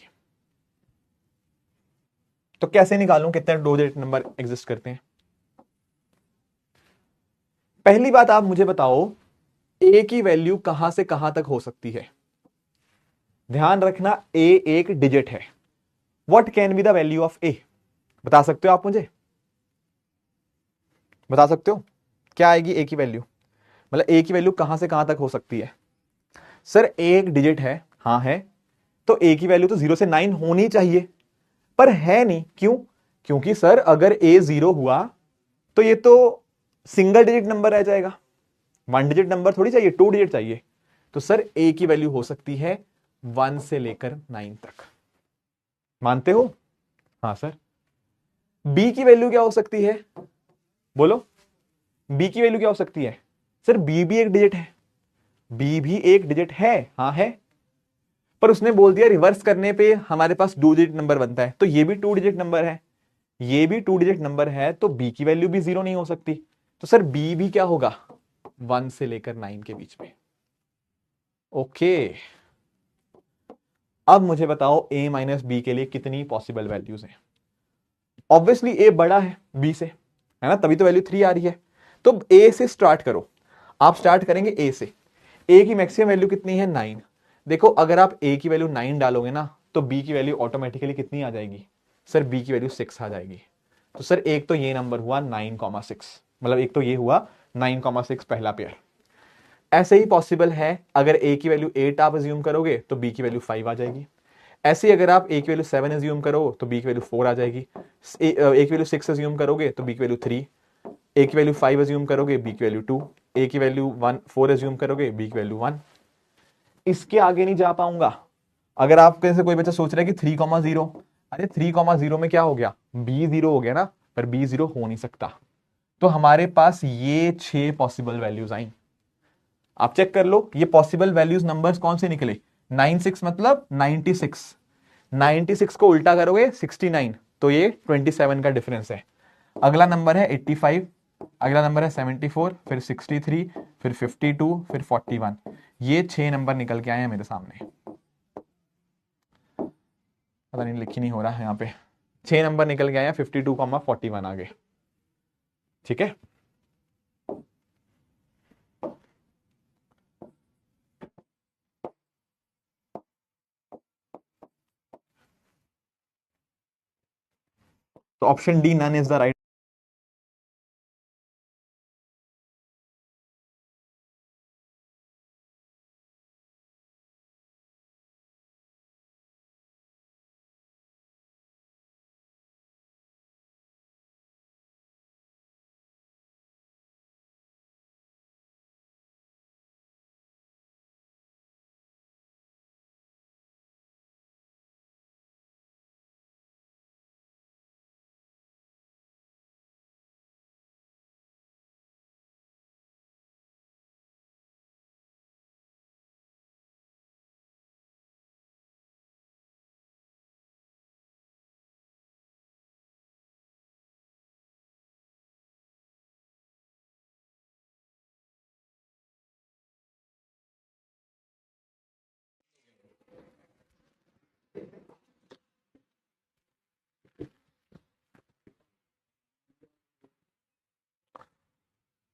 [SPEAKER 1] तो कैसे निकालूं कितने 2 डिजिट नंबर एग्जिस्ट करते हैं। पहली बात आप मुझे बताओ, ए की वैल्यू कहां से कहां तक हो सकती है? ध्यान रखना, ए एक डिजिट है। What can be the value of A? बता सकते हो आप मुझे? बता सकते हो क्या आएगी ए की वैल्यू? मतलब ए की वैल्यू कहां से कहां तक हो सकती है? सर ए एक डिजिट है, हाँ है, तो ए की वैल्यू तो 0 से 9 होनी चाहिए, पर है नहीं। क्यों? क्योंकि सर अगर ए 0 हुआ तो ये तो सिंगल डिजिट नंबर रह जाएगा, 1 डिजिट नंबर थोड़ी चाहिए, 2 डिजिट चाहिए। तो सर ए की वैल्यू हो सकती है 1 से लेकर 9 तक। मानते हो? हाँ सर। बी की वैल्यू क्या हो सकती है? बोलो, बी की वैल्यू क्या हो सकती है? सर बी भी एक डिजिट है, बी भी एक डिजिट है, हाँ है, पर उसने बोल दिया रिवर्स करने पे हमारे पास 2 डिजिट नंबर बनता है, तो ये भी 2 डिजिट नंबर है, ये भी 2 डिजिट नंबर है, तो बी की वैल्यू भी 0 नहीं हो सकती। तो सर बी भी क्या होगा? 1 से लेकर 9 के बीच में। ओके, अब मुझे बताओ ए माइनस बी के लिए कितनी पॉसिबल वैल्यूज हैं? ऑब्वियसली ए बड़ा है बी से, है ना, तभी तो वैल्यू 3 आ रही है। तो ए से स्टार्ट करो, आप स्टार्ट करेंगे ए से। ए की मैक्सिमम वैल्यू कितनी है? 9। देखो अगर आप ए की वैल्यू 9 डालोगे ना, तो बी की वैल्यू ऑटोमेटिकली कितनी आ जाएगी? सर बी की वैल्यू 6 आ जाएगी। तो सर एक तो ये नंबर हुआ 9,6, मतलब एक तो ये हुआ 9,6 पहला पेयर। ऐसे ही पॉसिबल है, अगर ए की वैल्यू 8 आप अज्यूम करोगे तो बी की वैल्यू 5 आ जाएगी। ऐसे ही अगर आप ए की वैल्यू 7 अज्यूम करो तो बी की वैल्यू 4 आ जाएगी। ए की वैल्यू 6 अज्यूम करोगे तो बी की वैल्यू 3, ए की वैल्यू 5 अज्यूम करोगे बी की वैल्यू 2, ए की वैल्यू 4 अज्यूम करोगे बी की वैल्यू 1। इसके आगे नहीं जा पाऊंगा। अगर आप कैसे, कोई बच्चा सोच रहा है कि 3,0, अरे 3,0 में क्या हो गया? बी 0 हो गया ना, पर बी 0 हो नहीं सकता। तो हमारे पास ये 6 पॉसिबल वैल्यूज आई। आप चेक कर लो ये पॉसिबल वैल्यूज नंबर्स कौन से निकले। 96 मतलब 96, 96 को उल्टा करोगे 69, तो ये 27 का डिफरेंस है। अगला नंबर है 85, अगला नंबर है 74, फिर 63, फिर 52, फिर 41। ये 6 नंबर निकल के आए हैं मेरे सामने। पता नहीं लिख ही नहीं हो रहा है यहाँ पे। 6 नंबर निकल के आए हैं, 52, 41 आगे। ठीक है, तो option D none is the right.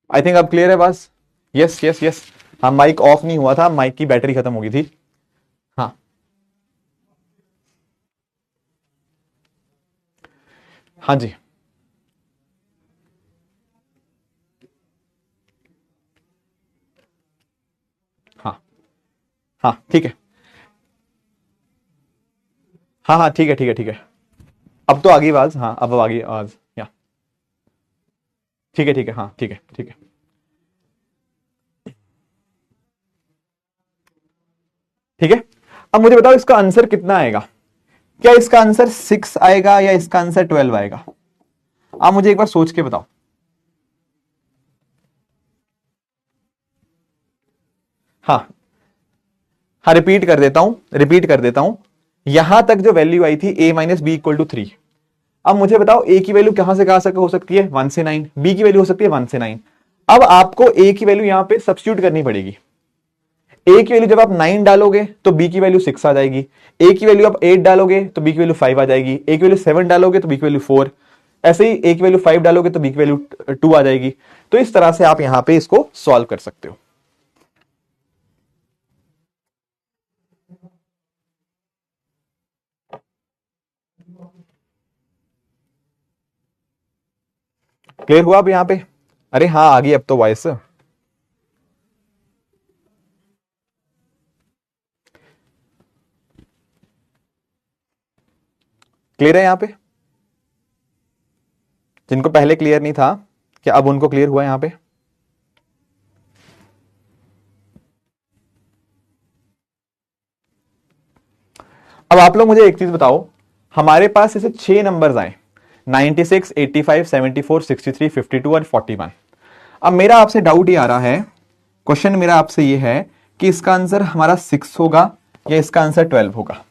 [SPEAKER 1] I think अब क्लियर है बस। यस यस यस, हाँ माइक ऑफ नहीं हुआ था, माइक की बैटरी खत्म हो गई थी। हाँ हाँ जी, हाँ हाँ ठीक है, हाँ हाँ ठीक है ठीक है ठीक है। अब तो आ गई आवाज, हाँ अब आ गई आवाज, या ठीक है हाँ ठीक है ठीक है। ठीक है, अब मुझे बताओ इसका आंसर कितना आएगा? क्या इसका आंसर 6 आएगा या इसका आंसर 12 आएगा? आप मुझे एक बार सोच के बताओ। हाँ हाँ, रिपीट कर देता हूं। यहां तक जो वैल्यू आई थी a minus B equal to 3। अब मुझे बताओ a की वैल्यू कहां से कहां तक हो सकती है? 1 से 9। b की वैल्यू हो सकती है 1 से 9। अब आपको a की वैल्यू यहां पे सब्स्टिट्यूट करनी पड़ेगी। a की वैल्यू जब आप 9 डालोगे तो b की वैल्यू 6 आ जाएगी। a की वैल्यू आप 8 डालोगे तो b की वैल्यू 5 आ जाएगी। a की वैल्यू 7 डालोगे तो b की वैल्यू 4। ऐसे ही a की वैल्यू 5 डालोगे तो b की वैल्यू 2 आ जाएगी। तो इस तरह से आप यहां पे इसको सॉल्व कर सकते हो। क्लियर हुआ अब यहां पे? अरे हाँ आ गई अब तो वॉइस। क्लियर है यहां पे? जिनको पहले क्लियर नहीं था क्या अब उनको क्लियर हुआ यहां पे? अब आप लोग मुझे एक चीज बताओ, हमारे पास ऐसे 6 नंबर्स आए, 96, 85, 74, 63, 52 और 41। अब मेरा आपसे डाउट ये आ रहा है, क्वेश्चन मेरा आपसे ये है कि इसका आंसर हमारा 6 होगा या इसका आंसर 12 होगा?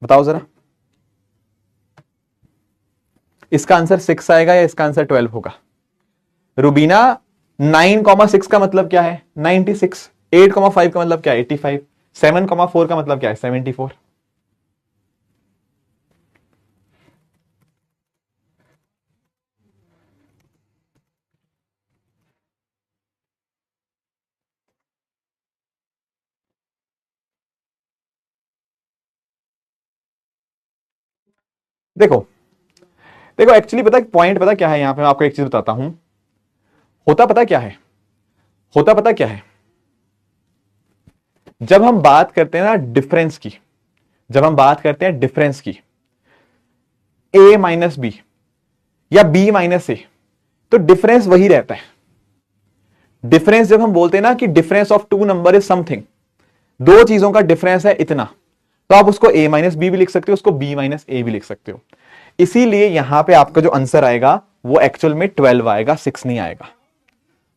[SPEAKER 1] बताओ जरा, इसका आंसर 6 आएगा या इसका आंसर 12 होगा? रुबीना, 9,6 का मतलब क्या है? 96। 8,5 का मतलब क्या है? 85। 7,4 का मतलब क्या है? 74। देखो देखो एक्चुअली पता पॉइंट पता क्या है, यहां पे मैं आपको एक चीज बताता हूं। होता पता क्या है, होता पता क्या है, जब हम बात करते हैं ना डिफरेंस की, जब हम बात करते हैं डिफरेंस की, ए माइनस बी या बी माइनस ए, तो डिफरेंस वही रहता है। डिफरेंस जब हम बोलते हैं ना कि difference of two number is something, दो चीजों का डिफरेंस है इतना, तो आप उसको ए माइनस बी भी लिख सकते हो, उसको बी माइनस ए भी लिख सकते हो। इसीलिए यहां पे आपका जो आंसर आएगा वो एक्चुअल में 12 आएगा, 6 नहीं आएगा।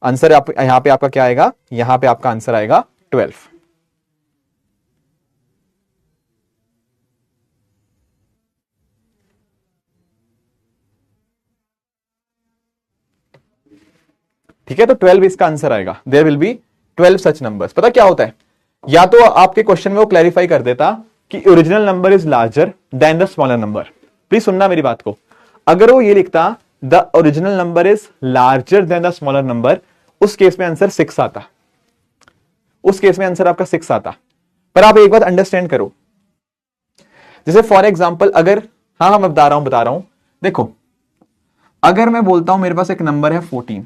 [SPEAKER 1] आंसर आप यहां पे आपका क्या आएगा, यहां पे आपका आंसर आएगा 12। ठीक है, तो 12 इसका आंसर आएगा। There will be 12 such numbers. पता क्या होता है, या तो आपके क्वेश्चन में वो क्लैरिफाई कर देता कि original number is larger than the smaller number. Please सुनना मेरी बात को, अगर वो ये लिखता the original number is larger than the smaller number, उस केस में आंसर 6 आता, उस केस में आंसर आपका 6 आता। पर आप एक बात अंडरस्टैंड करो, जैसे फॉर एग्जाम्पल अगर, हाँ हाँ मैं बता रहा हूं, देखो अगर मैं बोलता हूं मेरे पास एक नंबर है 14,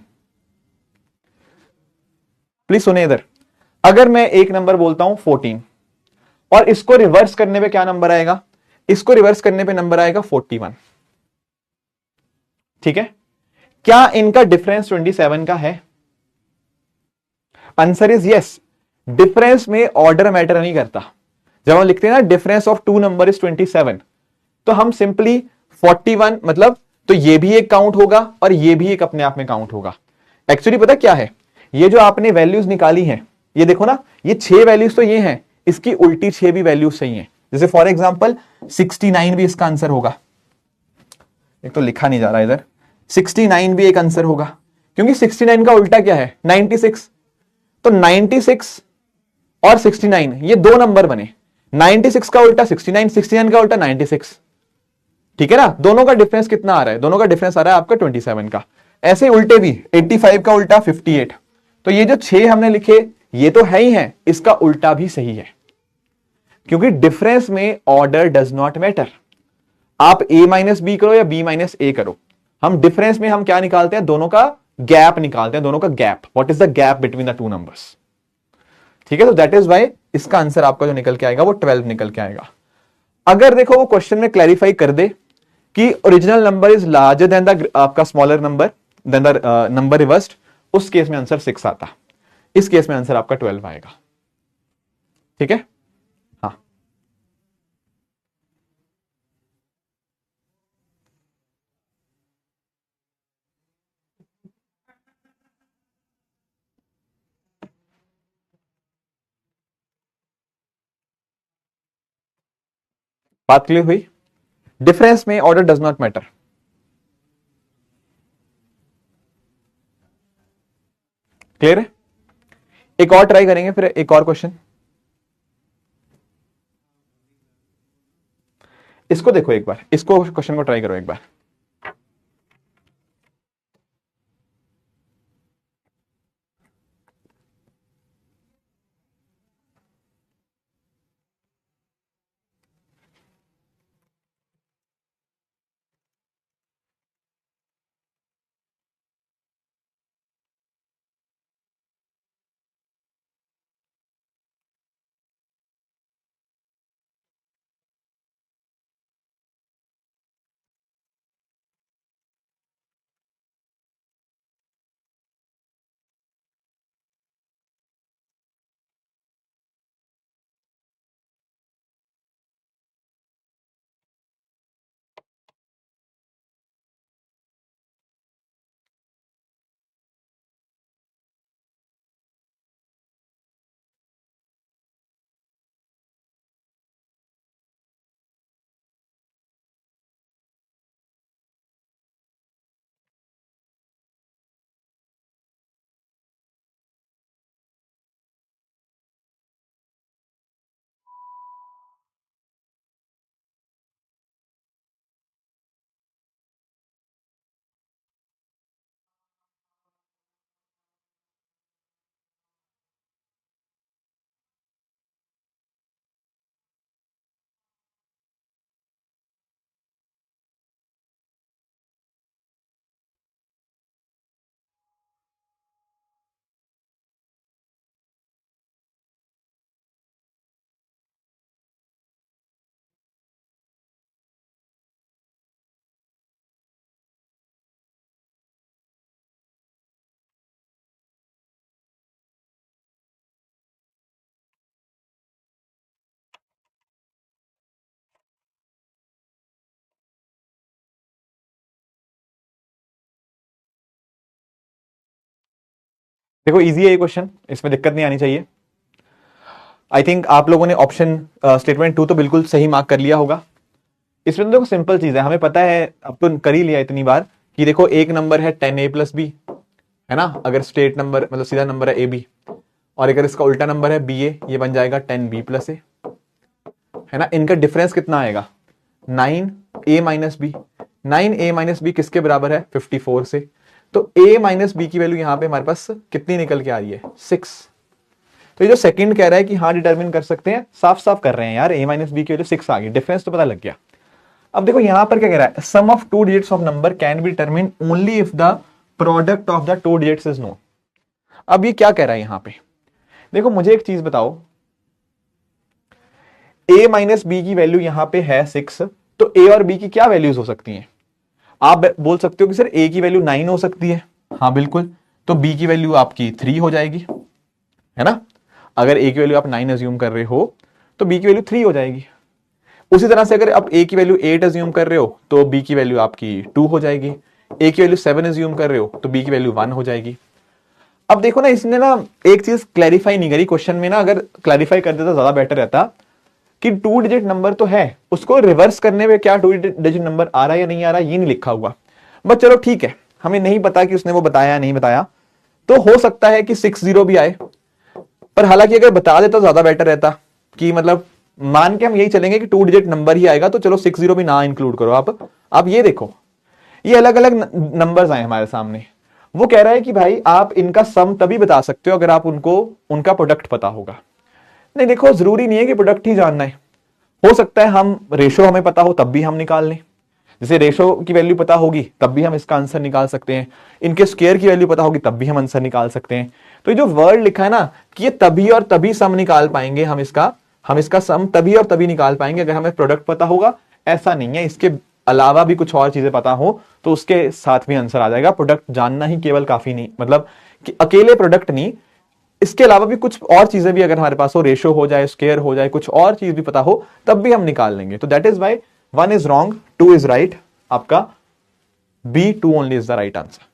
[SPEAKER 1] प्लीज सुने इधर, अगर मैं एक नंबर बोलता हूं 14 और इसको रिवर्स करने पे क्या नंबर आएगा, इसको रिवर्स करने पे नंबर आएगा 41। ठीक है, क्या इनका डिफरेंस 27 का है? Answer is yes. डिफरेंस में ऑर्डर मैटर नहीं करता। जब हम लिखते हैं ना difference of two number is 27, तो हम सिंपली 41 मतलब, तो ये भी एक काउंट होगा और ये भी एक अपने आप में काउंट होगा। एक्चुअली पता क्या है, ये जो आपने वैल्यूज निकाली हैं, ये देखो ना, ये 6 वैल्यूज तो ये हैं, इसकी उल्टी 6 भी वैल्यूज सही हैं। जैसे फॉर एग्जांपल 69 भी इसका आंसर होगा, एक तो लिखा नहीं जा रहा इधर, 69 भी एक आंसर होगा, क्योंकि 69 का उल्टा क्या है? 96। तो 96 और 69 ये दो नंबर बने, 96 का उल्टा 69, 69 का उल्टा 96। ठीक है ना, दोनों का डिफरेंस कितना आ रहा है? दोनों का डिफरेंस आ रहा है आपका 27 का। ऐसे उल्टे भी 85 का उल्टा 58। तो ये जो 6 हमने लिखे ये तो है ही है, इसका उल्टा भी सही है, क्योंकि डिफरेंस में ऑर्डर डज नॉट मैटर। आप ए माइनस बी करो या बी माइनस ए करो, हम डिफरेंस में हम क्या निकालते हैं? दोनों का गैप निकालते हैं, दोनों का gap. What is the gap between the two numbers? ठीक है, तो दैट इज वाई इसका आंसर आपका जो निकल के आएगा वो 12 निकल के आएगा। अगर देखो वो क्वेश्चन में क्लैरिफाई कर दे कि original number is larger than the आपका smaller number than the number reversed, उस केस में आंसर 6 आता, इस केस में आंसर आपका 12 आएगा। ठीक है, हाँ बात क्लियर हुई? डिफरेंस में order does not matter. Clear है? एक और ट्राई करेंगे, फिर एक और क्वेश्चन। इसको देखो एक बार, इसको क्वेश्चन को ट्राई करो एक बार। देखो इजी है ये क्वेश्चन, इसमें दिक्कत नहीं आनी चाहिए। आई थिंक आप लोगों ने ऑप्शन स्टेटमेंट 2 तो बिल्कुल सही मार्क कर लिया होगा। इसमें तो देखो सिंपल चीज है, हमें पता है, अब तो कर ही लिया इतनी बार कि देखो एक नंबर है 10a+b, है ना, अगर स्ट्रेट नंबर मतलब सीधा नंबर है ab, और अगर इसका उल्टा नंबर है ba, ये बन जाएगा 10b+a, है ना। इनका डिफरेंस कितना आएगा 9a-b। 9a-b किसके बराबर है 54 से, तो a-b की वैल्यू यहां पे हमारे पास कितनी निकल के आ रही है 6। तो ये जो सेकंड कह रहा है कि हाँ डिटर्मिन कर सकते हैं, साफ साफ कर रहे हैं यार, a-b की वैल्यू 6 आ गई, डिफरेंस तो पता लग गया। अब देखो यहां पर क्या कह रहा है, sum of two digits of number can be determine only if the product of the two digits is known. अब ये क्या कह रहा है यहां पे, देखो मुझे एक चीज बताओ, a-b की वैल्यू यहां पे है 6, तो a और b की क्या वैल्यूज हो सकती हैं। आप बोल सकते हो कि सर a की वैल्यू 9 हो सकती है, हाँ बिल्कुल, तो b की वैल्यू आपकी 3 हो जाएगी, है ना। अगर a की वैल्यू आप 9 अज्यूम कर रहे हो तो b की वैल्यू 3 हो जाएगी। उसी तरह से अगर आप a की वैल्यू 8 अज्यूम कर रहे हो तो b की वैल्यू आपकी 2 हो जाएगी। a की वैल्यू 7 अज्यूम कर रहे हो तो b की वैल्यू 1 हो जाएगी। अब देखो ना, इसने ना एक चीज क्लैरिफाई नहीं करी क्वेश्चन में ना, अगर क्लैरिफाई कर देता तो ज्यादा बेटर रहता कि टू डिजिट नंबर तो है, उसको रिवर्स करने में क्या टू डिजिट नंबर आ रहा है या नहीं आ रहा, ये नहीं लिखा हुआ। बट चलो ठीक है, हमें नहीं पता कि उसने वो बताया या नहीं बताया, तो हो सकता है कि 60 भी आए, पर हालांकि अगर बता देता तो ज्यादा बेटर रहता, कि मतलब मान के हम यही चलेंगे कि टू डिजिट नंबर ही आएगा, तो चलो 60 भी ना इंक्लूड करो। आप ये देखो, ये अलग अलग नंबर्स आए हमारे सामने। वो कह रहा है कि भाई आप इनका सम तभी बता सकते हो अगर आप उनको उनका प्रोडक्ट पता होगा। नहीं देखो, जरूरी नहीं है कि प्रोडक्ट ही जानना है, हो सकता है हम रेशो हमें पता हो तब भी हम निकाल लें। जैसे रेशो की वैल्यू पता होगी तब भी हम इसका आंसर निकाल सकते हैं, इनके स्क्वायर की वैल्यू पता होगी तब भी हम आंसर निकाल सकते हैं। तो ये जो वर्ड लिखा है ना कि ये तभी और तभी सम निकाल पाएंगे, हम इसका सम तभी और तभी निकाल पाएंगे अगर हमें प्रोडक्ट पता होगा, ऐसा नहीं है। इसके अलावा भी कुछ और चीजें पता हो तो उसके साथ भी आंसर आ जाएगा। प्रोडक्ट जानना ही केवल काफी नहीं, मतलब कि अकेले प्रोडक्ट नहीं, इसके अलावा भी कुछ और चीजें भी अगर हमारे पास हो, रेशो हो जाए, स्केयर हो जाए, कुछ और चीज भी पता हो, तब भी हम निकाल लेंगे। तो that is why 1 is wrong 2 is right, आपका B2 only is the right answer.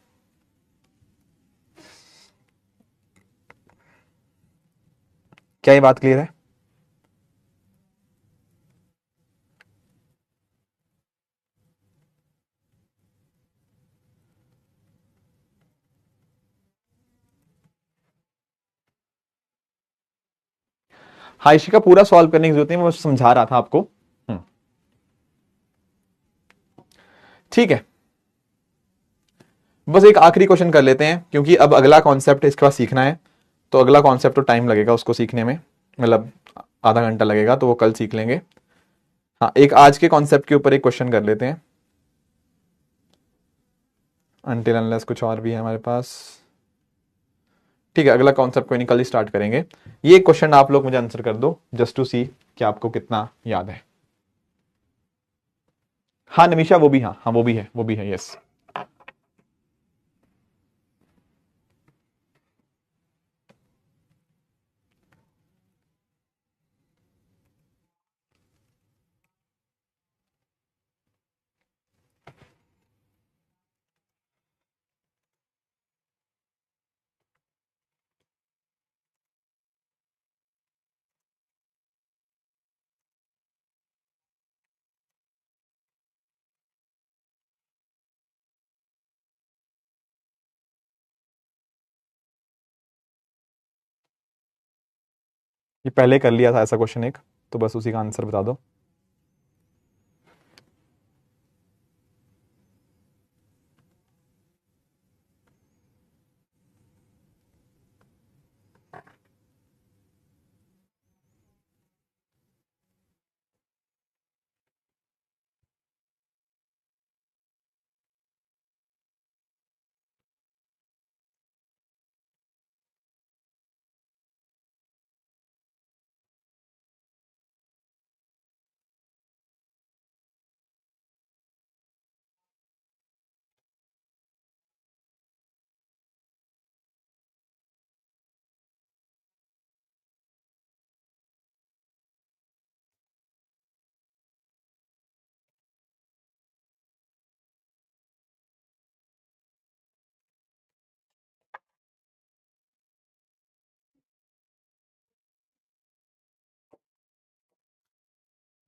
[SPEAKER 1] क्या ये बात क्लियर है। हाँ, इसी का पूरा सॉल्व करने की जरूरत नहीं, मैं बस समझा रहा था आपको। ठीक है, बस एक आखिरी क्वेश्चन कर लेते हैं, क्योंकि अब अगला कॉन्सेप्ट इसके बाद सीखना है, तो अगला कॉन्सेप्ट तो टाइम लगेगा उसको सीखने में, मतलब आधा घंटा लगेगा, तो वो कल सीख लेंगे। हाँ, एक आज के कॉन्सेप्ट के ऊपर एक क्वेश्चन कर लेते हैं, अनटिल अनलेस कुछ और भी है हमारे पास। ठीक है, अगला कॉन्सेप्ट कोई नहीं, कल ही स्टार्ट करेंगे। ये क्वेश्चन आप लोग मुझे आंसर कर दो, जस्ट टू सी कि आपको कितना याद है। हाँ निमिषा, वो भी, हाँ हाँ वो भी है, वो भी है, यस। ये पहले कर लिया था ऐसा क्वेश्चन एक, तो बस उसी का आंसर बता दो।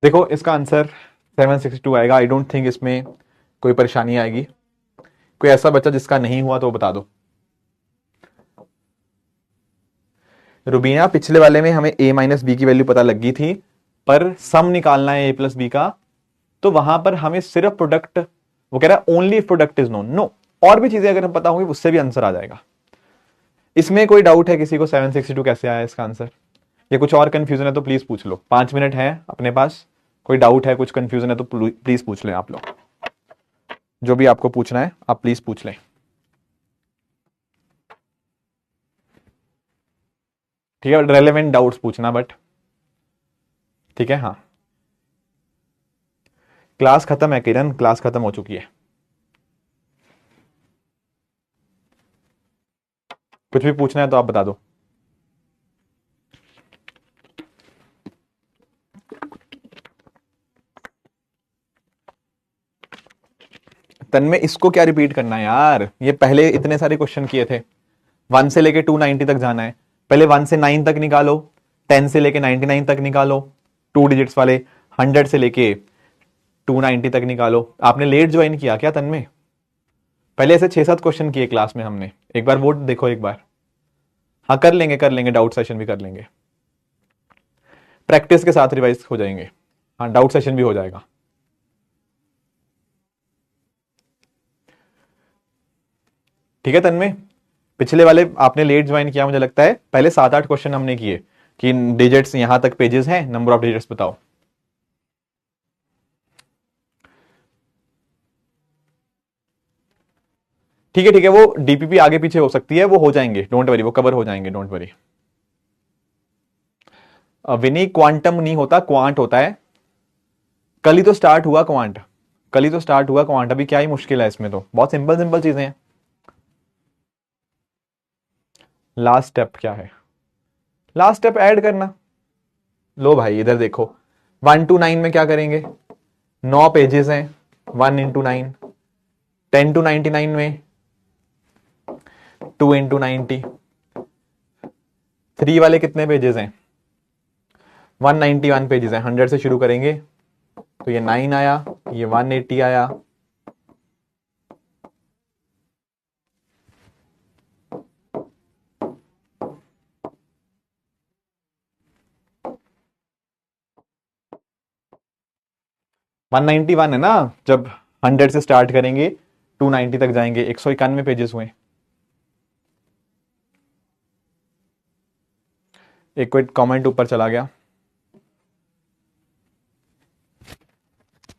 [SPEAKER 1] देखो इसका आंसर 762 आएगा। आई डोंट थिंक इसमें कोई परेशानी आएगी। कोई ऐसा बच्चा जिसका नहीं हुआ तो बता दो। रुबीना, पिछले वाले में हमें a माइनस बी की वैल्यू पता लग गई थी, पर सम निकालना है a प्लस बी का, तो वहां पर हमें सिर्फ प्रोडक्ट, वो कह रहा है only if product is known. No, और भी चीजें अगर हम पता होंगी उससे भी आंसर आ जाएगा। इसमें कोई डाउट है किसी को 762 कैसे आया इसका आंसर, या कुछ और कंफ्यूजन है तो प्लीज पूछ लो। 5 मिनट है अपने पास। कोई डाउट है, कुछ कंफ्यूजन है तो प्लीज पूछ लें आप लोग। जो भी आपको पूछना है आप प्लीज पूछ लें। ठीक है, रेलेवेंट डाउट्स पूछना बट। ठीक है, हाँ। क्लास खत्म है किरण, क्लास खत्म हो चुकी है। कुछ भी पूछना है तो आप बता दो। तन्मय, इसको क्या रिपीट करना है यार, ये पहले इतने सारे क्वेश्चन किए थे। 1 से लेके 290 तक जाना है। पहले 1 से 9 तक निकालो, 10 से लेके 99 तक निकालो, 2 डिजिट्स वाले, 100 से लेके 290 तक निकालो। आपने लेट ज्वाइन किया क्या तन्मय? पहले ऐसे 6-7 क्वेश्चन किए क्लास में हमने, एक बार वो देखो एक बार। हाँ कर लेंगे, डाउट सेशन भी कर लेंगे, प्रैक्टिस के साथ रिवाइज हो जाएंगे। हाँ, डाउट सेशन भी हो जाएगा। ठीक है तन्मय, पिछले वाले आपने लेट ज्वाइन किया मुझे लगता है। पहले 7-8 क्वेश्चन हमने किए कि डिजिट्स यहां तक पेजेस हैं, नंबर ऑफ डिजिट्स बताओ। ठीक है, वो डीपीपी आगे पीछे हो सकती है, वो हो जाएंगे, डोंट वरी, वो कवर हो जाएंगे, डोंट वरी। विनी, क्वांटम नहीं होता, क्वांट होता है। कल ही तो स्टार्ट हुआ क्वांट, कल ही तो स्टार्ट हुआ क्वांट, अभी क्या ही मुश्किल है इसमें, तो बहुत सिंपल सिंपल चीजें हैं। लास्ट स्टेप क्या है? लास्ट स्टेप ऐड करना। लो भाई इधर देखो, 1 to 9 में क्या करेंगे? 9 पेजेस हैं, 1 into 9। 10 to 99 में 2 into 90। 3 वाले कितने पेजेस हैं? 191 पेजेस हैं। 100 से शुरू करेंगे तो ये 9 आया, ये 180 आया। वन 191 है ना, जब 100 से स्टार्ट करेंगे 290 तक जाएंगे, 191 पेजेस हुए। एक कोई कमेंट ऊपर चला गया,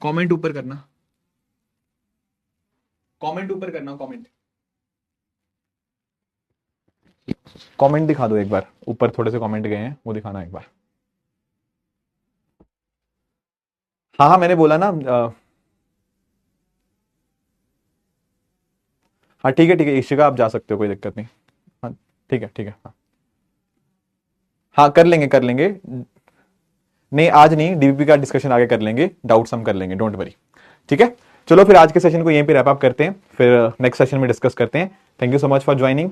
[SPEAKER 1] कमेंट ऊपर करना, कमेंट ऊपर करना, कमेंट दिखा दो एक बार। ऊपर थोड़े से कमेंट गए हैं, वो दिखाना एक बार। हाँ हाँ, मैंने बोला ना। हाँ ठीक है इशिका, आप जा सकते हो, कोई दिक्कत नहीं। हाँ ठीक है हाँ। हाँ कर लेंगे। नहीं आज नहीं, डीबीपी का डिस्कशन आगे कर लेंगे, डाउट्स हम कर लेंगे, डोंट वरी। ठीक है, चलो फिर आज के सेशन को यहीं पे रैप अप करते हैं, फिर नेक्स्ट सेशन में डिस्कस करते हैं। Thank you so much for joining.